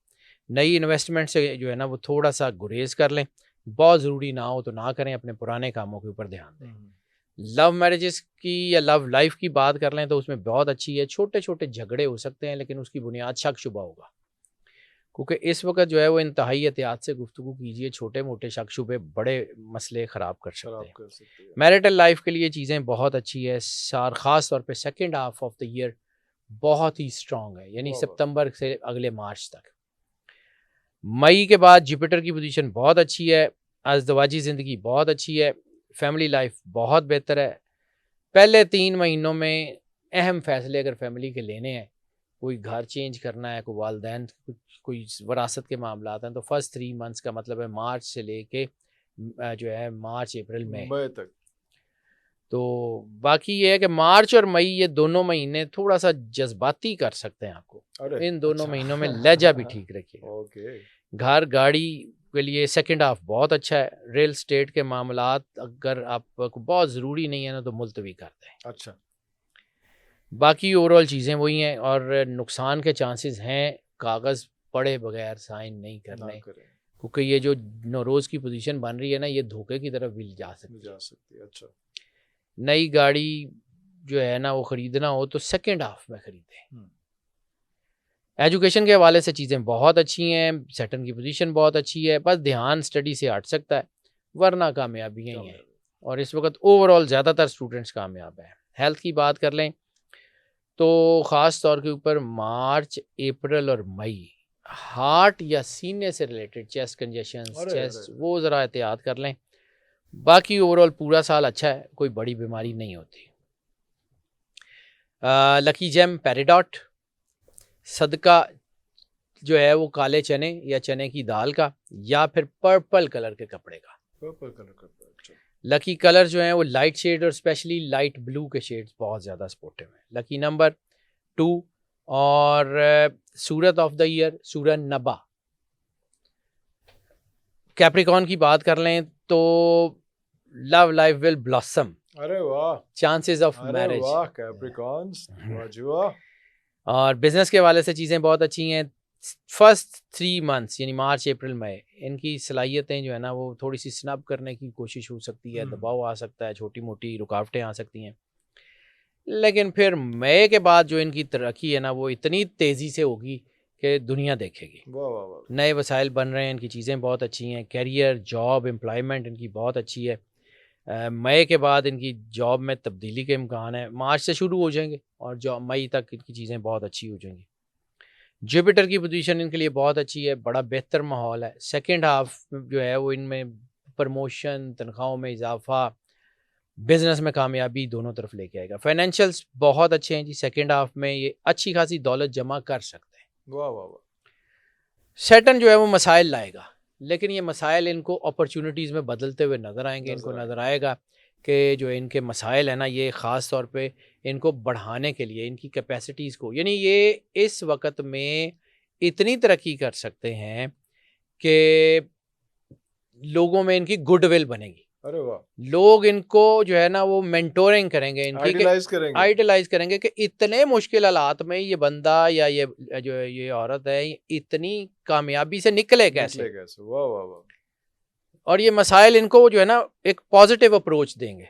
नई इन्वेस्टमेंट से जो है ना वो थोड़ा सा गुरेज कर लें, बहुत ज़रूरी ना हो तो ना करें, अपने पुराने कामों के ऊपर ध्यान दें। लव मैरिजेस की या लव लाइफ की बात कर लें तो उसमें बहुत अच्छी है, छोटे छोटे झगड़े हो सकते हैं लेकिन उसकी बुनियाद शक शुबा होगा, क्योंकि इस वक्त जो है वो इंतहाई एहतियात से गुफ्तगू कीजिए, छोटे मोटे शक शुबे बड़े मसले ख़राब कर सकते खराब हैं। कर सकती है। मैरिटल लाइफ के लिए चीज़ें बहुत अच्छी है, ख़ास तौर पे second half of the year बहुत ही स्ट्रॉन्ग है, यानी वाह वाह। सितंबर से अगले मार्च तक। मई के बाद जुपिटर की पोजीशन बहुत अच्छी है, अज़दवाजी ज़िंदगी बहुत अच्छी है, फैमिली लाइफ बहुत बेहतर है। पहले 3 महीनों में अहम फ़ैसले अगर फैमिली के लेने हैं, कोई घर चेंज करना है, कोई वालदैन कोई वरासत के मामलात हैं, तो फर्स्ट 3 मंथ्स का मतलब है मार्च से लेके जो है मार्च, अप्रैल, मई। मई तक। तो बाकी ये है कि मार्च और मई ये दोनों महीने थोड़ा-सा जज़्बाती कर सकते हैं आपको। अरे! इन दोनों अच्छा। महीनों में लहज़ा भी ठीक रखिएगा। ओके। घर, गाड़ी के लिए सेकंड हाफ बहुत अच्छा है। रियल एस्टेट के मामलात अगर आपको बहुत ज़रूरी नहीं है ना तो मुलतवी कर दें। अच्छा। बाकी ओवरऑल चीज़ें वही हैं और नुकसान के चांसेस हैं, कागज़ पढ़े बगैर साइन नहीं ना करने, करें। क्योंकि ये जो नौरोज़ की पोजीशन बन रही है ना, ये धोखे की तरफ भी जा सकती है। जा सकती है, अच्छा। नई गाड़ी जो है ना वो ख़रीदना हो तो सेकंड हाफ में ख़रीदें। हुँ। एजुकेशन के हवाले से चीज़ें बहुत अच्छी हैं, सैटर्न की पोजीशन बहुत अच्छी है, बस ध्यान स्टडी से हट सकता है, वरना कामयाबियाँ ही हैं। और इस वक्त ओवरऑल ज़्यादातर स्टूडेंट्स कामयाब हैं। हेल्थ की बात कर लें तो ख़ास तौर के ऊपर मार्च, अप्रैल और मई हार्ट या सीने से रिलेटेड चेस्ट कंजेशंस, अरे, अरे, चेस्ट, अरे! वो ज़रा एहतियात कर लें। बाकी ओवरऑल पूरा साल अच्छा है, कोई बड़ी बीमारी नहीं होती। लकी जेम पेरिडॉट, सदका जो है वो काले चने या चने की दाल का या फिर पर्पल कलर के कपड़े का। पर्पल कलर का, अच्छा। लकी कलर जो है वो लाइट शेड और स्पेशली लाइट ब्लू के शेड्स बहुत ज़्यादा सपोर्टिव हैं। लकी नंबर 2 और सूरत ऑफ द ईयर सूरह नबा। कैप्रिकॉन की बात कर लें तो लव लाइफ विल ब्लॉसम, अरे वाह! चांसेस ऑफ अरे मैरिज। वाह! कैप्रिकॉन्स, वाह जी वाह! और बिजनेस के हवाले से चीज़ें बहुत अच्छी हैं। फर्स्ट 3 मंथ्स यानी मार्च, अप्रैल, मई, इनकी सलाहियतें जो है ना वो थोड़ी सी स्नब करने की कोशिश हो सकती है, दबाव आ सकता है, छोटी मोटी रुकावटें आ सकती हैं, लेकिन फिर मई के बाद जो इनकी तरक्की है ना वो इतनी तेज़ी से होगी कि दुनिया देखेगी। वाह, वाह, वाह! नए वसाइल बन रहे हैं, इनकी चीज़ें बहुत अच्छी हैं, करियर, जॉब, एम्प्लॉयमेंट इनकी बहुत अच्छी है। मई के बाद इनकी जॉब में तब्दीली के इम्कान है, मार्च से शुरू हो जाएंगे और जॉब मई तक इनकी चीज़ें बहुत अच्छी हो जाएंगी। जुपिटर की पोजीशन इनके लिए बहुत अच्छी है, बड़ा बेहतर माहौल है। सेकंड हाफ जो है वो इनमें प्रमोशन, तनख्वाहों में इजाफा, बिजनेस में कामयाबी दोनों तरफ लेके आएगा। फाइनेंशियल्स बहुत अच्छे हैं जी, सेकंड हाफ में ये अच्छी खासी दौलत जमा कर सकते हैं। वाह, वाह, वाह! सैटर्न जो है वो मसाइल लाएगा, लेकिन ये मसाइल इनको अपॉर्चुनिटीज़ में बदलते हुए नज़र आएंगे। इनको नज़र आएगा कि जो इनके मसाइल हैं ना ये ख़ास तौर पे इनको बढ़ाने के लिए इनकी कैपेसिटीज़ को, यानी ये इस वक्त में इतनी तरक्की कर सकते हैं कि लोगों में इनकी गुडविल बनेगी। अरे वाह! लोग इनको जो है ना वो मेंटोरिंग करेंगे इनकी, कि आइडलाइज़ करेंगे। आइडलाइज करेंगे कि इतने मुश्किल हालात में ये बंदा या ये जो ये औरत है इतनी कामयाबी से निकले कैसे। निकले कैसे? वाह, वाह, वाह! और ये मसाइल इनको जो है ना एक पॉजिटिव अप्रोच देंगे।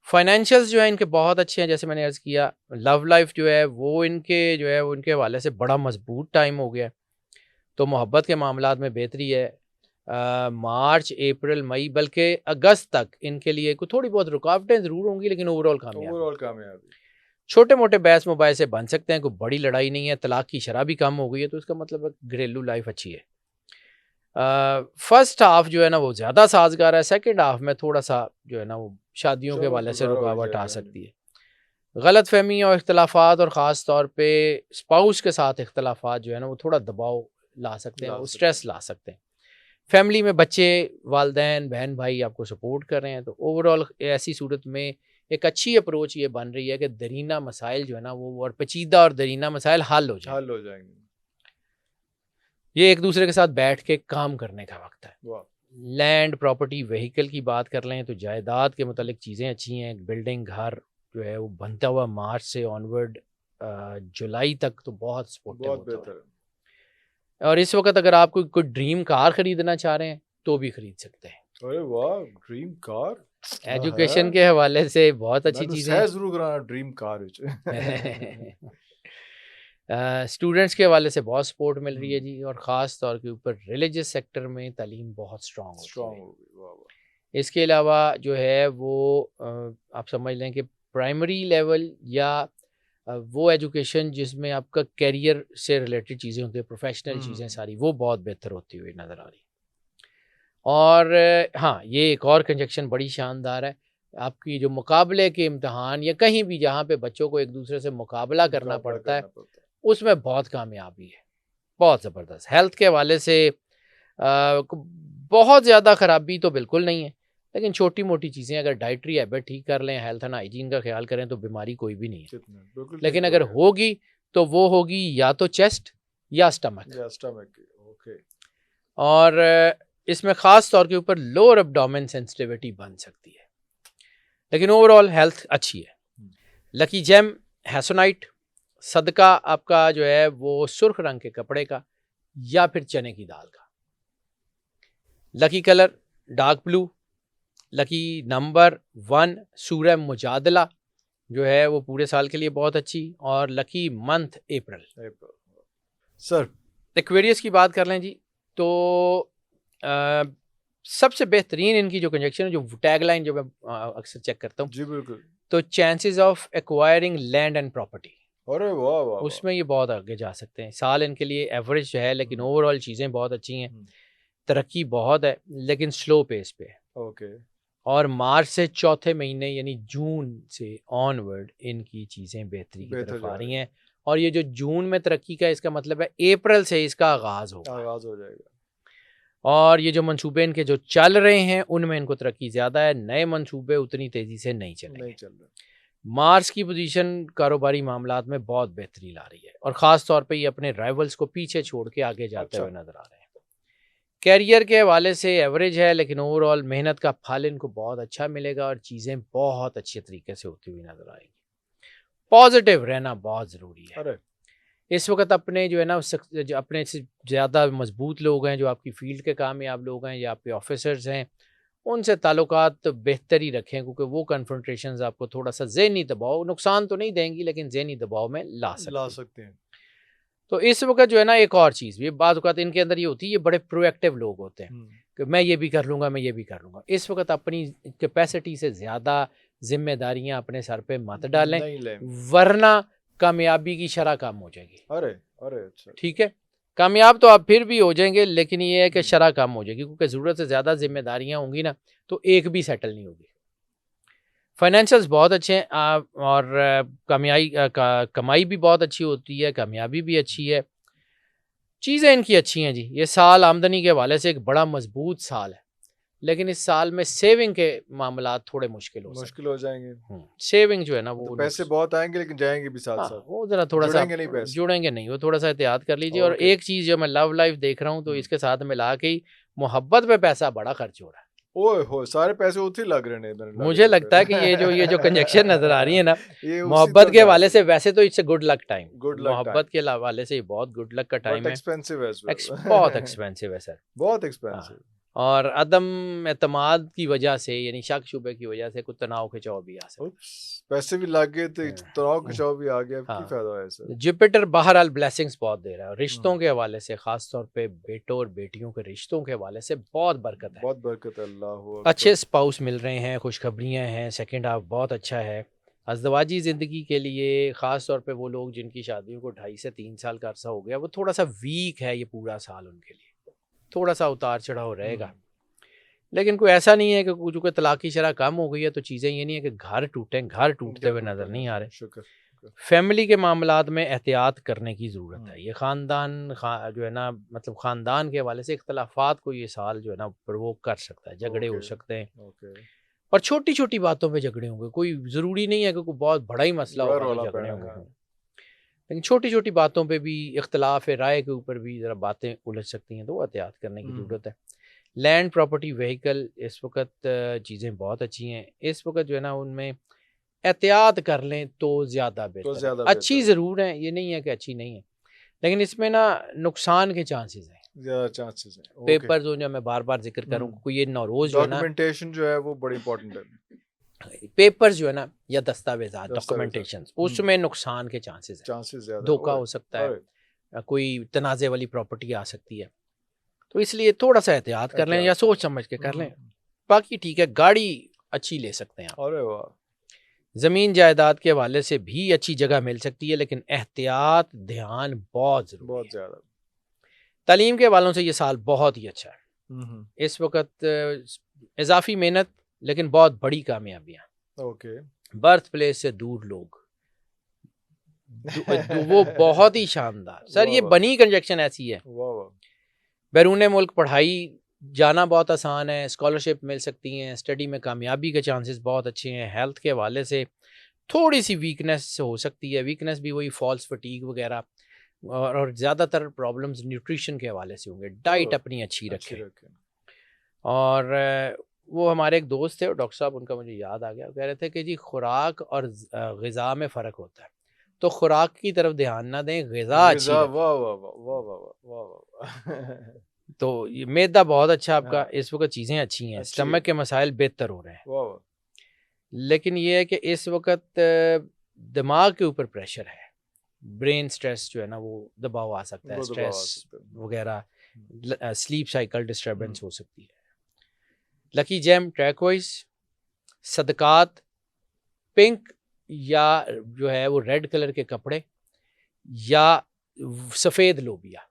फाइनेंशियल्स जो है इनके बहुत अच्छे हैं, जैसे मैंने अर्ज़ किया। लव लाइफ जो है वो इनके जो है वो इनके हवाले से बड़ा मजबूत टाइम हो गया है, तो मोहब्बत के मामलात में बेहतरी है। मार्च, अप्रैल, मई बल्कि अगस्त तक इनके लिए कोई थोड़ी बहुत रुकावटें ज़रूर होंगी, लेकिन ओवरऑल कामयाब। ओवरऑल कामयाबी। छोटे मोटे बहस मुबाहिस से बन सकते हैं, कोई बड़ी लड़ाई नहीं है। तलाक की शरह भी कम हो गई है, तो इसका मतलब है घरेलू लाइफ अच्छी है। फर्स्ट हाफ जो है ना वो ज़्यादा साजगार है, सेकंड हाफ में थोड़ा सा जो है ना वो शादियों के चलो हवाले से गुजारा हो रुकावट आ जाएगा। सकती है। गलत फहमी और इख्तलाफात और ख़ास तौर पे स्पाउस के साथ इख्तलाफात जो है ना वो थोड़ा दबाव ला सकते हैं, ला वो सकते स्ट्रेस ला सकते हैं। फैमिली में बच्चे, वालदैन, बहन भाई आपको सपोर्ट कर रहे हैं, तो ओवरऑल ऐसी सूरत में एक अच्छी अप्रोच ये बन रही है कि दरीना मसाइल जो है ना वो और पेचीदा और दरीना मसाइल हल हो जाए। हल हो जाएंगे। ये एक दूसरे के साथ बैठ के काम करने का वक्त है। वाह। लैंड प्रॉपर्टी व्हीकल की बात कर लें तो जायदाद के मतलब चीज़ें अच्छी हैं। बिल्डिंग घर जो है वो बनता हुआ मार्च से ऑनवर्ड जुलाई तक तो बहुत सपोर्टिव बहुत होता बेहतर है। और इस वक्त अगर आप कोई ड्रीम कार खरीदना चाह रहे हैं तो भी खरीद सकते हैं। है। अरे वाह, ड्रीम कार एजुकेशन के हवाले से बहुत अच्छी मैं तो चीज़ें सह जरूर कराना ड्रीम कार हैं। स्टूडेंट्स के हवाले से बहुत सपोर्ट मिल रही है जी, और ख़ास तौर के ऊपर रिलीजियस सेक्टर में तालीम बहुत स्ट्रॉन्ग होती स्ट्रांग है। हो गई। वाह वाह। इसके अलावा जो है वो आप समझ लें कि प्राइमरी लेवल या वो एजुकेशन जिसमें आपका करियर से रिलेटेड चीज़ें होती है, प्रोफेशनल चीज़ें सारी, वो बहुत बेहतर होती हुई नज़र आ रही है। और हाँ, ये एक और कंजक्शन बड़ी शानदार है। आपकी जो मुकाबले के इम्तिहान या कहीं भी जहाँ पे बच्चों को एक दूसरे से मुकाबला करना मुकाबला पड़ता है, करना पड़ता है। उसमें बहुत कामयाबी है, बहुत ज़बरदस्त। हेल्थ के हवाले से बहुत ज़्यादा ख़राबी तो बिल्कुल नहीं है, लेकिन छोटी-मोटी चीज़ें अगर डाइटरी हैबिट ठीक कर लें, हेल्थ एंड हाइजीन का ख़्याल करें तो बीमारी कोई भी नहीं है। कितना बिल्कुल ठीक लेकिन हो अगर गया। होगी तो वो होगी या तो चेस्ट या स्टमक। या स्टमक की। ओके। और इसमें ख़ास तौर के ऊपर लोअर एब्डोमेन सेंसिटिविटी बन सकती है, लेकिन ओवरऑल हेल्थ अच्छी है। लकी जेम हैसोनाइट, सदका आपका जो है वो सुर्ख रंग के कपड़े का या फिर चने की दाल का। Lucky colour dark blue. Lucky number 1 सूरह मुजादला जो है वो पूरे साल के लिए बहुत अच्छी। और लकी मंथ अप्रैल। सर एक्वेरियस की बात कर लें जी तो अ, सबसे बेहतरीन इनकी जो कंजक्शन है, जो टैगलाइन जो मैं अक्सर चेक करता हूँ, जी बिल्कुल। तो chances of acquiring land and property, अरे वाह वाह वाह। उसमें ये बहुत आगे जा सकते हैं। साल इनके लिए एवरेज है, लेकिन ओवरऑल चीज़ें बहुत अच्छी हैं। तरक्की बहुत है, लेकिन स्लो पेस पे है। ओके। और मार्च से चौथे महीने यानी जून से ऑनवर्ड इनकी चीज़ें बेहतरी की बेहतर तरफ जा आ रही रही है। हैं। और ये जो जून में तरक्की का इसका मतलब है अप्रैल से इसका आगाज़ होगा। आगाज हो जाएगा। और ये जो मंसूबे इनके जो चल रहे हैं उनमें इनको तरक्की ज़्यादा है। नए मंसूबे उतनी तेज़ी से नहीं चलेंगे। नहीं चल रहा। मार्च की पोजीशन कारोबारी मामलात में बहुत बेहतरी ला रही है, और ख़ास तौर पे ये अपने राइवल्स को पीछे छोड़ के आगे जाते अच्छा। हुए नज़र आ रहे हैं। कैरियर के हवाले से एवरेज है, लेकिन ओवरऑल मेहनत का फल इनको बहुत अच्छा मिलेगा और चीज़ें बहुत अच्छे तरीके से होती हुई नज़र आएंगी। पॉजिटिव रहना बहुत ज़रूरी है। अरे इस वक्त अपने जो है ना जो अपने से ज़्यादा मजबूत लोग हैं, जो आपकी फील्ड के कामयाब लोग हैं या आपके ऑफिसर्स हैं, उनसे ताल्लुकात बेहतर ही रखें, क्योंकि वो कन्फ्रंटेशंस आपको थोड़ा सा ज़हनी दबाव, नुकसान तो नहीं देंगी लेकिन ज़हनी दबाव में ला ला सकती हैं। सकते हैं। तो इस वक्त जो है ना एक और चीज़, ये बात औक़ात इनके अंदर ये होती है, ये बड़े प्रोएक्टिव लोग होते हैं कि मैं ये भी कर लूँगा, मैं ये भी कर लूँगा। इस वक्त अपनी कैपेसिटी से ज़्यादा जिम्मेदारियाँ अपने सर पे मत डालें, नहीं ले। वरना कामयाबी की शरह कम हो जाएगी। अरे अरे अच्छा। ठीक है, कामयाब तो आप फिर भी हो जाएंगे, लेकिन ये है कि शरह कम हो जाएगी, क्योंकि ज़रूरत से ज़्यादा जिम्मेदारियाँ होंगी ना तो एक भी सेटल नहीं होगी। फाइनेंशियल्स बहुत अच्छे हैं और कमाई भी बहुत अच्छी होती है, कामयाबी भी अच्छी है, चीज़ें इनकी अच्छी हैं जी। ये साल आमदनी के हवाले से एक बड़ा मजबूत साल है, लेकिन इस साल में सेविंग के मामलात थोड़े मुश्किल हो सकते मुश्किल हो जाएंगे। हैं। सेविंग जो है ना तो वो पैसे बहुत आएंगे लेकिन जाएंगे भी साथ हाँ, साथ। वो ज़रा थोड़ा सा जुड़ेंगे नहीं पैसे। जुड़ेंगे नहीं, वो थोड़ा सा एहतियात कर लीजिए। और ओके। एक चीज़ जो मैं लव लाइफ देख रहा हूँ तो इसके साथ मिला के ही मोहब्बत पे पैसा बड़ा खर्च हो रहा है। ओए हो, सारे पैसे उधर लग रहे हैं, इधर मुझे लगता है कि ये जो कंजक्शन नज़र आ रही है ना, ये उसी मोहब्बत तरफ के जा हवाले रही से है। वैसे तो it's a good luck time. Good luck time. मोहब्बत के हवाले से ये बहुत गुड लक का बट टाइम है। एक्सपेंसिव एज बहुत वेल। एक्सपेंसिव है सर। बहुत हाँ, एक्सपेंसिव। और अदम एतमाद की वजह से, यानी शक शुबे की वजह से कुछ तनाव खिंचाव भी आ सकता उप्स, पैसे भी लग गए थे, है। तनाव खिंचाव भी आ गया, अब की हाँ, फायदा है सर। जुपिटर बहरहाल ब्लेसिंग्स बहुत दे रहा है। रिश्तों के हवाले से, खास तौर पे बेटों और बेटियों के रिश्तों के हवाले से बहुत बरकत है। बहुत बरकत है, अल्लाह अच्छे स्पाउस मिल रहे हैं, खुशखबरियाँ हैं, सेकंड हाफ बहुत अच्छा है। अज़दवाजी ज़िंदगी के लिए ख़ास तौर पे वो लोग जिनकी शादियों को 2.5 से 3 साल का अरसा हो गया, वो थोड़ा सा वीक है ये पूरा साल उनके लिए, थोड़ा सा उतार चढ़ाव रहेगा। लेकिन कोई ऐसा नहीं है कि चूँकि तलाक की शरह कम हो गई है तो चीज़ें ये नहीं है कि घर टूटते हुए नज़र नहीं आ रहे। शुक्र। फैमिली के मामलात में एहतियात करने की ज़रूरत है। ये जो है ना, मतलब ख़ानदान के हवाले से इख्तलाफात को ये साल जो है ना प्रोवोक कर सकता है, झगड़े हो ओके। सकते हैं। ओके। और छोटी छोटी बातों पे झगड़े होंगे, कोई ज़रूरी नहीं है कि कोई बहुत बड़ा ही मसला बड़ा होगा रौला तो झगड़े पैना होंगे, है। लेकिन छोटी छोटी बातों पे भी, इख्तलाफ राय के ऊपर भी ज़रा बातें उलझ सकती हैं, तो वो एहतियात करने की ज़रूरत है। लैंड प्रॉपर्टी व्हीकल इस वक्त चीज़ें बहुत अच्छी हैं, इस वक्त जो है ना उनमें एहतियात कर लें तो ज़्यादा तो बेहतर है। ज़्यादा अच्छी बेहतर है। ज़रूर है, ये नहीं है कि अच्छी नहीं है, लेकिन इसमें ना नुकसान के चांसेस हैं। ज़्यादा चांसेस हैं। ओके। पेपर जो मैं बार बार जिक्र करूँ, हुँ। कोई ये नौरोज़ जो है ना, डॉक्यूमेंटेशन जो है वो बड़ी इम्पोर्टेंट है। पेपर्स जो है ना या दस्तावेज़ात, दस्तावेज़ात। डॉक्यूमेंटेशन, हुँ। उसमें नुकसान के चांसेस हैं। चांसेस ज़्यादा है। धोखा ओए! हो सकता है, ओए! कोई तनाज़े वाली प्रॉपर्टी आ सकती है, तो इसलिए थोड़ा सा एहतियात कर लें या एहतियात करें। सोच समझ के कर लें। हुँ। बाकी ठीक है, गाड़ी अच्छी ले सकते हैं आप। अरे वाह! ज़मीन जायदाद के हवाले से भी अच्छी जगह मिल सकती है, लेकिन एहतियात, ध्यान बहुत ज़रूरी बहुत है। ज़्यादा। तालीम के हवालों से ये साल बहुत ही अच्छा है। हुँ। इस वक़्त इज़ाफ़ी मेहनत, लेकिन बहुत बड़ी कामयाबियाँ। ओके। बर्थ प्लेस से दूर लोग, वो बहुत ही शानदार। सर वाह, ये वाह! बनी कंजक्शन ऐसी है, वाह, वाह! बैरून मुल्क पढ़ाई जाना बहुत आसान है, स्कॉलरशिप मिल सकती हैं, स्टडी में कामयाबी के चांसेस बहुत अच्छे हैं। हेल्थ के हवाले से थोड़ी सी वीकनेस हो सकती है, वीकनेस भी वही फॉल्स फटीग वगैरह, और ज़्यादातर प्रॉब्लम्स न्यूट्रिशन के हवाले से होंगे। डाइट ओह! अपनी अच्छी अच्छी रखें। रखें। और वो हमारे एक दोस्त थे, और डॉक्टर साहब, उनका मुझे याद आ गया, वो कह रहे थे कि जी खुराक और ग़िज़ा में फ़र्क होता है, तो खुराक की तरफ ध्यान ना दें, ग़िज़ा अच्छी ग़िज़ा रखें। वाह, वाह, वाह! वाह, वाह, वाह! वाह, वाह, वाह! तो ये मैदा बहुत अच्छा आपका, हाँ, इस वक्त चीज़ें अच्छी हैं, अच्छी है। स्टमक के मसाइल बेहतर हो रहे हैं, वाह, वाह! लेकिन ये है कि इस वक्त दिमाग के ऊपर प्रेशर है, ब्रेन स्ट्रेस जो है ना वो दबाव आ सकता है, वो दबाव आ स्ट्रेस सकता है। वगैरह, हुँ, स्लीप साइकिल हुँ। डिस्टर्बेंस हो सकती है। लकी जेम टर्कोइज, सदकात, पिंक, या जो है वो रेड कलर के कपड़े, या सफ़ेद लोबिया।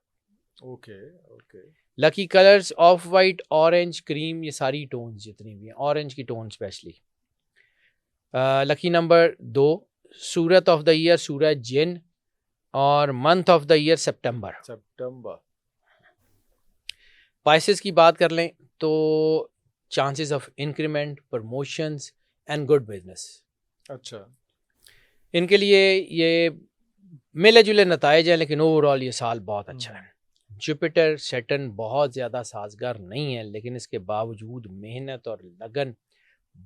Okay, okay. Lucky colours of white, orange, cream, ये सारी टोन्स जितनी भी हैं, ऑरेंज की टोन स्पेशली। लकी नंबर 2, सूरत ऑफ द ईयर सूरज जिन, और month of the year September. September. Pisces की बात कर लें तो chances of increment, promotions and good business, अच्छा। इनके लिए ये मिले जुले नताइज हैं, लेकिन ओवरऑल ये साल बहुत अच्छा है। जुपिटर सैटर्न बहुत ज़्यादा साजगार नहीं है, लेकिन इसके बावजूद मेहनत और लगन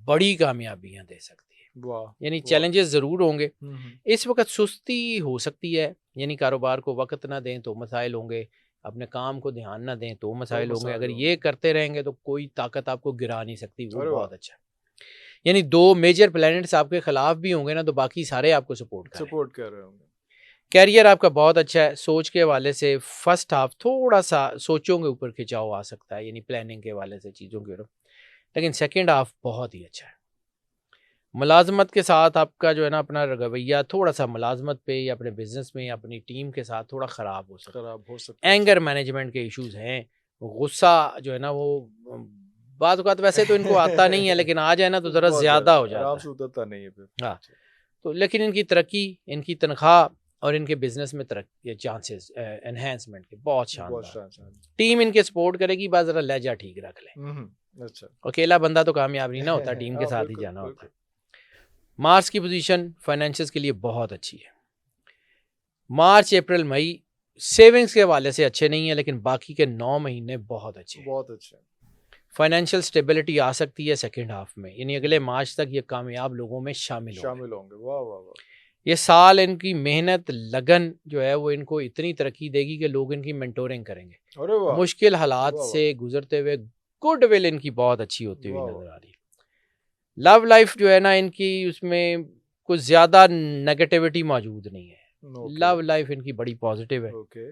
बड़ी कामयाबियां दे सकती है। वाह! यानी वाह! चैलेंजेस ज़रूर होंगे। हुँ, हुँ। इस वक्त सुस्ती हो सकती है, यानी कारोबार को वक्त ना दें तो मसाइल होंगे, अपने काम को ध्यान ना दें तो तो मसाइल होंगे। मसाले अगर होंगे। ये करते रहेंगे तो कोई ताकत आपको गिरा नहीं सकती, वो अरे वाह! बहुत अच्छा है। यानी 2 मेजर प्लैनेट्स आपके खिलाफ भी होंगे ना, तो बाकी सारे आपको सपोर्ट कर रहे हैं। सपोर्ट कर रहे होंगे। कैरियर आपका बहुत अच्छा है, सोच के हवाले से फर्स्ट हाफ थोड़ा सा सोचों के ऊपर खिंचाव आ सकता है, यानी प्लानिंग के हवाले से चीज़ों की तरफ, लेकिन सेकेंड हाफ बहुत ही अच्छा है। मुलाजमत के साथ आपका जो है ना अपना रवैया थोड़ा सा मुलाजमत पे या अपने बिजनेस में या अपनी टीम के साथ थोड़ा ख़राब हो सकता खराब हो सकता है। है। एंगर मैनेजमेंट के इश्यूज हैं, गुस्सा जो है ना वो बात बात वैसे तो इनको आता नहीं है, लेकिन आ जाए ना तो ज़रा बहुत ज़्यादा ज़्यादा हो आराम जाता है। से उतरता नहीं है फिर। हाँ, तो लेकिन इनकी तरक्की, इनकी तनख्वाह और इनके बिजनेस में तरक्की चांसेस एनहेंसमेंट के बहुत बहुत शानदार। शानदार। टीम इनके सपोर्ट करेगी, बस ज़रा लहजा ठीक रख लें। अच्छा। अकेला बंदा तो कामयाब नहीं ना होता, टीम के हाँ, साथ ही बिल्कुल, जाना होता बिल्कुल। है। मार्च की पोजीशन फाइनेंशियल्स के लिए बहुत अच्छी है। मार्च अप्रैल मई सेविंग्स के हवाले से अच्छे नहीं है, लेकिन बाकी के 9 महीने बहुत अच्छे हैं। बहुत अच्छा। फाइनेंशियल स्टेबिलिटी आ सकती है सेकेंड हाफ में, यानी अगले मार्च तक ये कामयाब लोगों में शामिल होंगे। शामिल होंगे। वाह, वाह, वाह! ये साल इनकी मेहनत लगन जो है वो इनको इतनी तरक्की देगी कि लोग इनकी मेंटोरिंग करेंगे। अरे वाह! मुश्किल हालात वाह, वाह! से गुजरते हुए गुड विल इनकी बहुत अच्छी होती हुई वाह, नजर वाह! आ रही है। लव लाइफ जो है ना इनकी, उसमें कुछ ज़्यादा नेगेटिविटी मौजूद नहीं है। ओके, लव लाइफ इनकी बड़ी पॉजिटिव है, ओके।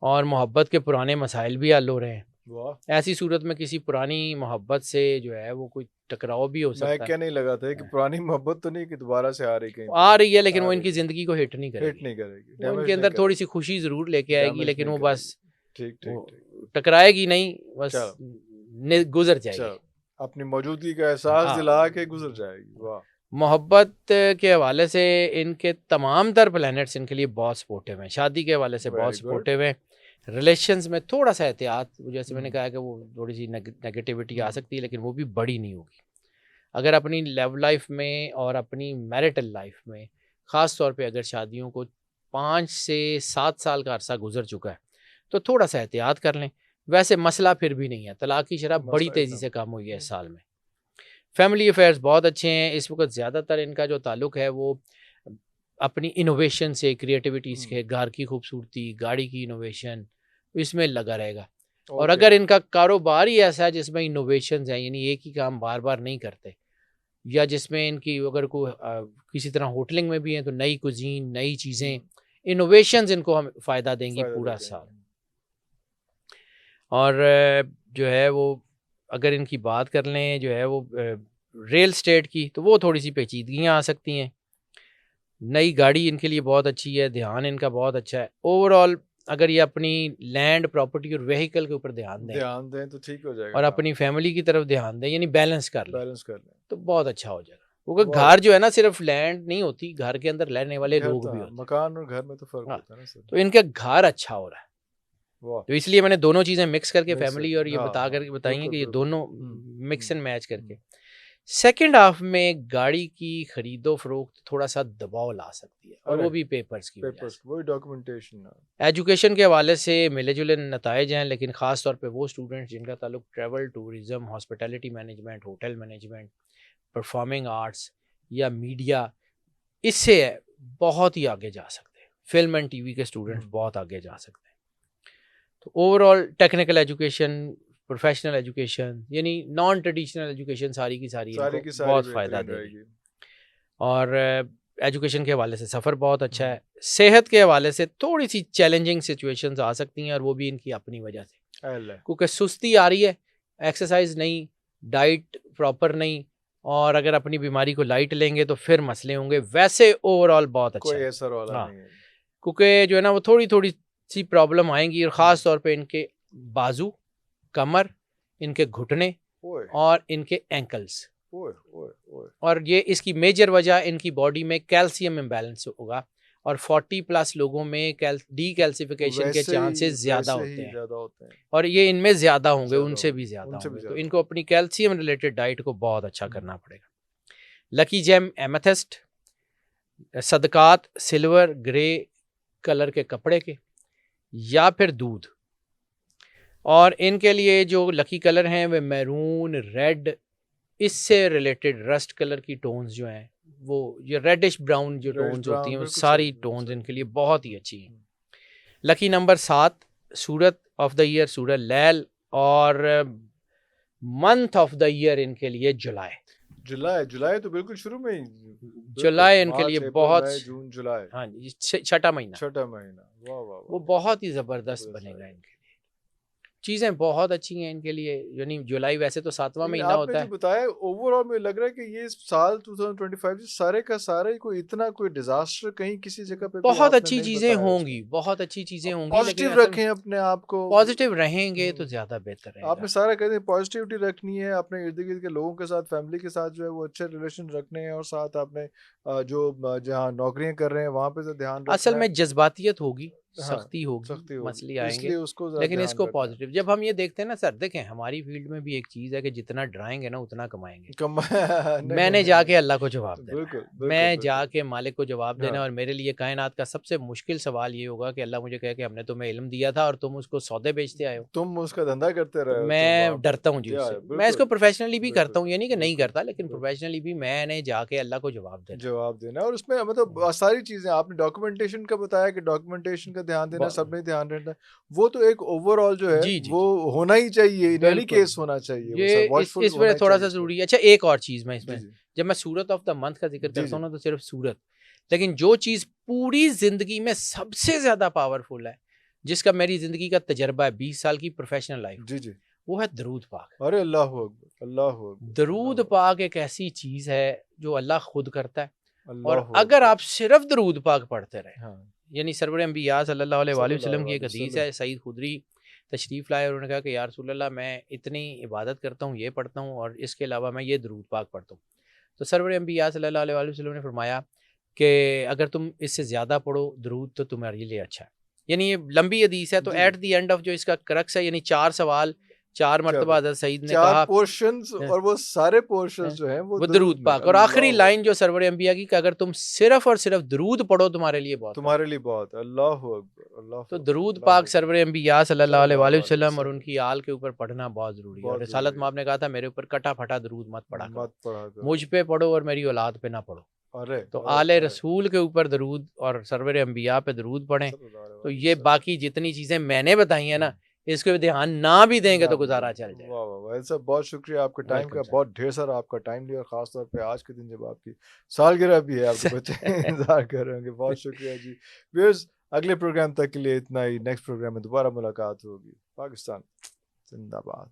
और मोहब्बत के पुराने मसाइल भी हल हो रहे हैं। वाह! ऐसी सूरत में किसी पुरानी मोहब्बत से जो है वो कोई टकराव भी हो मैं सकता है। कहने लगा था कि पुरानी मोहब्बत तो नहीं कि दोबारा से आ रही कहीं पे। आ रही है, लेकिन आ वो रही इनकी है। ज़िंदगी को हिट नहीं हिट करेगी। नहीं करेगी, वो इनके डैमेज नहीं अंदर थोड़ी करेगी। सी खुशी ज़रूर लेके आएगी, डैमेज लेकिन नहीं वो करेगी। बस ठीक, ठीक, वो ठीक। टकराएगी नहीं, बस चलो, गुजर जाएगी। चलो। अपनी मौजूदगी का एहसास हाँ, दिला के गुज़र जाएगी। वाह! मोहब्बत के हवाले से इनके तमाम तर प्लैनेट्स इनके लिए बहुत सपोर्टिव हैं। शादी के हवाले से बहुत वेरी गुड। सपोर्टिव हैं। रिलेशंस में थोड़ा सा एहतियात, जैसे मैंने हुँ, कहा कि वो थोड़ी सी नेगेटिविटी आ हुँ। सकती है, लेकिन वो भी बड़ी नहीं होगी। अगर अपनी लव लाइफ में और अपनी मैरिटल लाइफ में ख़ास तौर पे अगर शादियों को 5 से 7 साल का अरसा गुजर चुका है तो थोड़ा सा एहतियात कर लें। वैसे मसला फिर भी नहीं है, तलाक की शरह बड़ी मसला तेज़ी इतना से कम हुई है इस हम्म, साल में। फैमिली अफेयर्स बहुत अच्छे हैं इस वक्त, ज़्यादातर इनका जो ताल्लुक है वो अपनी इनोवेशन से, क्रिएटिविटी से, घर की खूबसूरती, गाड़ी की इनोवेशन, इसमें लगा रहेगा। और ओके अगर इनका कारोबार ही ऐसा है जिसमें इनोवेशंस हैं, यानी एक ही काम बार बार नहीं करते, या जिसमें इनकी अगर कोई किसी तरह होटलिंग में भी है तो नई कुजीन, नई चीज़ें, इनोवेशंस इनको हम फ़ायदा देंगी फायदा पूरा देते साल। हैं और जो है वो अगर इनकी बात कर लें जो है वो रियल स्टेट की, तो वो थोड़ी सी पेचीदगियाँ आ सकती हैं। नई गाड़ी इनके लिए बहुत अच्छी है, ध्यान इनका बहुत अच्छा है। ओवरऑल अगर ये अपनी लैंड, प्रॉपर्टी और व्हीकल के ऊपर ध्यान दें ध्यान दें तो ठीक हो जाएगा और काम अपनी फैमिली की तरफ ध्यान दें, यानी बैलेंस कर लें, बैलेंस कर लें तो बहुत अच्छा हो जाएगा। क्योंकि वाह घर जो है ना सिर्फ लैंड नहीं होती, घर के अंदर रहने वाले घर लोग तो भी हाँ होते मकान और घर में तो फर्क हैं। हाँ, होता है ना सर तो इनका घर अच्छा हो रहा है। वाह तो इसलिए मैंने दोनों चीज़ें मिक्स करके मिक्स फैमिली और करके ये हाँ बता हाँ करके बताई हैं बिल्कुल कि ये बिल्कुल दोनों मिक्स हम्म एंड मैच करके। हम्म सेकंड हाफ में गाड़ी की खरीदो फरोख्त थोड़ा सा दबाव ला सकती है, और अरे वो भी पेपर्स की वजह पेपर्स से। वही डॉक्यूमेंटेशन एजुकेशन के हवाले से मिले जुले नताइज हैं, लेकिन ख़ास तौर पे वो स्टूडेंट्स जिनका ताल्लुक travel, tourism, hospitality management, hotel management, performing arts या मीडिया, इससे बहुत ही आगे जा सकते हैं। फिल्म एंड टीवी के स्टूडेंट्स बहुत आगे जा सकते हैं। तो overall technical education, professional education, यानी नॉन ट्रेडिशनल एजुकेशन सारी की सारी सारी इनको की सारी बहुत फ़ायदा बेहतरीन देगी। रहेगी और एजुकेशन के हवाले से सफ़र बहुत अच्छा हम्म है। सेहत के हवाले से थोड़ी सी चैलेंजिंग सिचुएशंस आ सकती हैं, और वो भी इनकी अपनी वजह से, अल्लाह क्योंकि सुस्ती आ रही है, एक्सरसाइज नहीं, डाइट प्रॉपर नहीं, और अगर अपनी बीमारी को लाइट लेंगे तो फिर मसले होंगे। वैसे ओवरऑल बहुत अच्छा कोई है। असर वाला हाँ, नहीं है क्योंकि जो है ना वो थोड़ी थोड़ी सी प्रॉब्लम आएंगी, और हम्म ख़ास तौर पे इनके बाजू, कमर, इनके घुटने ओए और इनके एंकल्स। ओए ओए ओए और ये इसकी मेजर वजह इनकी बॉडी में कैल्शियम इम्बैलेंस होगा, और 40 प्लस लोगों में डी कैल्सिफिकेशन के चांसेस ज़्यादा वैसे होते ही हैं, ज्यादा होते हैं और ये इनमें ज़्यादा होंगे, ज्यादा उनसे भी होंगे ज़्यादा उनसे भी होंगे। तो ज्यादा इनको अपनी कैल्शियम रिलेटेड डाइट को बहुत अच्छा हम्म करना पड़ेगा। लकी जेम एमेथिस्ट, सदकात सिल्वर ग्रे कलर के कपड़े के, या फिर दूध। और इनके लिए जो लकी कलर हैं वे मैरून, रेड, इससे रिलेटेड रस्ट कलर की टोन्स जो हैं, वो ये रेडिश ब्राउन जो रेड टोन्स होती ब्राउन हैं, वो बिल्कुल सही सारी बिल्कुल टोन्स सही इनके लिए बहुत ही अच्छी हैं। लकी नंबर 7, सूरत ऑफ द ईयर सूरत लैल, और मंथ ऑफ द ईयर इनके लिए जुलाई। जुलाई जुलाई तो बिल्कुल शुरू में ही बिल्कुल जुलाई इनके लिए मार्च अप्रैल बहुत, मई जून जुलाई हाँ जी, छठा महीना, छठा महीना वाह वाह वो वाह बहुत ही ज़बरदस्त जबरदस्त बनेगा है इनके लिए। चीज़ें बहुत अच्छी हैं इनके लिए, यानी जुलाई वैसे तो 7वां लेकिन महीना आपने होता जो है। बताया ओवरऑल मुझे लग रहा है कि ये साल 2025 से सारे का सारा ही कोई इतना कोई डिजास्टर कहीं किसी जगह पे भी बहुत आपने अच्छी नहीं चीज़ें बताया उसमें होंगी, बहुत अच्छी चीज़ें आप होंगी, लेकिन पॉजिटिव असल में रखें अपने आप को पॉजिटिव रहेंगे तो हम्म, ज़्यादा बेहतर आपने रहेगा। सारा कहते हैं पॉजिटिविटी रखनी है अपने इर्द गिर्द के लोगों के साथ फैमिली के साथ जो है वो अच्छे रिलेशन रखने हैं और साथ आपने जहाँ नौकरियां कर रहे हैं वहां पे तो ध्यान असल रखना है में जज्बातियत होगी, हाँ सख्ती होगी, सख्ती होगी मसले आएंगे, इसलिए उसको जरा लेकिन ध्यान इसको रखना है पॉजिटिव जब हम ये देखते हैं ना सर, देखें हमारी फील्ड में भी एक चीज़ है कि जितना डराएंगे ना उतना कमाएंगे। कम नहीं नहीं मैंने नहीं जाके नहीं अल्लाह को जवाब देना है, बिल्कुल बिल्कुल मैं बिल्कुल जाके मालिक को जवाब देना है, हाँ और मेरे लिए कायनात का सबसे मुश्किल सवाल ये होगा कि अल्लाह मुझे कहे कि हमने तुम्हें इल्म दिया था और तुम उसको सौदे बेचते आए हो। तुम उसका धंधा करते तो रहे हो तो वहां मैं पे डरता हूँ जी या उससे, मैं इसको बिल्कुल प्रोफेशनली भी बिल्कुल करता हूँ, ये नहीं कि नहीं बिल्कुल करता, लेकिन बिल्कुल प्रोफेशनली भी मैंने जाके अल्लाह को जवाब देना जवाब देना और उसमें मतलब है। सारी चीजें आपने डॉक्यूमेंटेशन का बताया कि डॉक्यूमेंटेशन का ध्यान देना ब- सब में ध्यान रहता है वो तो एक ओवरऑल जो है जी जी वो जी, होना ही चाहिए इन एनी बिल्कुल। केस होना चाहिए वो ये सब इस वॉचफुल इसमें होना ही थोड़ा चाहिए सा उस पर ज़रूरी है। अच्छा, एक और चीज़ मैं जी इसमें, जी जब मैं सूरत ऑफ द मंथ का ज़िक्र जी करता जी हूँ ना तो सिर्फ सूरत, लेकिन जो चीज़ पूरी ज़िंदगी में सबसे ज़्यादा पावरफुल है, जिसका मेरी ज़िंदगी का तजर्बा है 20 साल की प्रोफेशनल लाइफ जी में, जी वो है दरूद पाक। अरे अल्लाह अकबर अल्लाह अकबर दरूद पाक एक ऐसी चीज़ है जो अल्लाह खुद करता है, और अल्लाह अगर अकबर आप सिर्फ दरूद पाक पढ़ते रहे, हाँ यानी सरवर अंबिया सल्लल्लाहु अलैहि वसल्लम सल्लल्लाहु की एक अलैहि हदीस वसल्लम है, सईद खुदरी तशरीफ़ लाए और उन्होंने कहा कि या रसूल अल्लाह, मैं इतनी इबादत करता हूँ, ये पढ़ता हूँ, और इसके अलावा मैं ये दरूद पाक पढ़ता हूँ। तो सरवर अंबिया सल्लल्लाहु अलैहि वसल्लम ने फरमाया कि अगर तुम इससे ज़्यादा पढ़ो दरूद तो तुम्हारे लिए अच्छा है। यानी ये लंबी हदीस है, तो जी जी एट द एंड ऑफ जो इसका क्रक्स है, यानी 4 सवाल 4 मरतबा चलो, हज़रत सईद ने 4 कहा पोर्शंस अ, और वो सारे पोर्शंस अ, जो हैं वो वो दरूद दरूद में। पाक और आखिरी अल्लाहू लाइन जो सरवर अंबिया की कि अगर तुम सिर्फ़ और सिर्फ़ दरूद पढ़ो तुम्हारे लिए बहुत है। तुम्हारे लिए बहुत है। अल्लाहू अकबर, अल्लाहू तो अकबर, दरूद अल्लाहू पाक अकबर। सरवर अंबिया सल्लल्लाहु अलैहि सल्लल्लाहु अलैहि वसल्लम और वसल्लम। उनकी आल के ऊपर पढ़ना बहुत ज़रूरी है। और बहुत रिसालत ज़रूरी है। माब ने कहा था मेरे ऊपर कटा-फटा दरूद मत पढ़ा करो। मत पढ़ा मुझ करो। पे पढ़ो और मेरी औलाद पे ना पढ़ो। अरे, तो अरे, आले अरे! रसूल के ऊपर दरूद और सरवर अंबिया पे दरूद पढ़ें। सल्लल्लाहु तो अलैहि ये वसल्लम। बाकी जितनी चीज़ें मैंने बताई हैं ना, हुँ। इसके पे ध्यान ना भी देंगे ना तो भी गुज़ारा देंगे। चल जाएगा। वाह, वाह, वाह! ऐसा बहुत शुक्रिया आपके टाइम वेलकम का, सर। बहुत ढेर सारा आपका टाइम लिया, ख़ास तौर पे आज के दिन जब आपकी सालगिरह भी है, आपके बच्चे इंतज़ार कर रहे होंगे। बहुत शुक्रिया जी। व्यूअर्स, अगले प्रोग्राम तक के लिए इतना ही, नेक्स्ट प्रोग्राम में दोबारा मुलाकात होगी। पाकिस्तान ज़िंदाबाद।